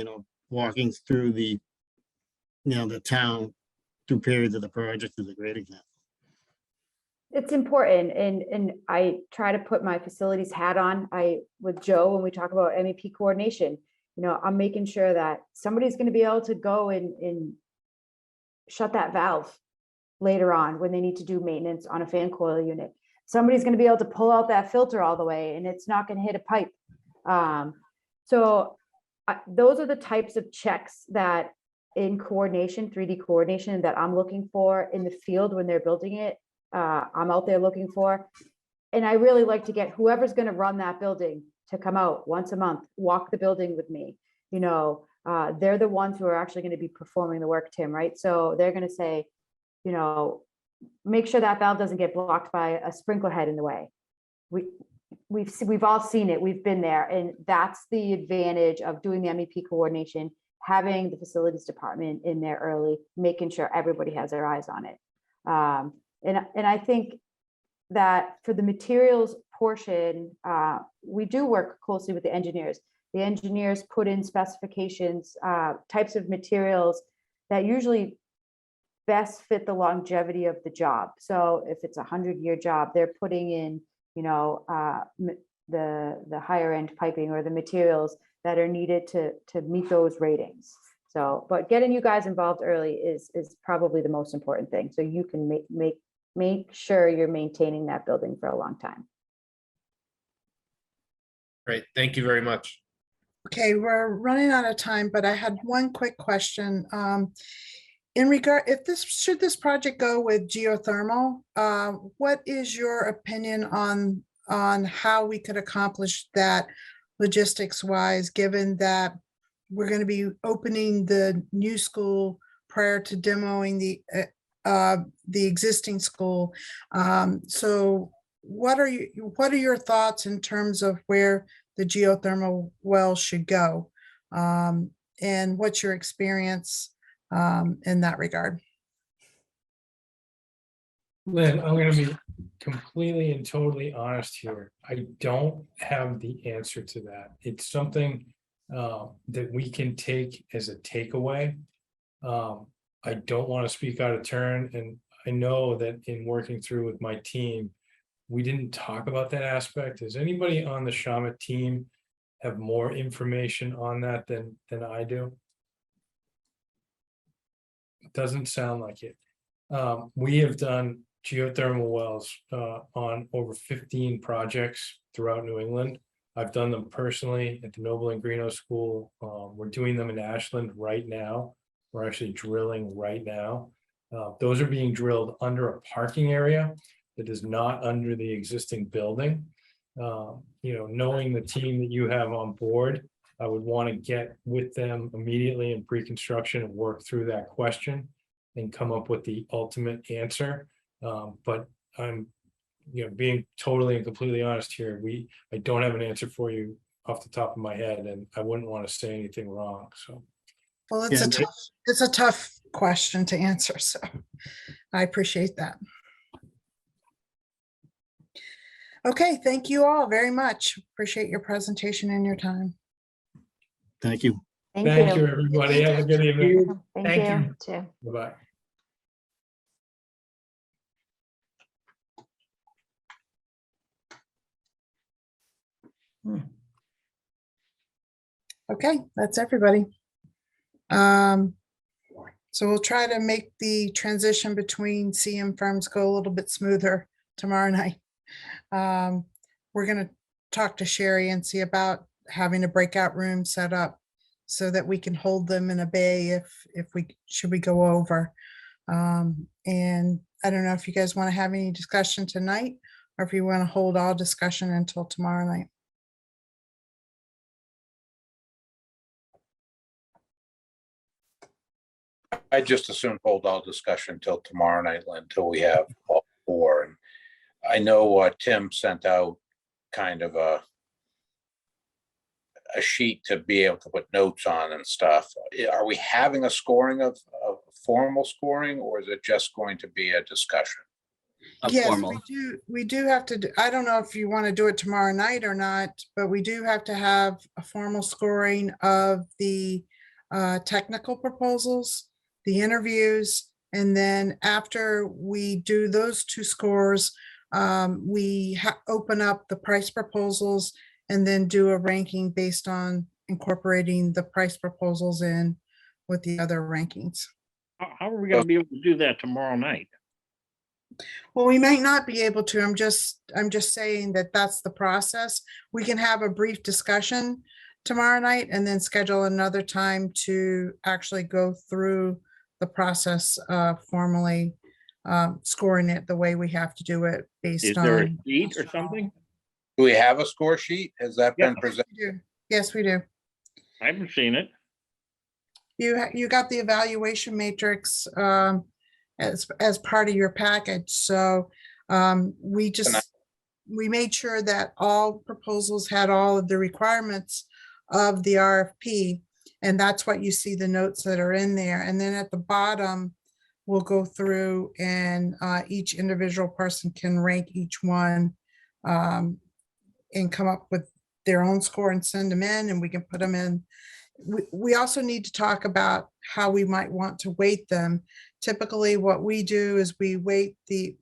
walking through the town through periods of the project is a great example. It's important, and I try to put my facilities hat on. With Joe, when we talk about MEP coordination, I'm making sure that somebody's going to be able to go and shut that valve later on when they need to do maintenance on a fan coil unit. Somebody's going to be able to pull out that filter all the way and it's not going to hit a pipe. So those are the types of checks that in coordination, 3D coordination, that I'm looking for in the field when they're building it. I'm out there looking for, and I really like to get whoever's going to run that building to come out once a month, walk the building with me. They're the ones who are actually going to be performing the work, Tim, right? So they're going to say, make sure that valve doesn't get blocked by a sprinkler head in the way. We've all seen it. We've been there, and that's the advantage of doing the MEP coordination, having the facilities department in there early, making sure everybody has their eyes on it. And I think that for the materials portion, we do work closely with the engineers. The engineers put in specifications, types of materials that usually best fit the longevity of the job. So if it's a 100-year job, they're putting in, the higher end piping or the materials that are needed to meet those ratings. So, but getting you guys involved early is probably the most important thing. So you can make sure you're maintaining that building for a long time. Great, thank you very much. Okay, we're running out of time, but I had one quick question. In regard, should this project go with geothermal, what is your opinion on how we could accomplish that logistics wise, given that we're going to be opening the new school prior to demoing the existing school. So what are your thoughts in terms of where the geothermal well should go? And what's your experience in that regard? Lynn, I'm gonna be completely and totally honest here. I don't have the answer to that. It's something that we can take as a takeaway. I don't want to speak out of turn, and I know that in working through with my team, we didn't talk about that aspect. Does anybody on the Shawmut team have more information on that than I do? It doesn't sound like it. We have done geothermal wells on over 15 projects throughout New England. I've done them personally at the Noble and Greeno School. We're doing them in Ashland right now. We're actually drilling right now. Those are being drilled under a parking area that is not under the existing building. Knowing the team that you have on board, I would want to get with them immediately in pre-construction and work through that question and come up with the ultimate answer. But I'm, being totally and completely honest here, I don't have an answer for you off the top of my head, and I wouldn't want to say anything wrong. So, well, it's a tough question to answer. So I appreciate that. Okay, thank you all very much. Appreciate your presentation and your time. Thank you. thank you, everybody. Have a good evening. Thank you. Too. Bye-bye. Okay, that's everybody. So we'll try to make the transition between CM firms go a little bit smoother tomorrow night. We're going to talk to Sherry and see about having a breakout room set up so that we can hold them in a bay if we go over. And I don't know if you guys want to have any discussion tonight or if you want to hold all discussion until tomorrow night. I just assume hold all discussion till tomorrow night, until we have all four. And I know Tim sent out kind of a sheet to be able to put notes on and stuff. Are we having a scoring of formal scoring, or is it just going to be a discussion? Yes, Formal. we do have to, I don't know if you want to do it tomorrow night or not, but we do have to have a formal scoring of the technical proposals, the interviews, and then after we do those two scores, we open up the price proposals and then do a ranking based on incorporating the price proposals in with the other rankings. How are we gonna be able to do that tomorrow night? Well, we might not be able to. I'm just saying that that's the process. We can have a brief discussion tomorrow night and then schedule another time to actually go through the process formally scoring it the way we have to do it based Is on. there a sheet or something? Do we have a score sheet? Has that been presented? Yes, we do. I haven't seen it. You got the evaluation matrix as part of your package. So we made sure that all proposals had all of the requirements of the RFP. And that's what you see the notes that are in there. And then at the bottom, we'll go through and each individual person can rank each one and come up with their own score and send them in, and we can put them in. We also need to talk about how we might want to weight them. Typically, what we do is we weight the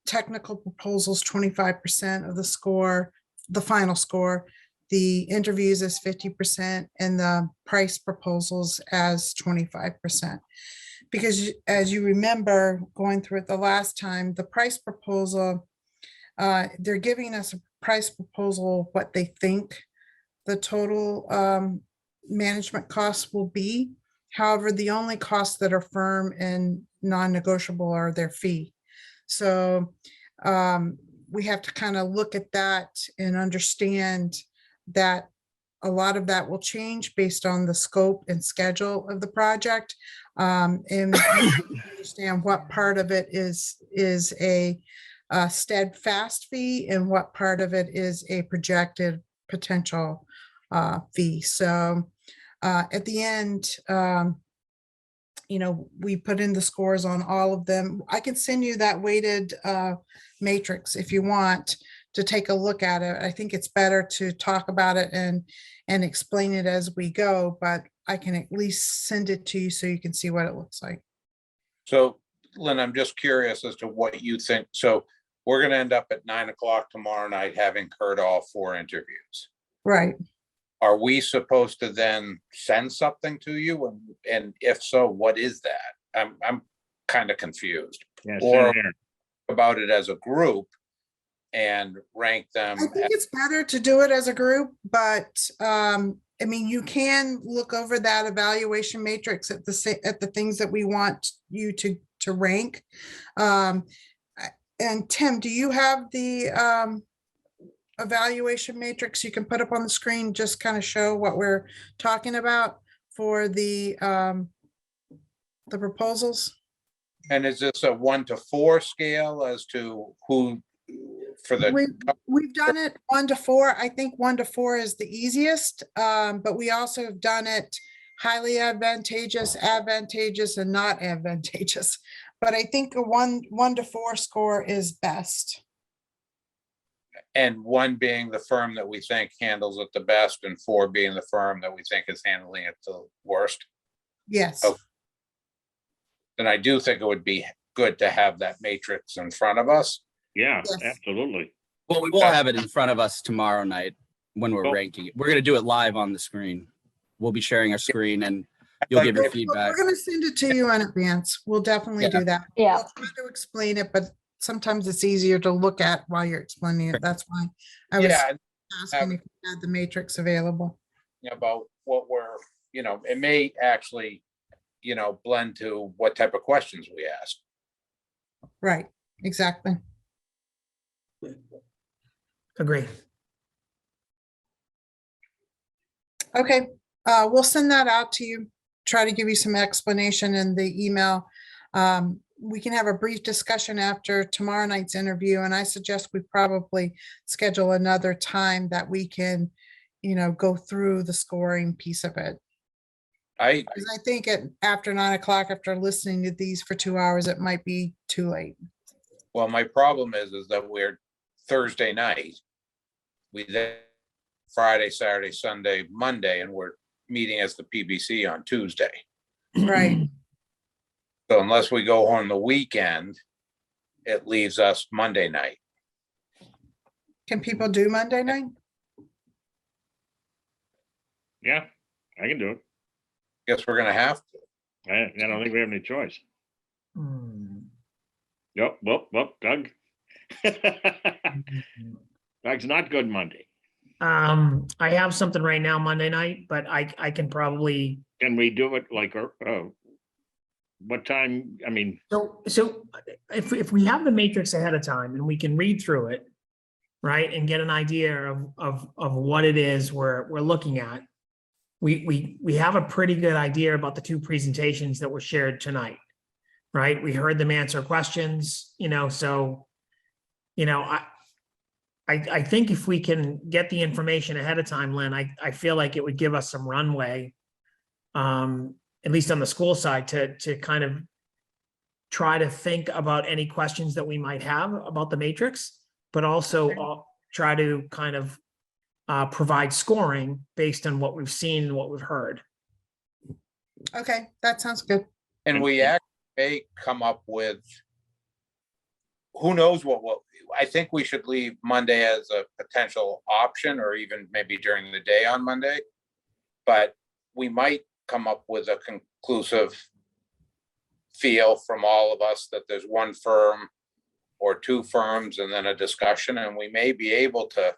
technical proposals 25% of the score, the final score. The interviews as 50% and the price proposals as 25%. Because as you remember going through it the last time, the price proposal, they're giving us a price proposal, what they think the total management costs will be. However, the only costs that are firm and non-negotiable are their fee. So we have to kind of look at that and understand that a lot of that will change based on the scope and schedule of the project. And understand what part of it is a steadfast fee and what part of it is a projected potential fee. So at the end, you know, we put in the scores on all of them. I can send you that weighted matrix if you want to take a look at it. I think it's better to talk about it and explain it as we go, but I can at least send it to you so you can see what it looks like. So Lynn, I'm just curious as to what you think. So we're going to end up at 9 o'clock tomorrow night, having heard all 4 interviews. Right. Are we supposed to then send something to you? And if so, what is that? I'm kind of confused. Yeah, Or same here. about it as a group and rank them. I think it's better to do it as a group, but I mean, you can look over that evaluation matrix at the things that we want you to rank. And Tim, do you have the evaluation matrix you can put up on the screen, just kind of show what we're talking about for the proposals? And is this a 1 to 4 scale as to who for the? We've done it 1 to 4. I think 1 to 4 is the easiest, but we also have done it highly advantageous, and not advantageous. But I think a 1 to 4 score is best. And 1 being the firm that we think handles it the best, and 4 being the firm that we think is handling it the worst. Yes. Okay. Then I do think it would be good to have that matrix in front of us. Yeah, Yes. absolutely. Well, we won't have it in front of us tomorrow night when we're ranking it. We're going to do it live on the screen. We'll be sharing our screen and you'll give your feedback. We're going to send it to you in advance. We'll definitely do that. Yeah. I'll try to explain it, but sometimes it's easier to look at while you're explaining it. That's why I was Yeah, asking if you had the matrix available. about what we're, it may actually, blend to what type of questions we ask. Right, exactly. Agree. Okay, we'll send that out to you. Try to give you some explanation in the email. We can have a brief discussion after tomorrow night's interview, and I suggest we probably schedule another time that we can, go through the scoring piece of it. Because I think after 9 o'clock, after listening to these for 2 hours, it might be too late. Well, my problem is that we're Thursday night. We then Friday, Saturday, Sunday, Monday, and we're meeting as the PBC on Tuesday. Right. So unless we go on the weekend, it leaves us Monday night. Can people do Monday night? Yeah, I can do it. Guess we're gonna have to. I don't think we have any choice. Hmm. Yep, well, Doug. Doug's not good Monday. I have something right now Monday night, but I can probably. Can we do it like, what time? I mean. So if we have the matrix ahead of time and we can read through it, right, and get an idea of what it is we're looking at, we have a pretty good idea about the 2 presentations that were shared tonight, right? We heard them answer questions, so, I think if we can get the information ahead of time, Lynn, I feel like it would give us some runway, at least on the school side, to kind of try to think about any questions that we might have about the matrix, but also try to kind of provide scoring based on what we've seen and what we've heard. Okay, that sounds good. And we actually may come up with, who knows what I think we should leave Monday as a potential option, or even maybe during the day on Monday. But we might come up with a conclusive feel from all of us that there's 1 firm or 2 firms and then a discussion, and we may be able to,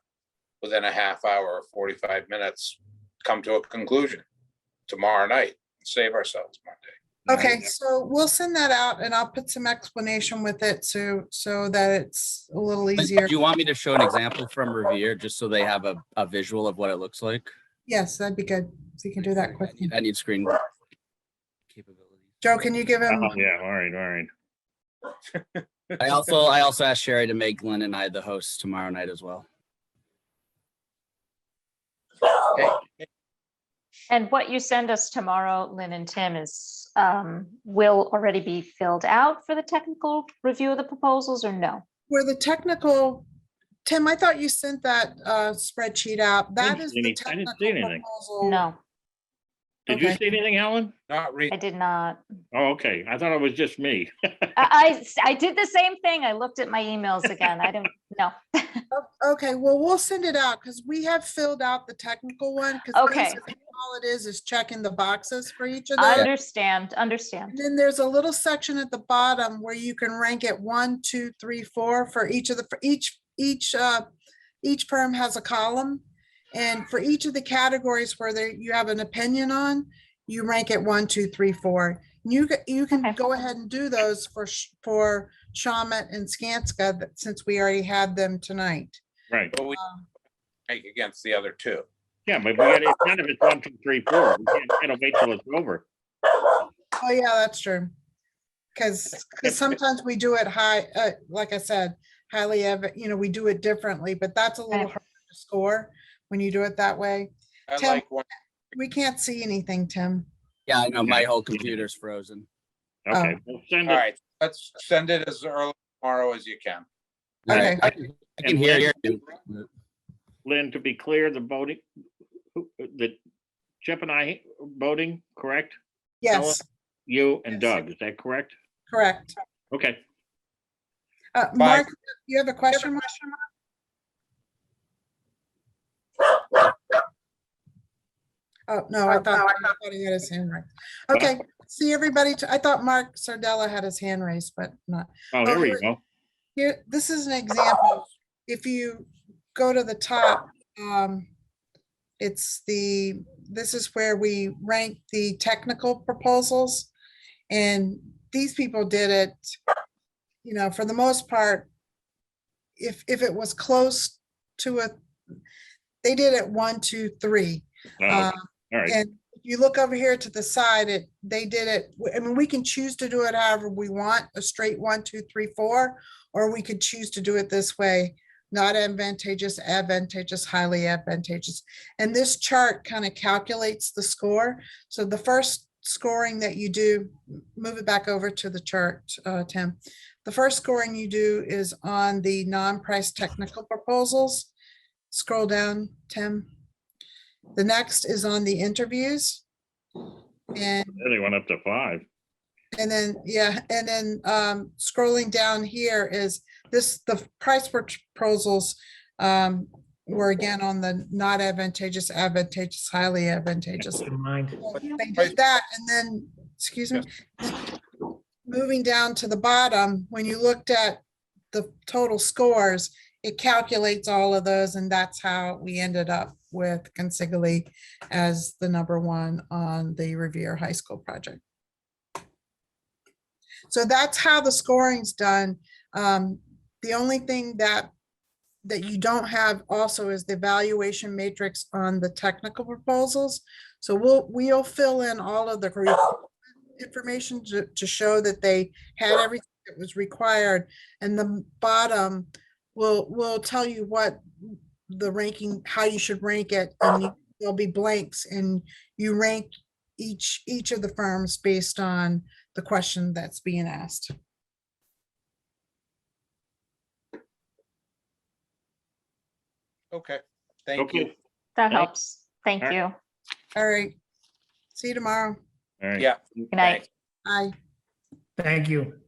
within a half hour or 45 minutes, come to a conclusion tomorrow night and save ourselves Monday. Okay, so we'll send that out and I'll put some explanation with it so that it's a little easier. Do you want me to show an example from Revere just so they have a visual of what it looks like? Yes, that'd be good. So you can do that quickly. I need screen capabilities. Joe, can you give him? Oh, yeah, all right. I also asked Sherry to make Lynn and I the hosts tomorrow night as well. And what you send us tomorrow, Lynn and Tim, is will already be filled out for the technical review of the proposals, or no? For the technical, Tim, I thought you sent that spreadsheet out. That is the I didn't technical see anything. proposal. No, Did you Okay. see anything, Helen? Not I did not. Oh, okay. I thought it was just me. I did the same thing. I looked at my emails again. I didn't know. Okay, well, we'll send it out because we have filled out the technical one. 'Cause Okay. basically all it is checking the boxes for each of those. Understand. And then there's a little section at the bottom where you can rank it 1, 2, 3, 4 for each of the, for each firm has a column. And for each of the categories where you have an opinion on, you rank it 1, 2, 3, 4. You can go ahead and do those for Shawmut and Skanska since we already had them tonight. Right. But we make against the other two. Yeah, but we got it. None of it's 1, 2, 3, 4. We can't wait till it's over. Oh, yeah, that's true. Because sometimes we do it high, like I said, highly, we do it differently, but that's a little harder to score when you do it that way. I Tim, like one. we can't see anything, Tim. Yeah, I know my whole computer's frozen. Okay, Oh. we'll send All it. right, let's send it as early tomorrow as you can. All Okay. right, I can hear you. Lynn, to be clear, the voting, the Chip and I voting, correct? Yes, You and Doug, is that correct? correct. Okay. Mark, you have a question? Mark? Oh, no, I thought he had his hand raised. Okay, see everybody. I thought Mark Sardella had his hand raised, but not. Oh, there we go. Here, this is an example. If you go to the top, this is where we rank the technical proposals. And these people did it, for the most part, if it was close to they did it 1, 2, 3. Oh, all right. And if you look over here to the side, they did it. I mean, we can choose to do it however we want, a straight 1, 2, 3, 4, or we could choose to do it this way, not advantageous, advantageous, highly advantageous. And this chart kind of calculates the score. So the first scoring that you do, move it back over to the chart, Tim. The first scoring you do is on the non-price technical proposals. Scroll down, Tim. The next is on the interviews. And They went up to 5. and then, scrolling down here is the price proposals were again on the not advantageous, advantageous, highly advantageous. Mind. They did that and then, excuse me, moving down to the bottom, when you looked at the total scores, it calculates all of those, and that's how we ended up with Consigli as the #1 on the Revere High School project. So that's how the scoring's done. The only thing that you don't have also is the evaluation matrix on the technical proposals. So we'll fill in all of the information to show that they had everything that was required. And the bottom will tell you what the ranking, how you should rank it. And there'll be blanks and you rank each of the firms based on the question that's being asked. Okay, thank you. That helps. Thank All right. you. All right. See you tomorrow. All right. Yeah. Good night. Bye. Thank you.